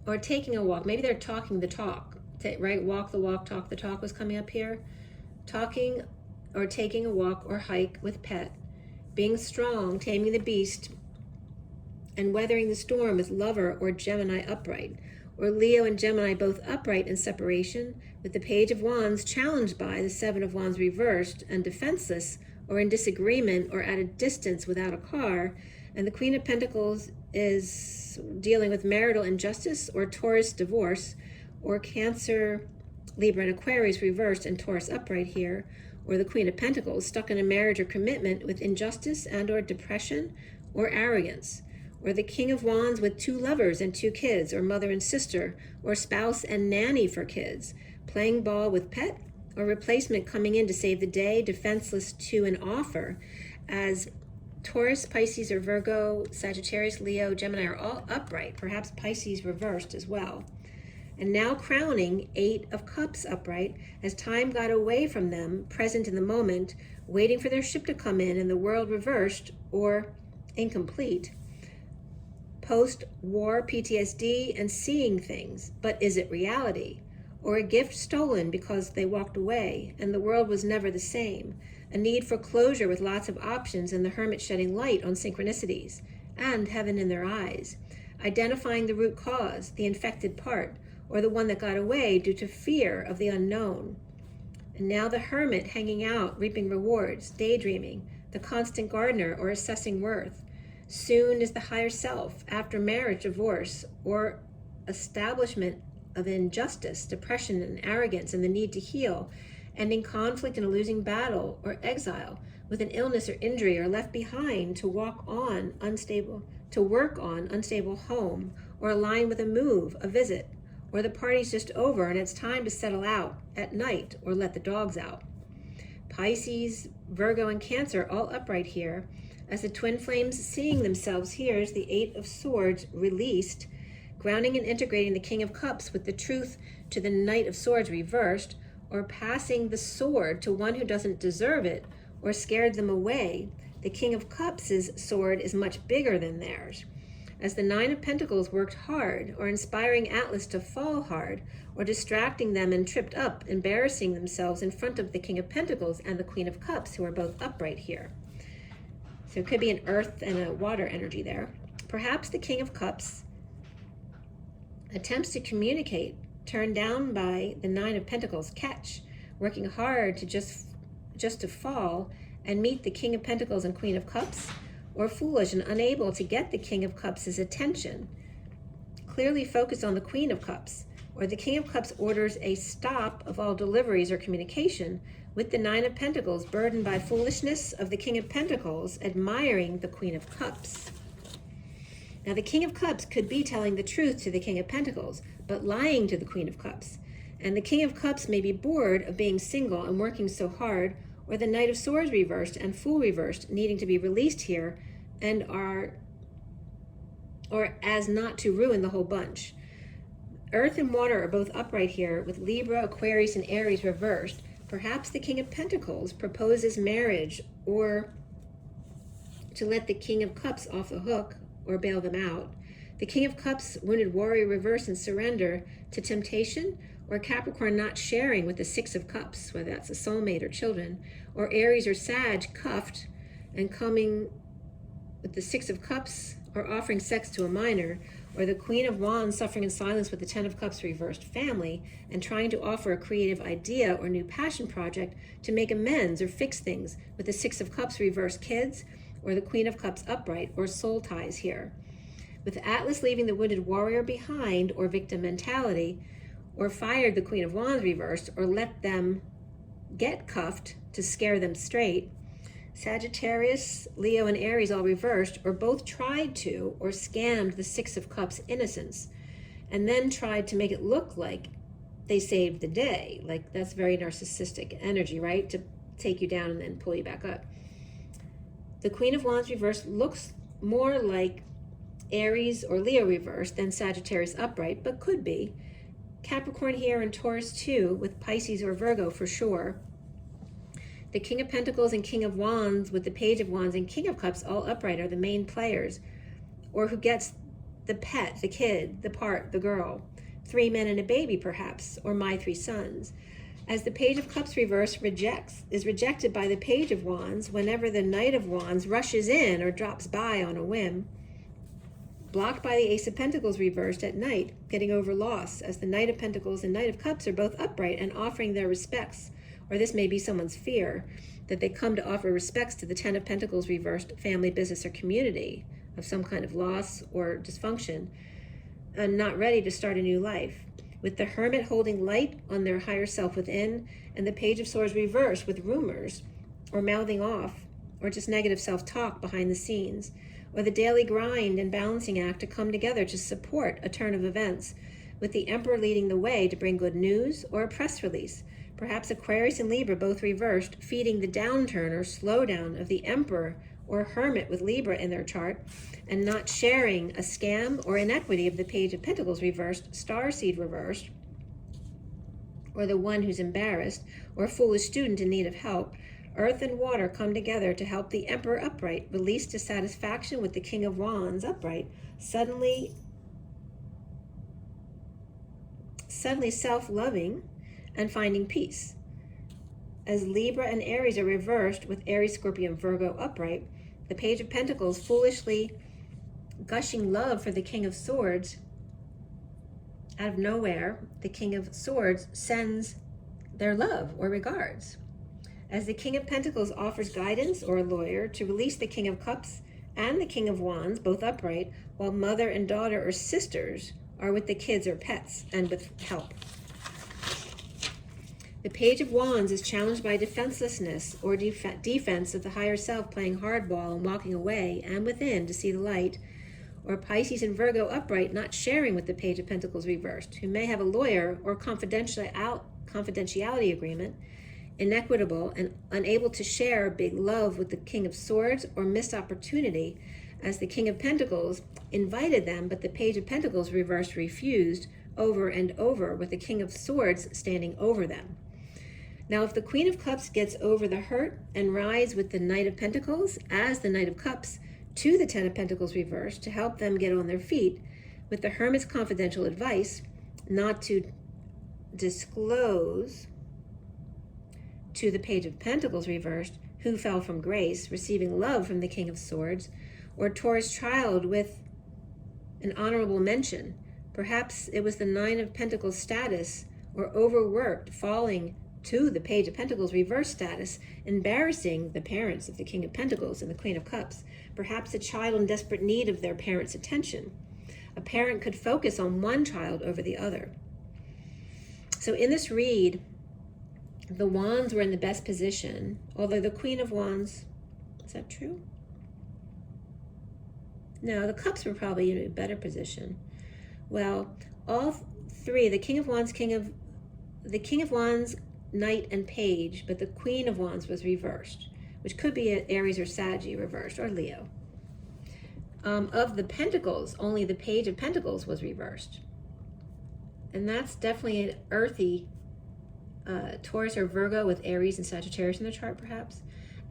or taking a walk. Maybe they're talking the talk, right? Walk the walk, talk the talk was coming up here. Talking or taking a walk or hike with pet. Being strong, taming the beast, and weathering the storm with lover or Gemini upright. Or Leo and Gemini both upright in separation, with the Page of Wands challenged by the Seven of Wands reversed and defenseless, or in disagreement or at a distance without a car. And the Queen of Pentacles is dealing with marital injustice or Taurus divorce, or Cancer, Libra, and Aquarius reversed and Taurus upright here. Or the Queen of Pentacles stuck in a marriage or commitment with injustice and or depression or arrogance. Or the King of Wands with two lovers and two kids, or mother and sister, or spouse and nanny for kids, playing ball with pet, or replacement coming in to save the day, defenseless to an offer, as Taurus, Pisces, or Virgo, Sagittarius, Leo, Gemini are all upright, perhaps Pisces reversed as well. And now crowning, Eight of Cups upright, as time got away from them, present in the moment, waiting for their ship to come in, and the world reversed or incomplete. Post-war PTSD and seeing things, but is it reality? Or a gift stolen because they walked away and the world was never the same? A need for closure with lots of options, and the Hermit shedding light on synchronicities and heaven in their eyes. Identifying the root cause, the infected part, or the one that got away due to fear of the unknown. And now the Hermit hanging out, reaping rewards, daydreaming, the constant gardener, or assessing worth. Soon is the higher self, after marriage, divorce, or establishment of injustice, depression, and arrogance, and the need to heal, ending conflict in a losing battle, or exile, with an illness or injury, or left behind to work on unstable home, or align with a move, a visit, or the party's just over and it's time to settle out at night or let the dogs out. Pisces, Virgo, and Cancer all upright here, as the twin flames seeing themselves here as the Eight of Swords released, grounding and integrating the King of Cups with the truth to the Knight of Swords reversed, or passing the sword to one who doesn't deserve it or scared them away. The King of Cups' sword is much bigger than theirs. As the Nine of Pentacles worked hard, or inspiring Atlas to fall hard, or distracting them and tripped up, embarrassing themselves in front of the King of Pentacles and the Queen of Cups, who are both upright here. So it could be an earth and a water energy there. Perhaps the King of Cups attempts to communicate, turned down by the Nine of Pentacles catch, working hard to just to fall and meet the King of Pentacles and Queen of Cups, or foolish and unable to get the King of Cups' attention, clearly focused on the Queen of Cups, or the King of Cups orders a stop of all deliveries or communication, with the Nine of Pentacles burdened by foolishness of the King of Pentacles, admiring the Queen of Cups. Now the King of Cups could be telling the truth to the King of Pentacles, but lying to the Queen of Cups. And the King of Cups may be bored of being single and working so hard, or the Knight of Swords reversed and Fool reversed, needing to be released here, and or as not to ruin the whole bunch. Earth and water are both upright here, with Libra, Aquarius, and Aries reversed. Perhaps the King of Pentacles proposes marriage, or to let the King of Cups off the hook, or bail them out. The King of Cups, wounded warrior reverse and surrender to temptation, or Capricorn not sharing with the Six of Cups, whether that's a soulmate or children, or Aries or Sag cuffed and coming with the Six of Cups, or offering sex to a minor, or the Queen of Wands suffering in silence with the Ten of Cups reversed family, and trying to offer a creative idea or new passion project to make amends or fix things with the Six of Cups reversed kids, or the Queen of Cups upright, or soul ties here. With Atlas leaving the wounded warrior behind, or victim mentality, or fired the Queen of Wands reversed, or let them get cuffed to scare them straight. Sagittarius, Leo, and Aries all reversed, or both tried to, or scammed the Six of Cups innocence. and then tried to make it look like they saved the day. Like, that's very narcissistic energy, right? To take you down and then pull you back up. The Queen of Wands reversed looks more like Aries or Leo reversed than Sagittarius upright, but could be. Capricorn here and Taurus too, with Pisces or Virgo for sure. The King of Pentacles and King of Wands with the Page of Wands and King of Cups all upright are the main players, or who gets the pet, the kid, the part, the girl. 3 men and a baby perhaps, or my 3 sons. As the Page of Cups reverse is rejected by the Page of Wands whenever the Knight of Wands rushes in or drops by on a whim. Blocked by the Ace of Pentacles reversed at night, getting over loss, as the Knight of Pentacles and Knight of Cups are both upright and offering their respects, or this may be someone's fear, that they come to offer respects to the Ten of Pentacles reversed family, business, or community of some kind of loss or dysfunction, and not ready to start a new life. With the Hermit holding light on their higher self within, and the Page of Swords reversed with rumors, or mouthing off, or just negative self-talk behind the scenes, or the daily grind and balancing act to come together to support a turn of events, with the Emperor leading the way to bring good news or a press release. Perhaps Aquarius and Libra both reversed, feeding the downturn or slowdown of the Emperor or Hermit with Libra in their chart, and not sharing a scam or inequity of the Page of Pentacles reversed, Starseed reversed, or the one who's embarrassed, or foolish student in need of help. Earth and water come together to help the Emperor upright, release dissatisfaction with the King of Wands upright, suddenly self-loving and finding peace. As Libra and Aries are reversed with Aries, Scorpio, and Virgo upright, the Page of Pentacles foolishly gushing love for the King of Swords. Out of nowhere, the King of Swords sends their love or regards. As the King of Pentacles offers guidance or a lawyer to release the King of Cups and the King of Wands, both upright, while mother and daughter or sisters are with the kids or pets and with help. The Page of Wands is challenged by defenselessness or defense of the higher self, playing hardball and walking away and within to see the light, or Pisces and Virgo upright not sharing with the Page of Pentacles reversed, who may have a lawyer or confidentiality agreement, inequitable and unable to share big love with the King of Swords, or missed opportunity as the King of Pentacles invited them, but the Page of Pentacles reversed refused over and over, with the King of Swords standing over them. Now, if the Queen of Cups gets over the hurt and rides with the Knight of Pentacles as the Knight of Cups to the Ten of Pentacles reversed to help them get on their feet, with the Hermit's confidential advice not to disclose to the Page of Pentacles reversed, who fell from grace, receiving love from the King of Swords, or Taurus child with an honorable mention. Perhaps it was the Nine of Pentacles status, or overworked, falling to the Page of Pentacles reverse status, embarrassing the parents of the King of Pentacles and the Queen of Cups. Perhaps a child in desperate need of their parents' attention. A parent could focus on one child over the other. So in this read, the Wands were in the best position, although the Queen of Wands, is that true? No, the Cups were probably in a better position. Well, all three, the King of Wands, Knight, and Page, but the Queen of Wands was reversed, which could be an Aries or Saggy reversed, or Leo. Of the Pentacles, only the Page of Pentacles was reversed. And that's definitely an earthy Taurus or Virgo with Aries and Sagittarius in the chart, perhaps.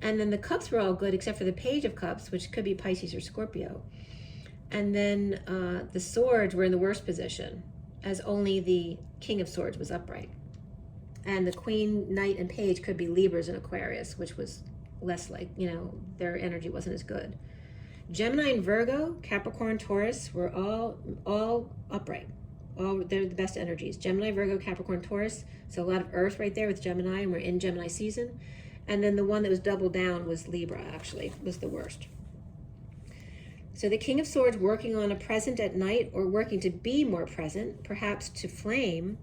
And then the Cups were all good except for the Page of Cups, which could be Pisces or Scorpio. And then the Swords were in the worst position, as only the King of Swords was upright. And the Queen, Knight, and Page could be Libras and Aquarius, which was less like, their energy wasn't as good. Gemini and Virgo, Capricorn, Taurus were all upright. They're the best energies. Gemini, Virgo, Capricorn, Taurus. So a lot of Earth right there with Gemini, and we're in Gemini season. And then the one that was doubled down was Libra, actually, was the worst. So the King of Swords working on a present at night, or working to be more present, perhaps to flame,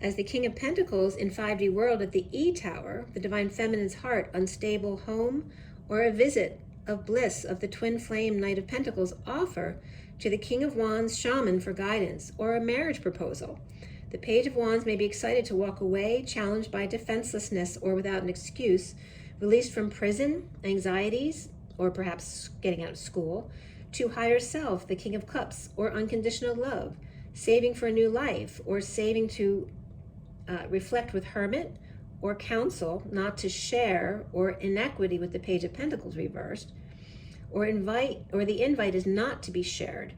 as the King of Pentacles in 5D world at the E Tower, the Divine Feminine's heart, unstable home, or a visit of bliss of the twin flame Knight of Pentacles offer to the King of Wands shaman for guidance or a marriage proposal? The Page of Wands may be excited to walk away, challenged by defenselessness or without an excuse, released from prison, anxieties, or perhaps getting out of school, to higher self, the King of Cups, or unconditional love, saving for a new life, or saving to reflect with Hermit, or counsel not to share, or inequity with the Page of Pentacles reversed, or the invite is not to be shared,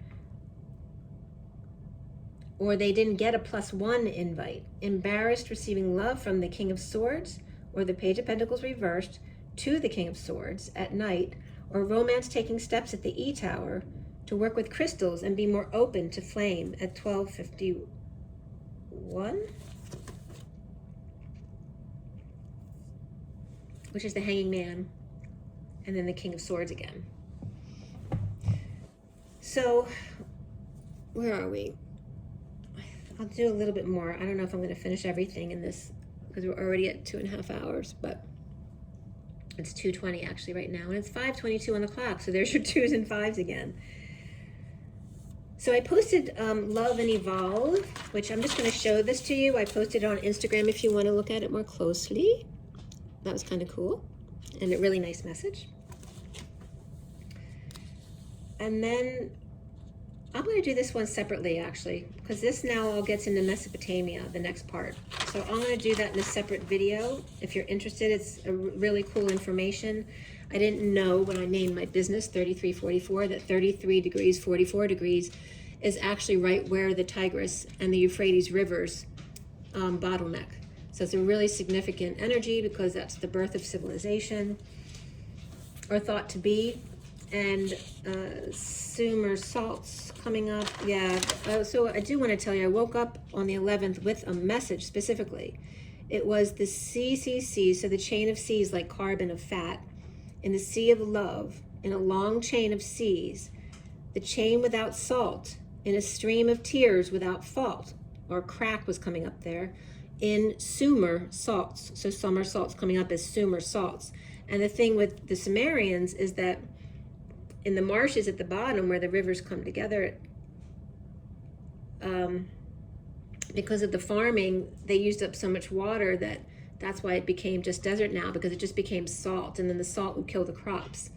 or they didn't get a +1 invite, embarrassed receiving love from the King of Swords, or the Page of Pentacles reversed to the King of Swords at night, or romance taking steps at the E Tower to work with crystals and be more open to flame at 1251, which is the Hanging Man, and then the King of Swords again. So, where are we? I'll do a little bit more. I don't know if I'm going to finish everything in this, because we're already at 2.5 hours, but it's 2:20 actually right now, and it's 5:22 on the clock, so there's your 2s and 5s again. So I posted Love and Evolve, which I'm just going to show this to you. I posted it on Instagram if you want to look at it more closely. That was kind of cool, and a really nice message. And then I'm going to do this one separately, actually, because this now all gets into Mesopotamia, the next part. So I'm going to do that in a separate video. If you're interested, it's a really cool information. I didn't know when I named my business 3344 that 33 degrees, 44 degrees is actually right where the Tigris and the Euphrates rivers bottleneck. So it's a really significant energy because that's the birth of civilization, or thought to be. And Sumer salts coming up. Yeah, so I do want to tell you, I woke up on the 11th with a message specifically. It was the CCC, so the chain of C's, like carbon of fat, in the sea of love, in a long chain of C's, the chain without salt, in a stream of tears without fault, or crack was coming up there, in Sumer salts. So summer salts coming up as Sumer salts. And the thing with the Sumerians is that in the marshes at the bottom where the rivers come together, because of the farming, they used up so much water that's why it became just desert now, because it just became salt, and then the salt would kill the crops.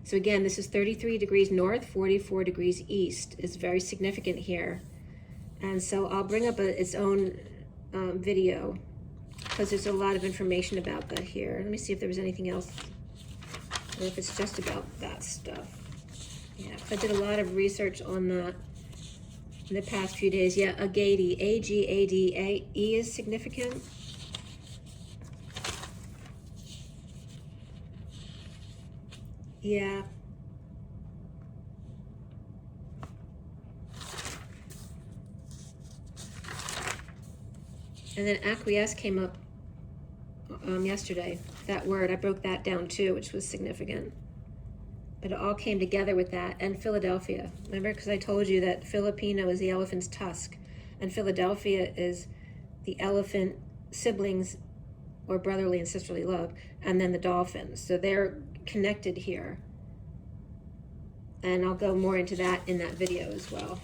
So again, this is 33 degrees north, 44 degrees east. It's very significant here. And so I'll bring up its own video, because there's a lot of information about that here. Let me see if there was anything else, or if it's just about that stuff. Yeah, I did a lot of research on that in the past few days. Yeah, Agadi, A-G-A-D-A-E is significant. Yeah. And then acquiesce came up yesterday. That word, I broke that down too, which was significant. But it all came together with that. And Philadelphia. Remember, because I told you that Filipino is the elephant's tusk, and Philadelphia is the elephant siblings, or brotherly and sisterly love, and then the dolphins. So they're connected here. And I'll go more into that in that video as well.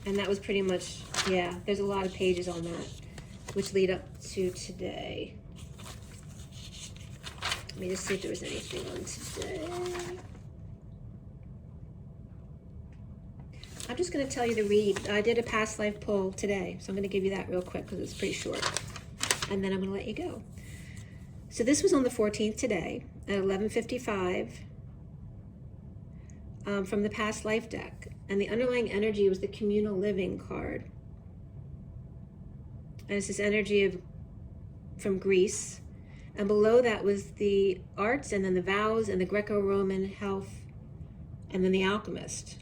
And that was pretty much, yeah, there's a lot of pages on that, which lead up to today. Let me just see if there was anything on today. I'm just going to tell you the read. I did a past life pull today, so I'm going to give you that real quick because it's pretty short. And then I'm going to let you go. So this was on the 14th today at 11:55 from the past life deck. And the underlying energy was the communal living card. And it's this energy from Greece. And below that was the arts, and then the vows, and the Greco-Roman health, and then the alchemist.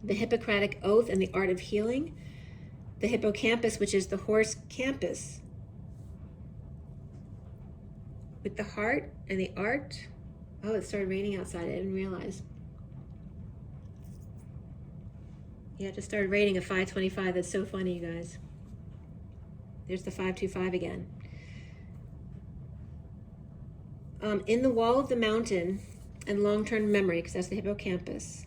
The Hippocratic oath and the art of healing. The hippocampus, which is the horse campus, with the heart and the art. Oh, it started raining outside. I didn't realize. Yeah, it just started raining at 5:25. That's so funny, you guys. There's the 525 again. in the wall of the mountain and long-term memory, because that's the hippocampus.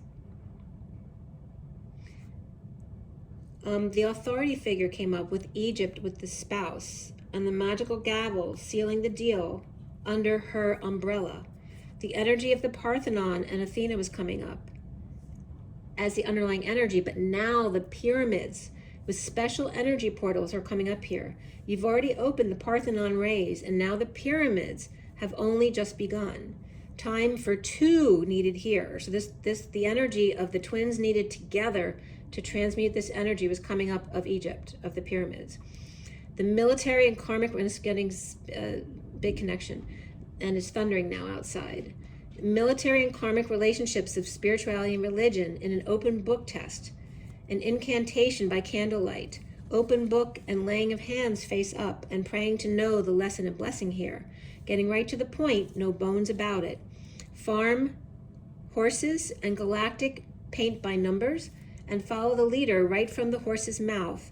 The authority figure came up with Egypt with the spouse and the magical gavel sealing the deal under her umbrella. The energy of the Parthenon and Athena was coming up as the underlying energy, but now the pyramids with special energy portals are coming up here. You've already opened the Parthenon rays, and now the pyramids have only just begun. Time for two needed here. So the energy of the twins needed together to transmute this energy was coming up of Egypt, of the pyramids. The military and karmic, we're just getting a big connection, and it's thundering now outside. Military and karmic relationships of spirituality and religion in an open book test, an incantation by candlelight, open book and laying of hands face up, and praying to know the lesson and blessing here. Getting right to the point, no bones about it. Farm, horses, and galactic paint by numbers, and follow the leader right from the horse's mouth.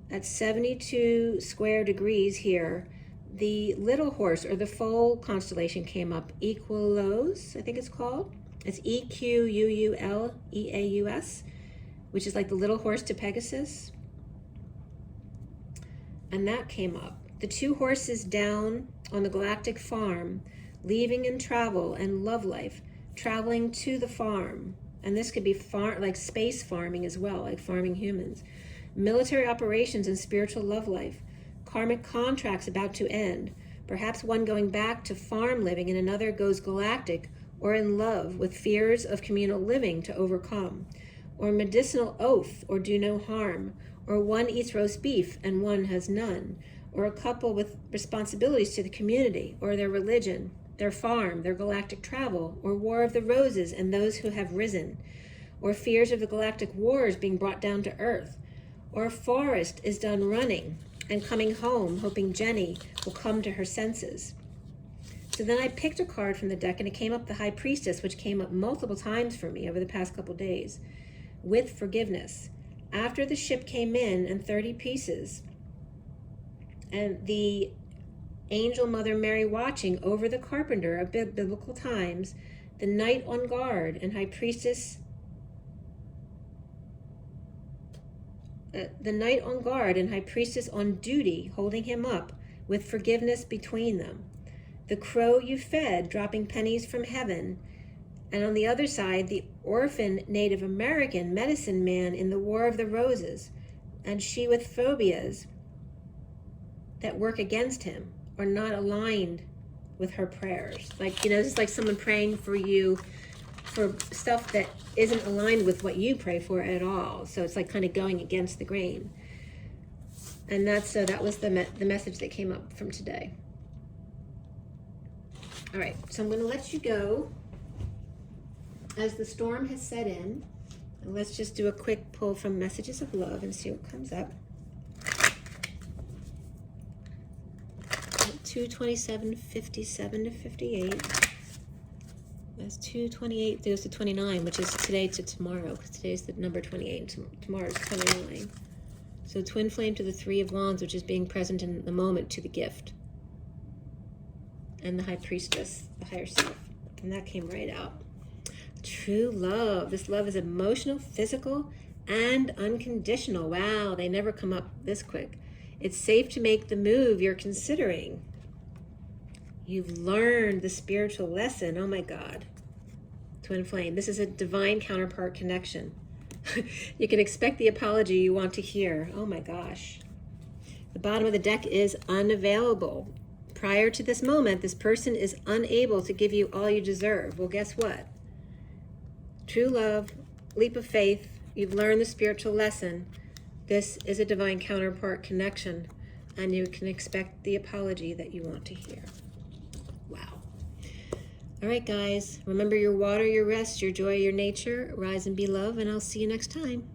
At 72 square degrees here, the little horse, or the foal constellation, came up. Equuleus, I think it's called. It's Equuleaus, which is like the little horse to Pegasus. And that came up. The two horses down on the galactic farm, leaving in travel and love life, traveling to the farm. And this could be like space farming as well, like farming humans. Military operations and spiritual love life. Karmic contracts about to end. Perhaps one going back to farm living and another goes galactic or in love with fears of communal living to overcome. Or medicinal oath or do no harm. Or one eats roast beef and one has none. Or a couple with responsibilities to the community or their religion, their farm, their galactic travel, or War of the Roses and those who have risen, or fears of the galactic wars being brought down to Earth, or Forrest is done running and coming home, hoping Jenny will come to her senses. So then I picked a card from the deck, and it came up the High Priestess, which came up multiple times for me over the past couple days, with forgiveness. After the ship came in and 30 pieces, and the angel Mother Mary watching over the carpenter of biblical times, the knight on guard and High Priestess, the knight on guard and High Priestess on duty, holding him up with forgiveness between them. The crow you fed, dropping pennies from heaven, and on the other side, the orphan Native American medicine man in the War of the Roses, and she with phobias that work against him or not aligned with her prayers. Like, you know, it's like someone praying for you for stuff that isn't aligned with what you pray for at all. So it's like kind of going against the grain. And that was the message that came up from today. All right, so I'm going to let you go as the storm has set in. And let's just do a quick pull from Messages of Love and see what comes up. 227:57 to 58. That's 228 goes to 29, which is today to tomorrow, because today's the number 28 and tomorrow's 29. So twin flame to the Three of Wands, which is being present in the moment to the gift. And the High Priestess, the higher self. And that came right out. True love. This love is emotional, physical, and unconditional. Wow, they never come up this quick. It's safe to make the move you're considering. You've learned the spiritual lesson. Oh my God. Twin flame. This is a divine counterpart connection. You can expect the apology you want to hear. Oh my gosh. The bottom of the deck is unavailable. Prior to this moment, this person is unable to give you all you deserve. Well, guess what? True love, leap of faith. You've learned the spiritual lesson. This is a divine counterpart connection, and you can expect the apology that you want to hear. Wow. All right, guys. Remember your water, your rest, your joy, your nature. Rise and be love, and I'll see you next time.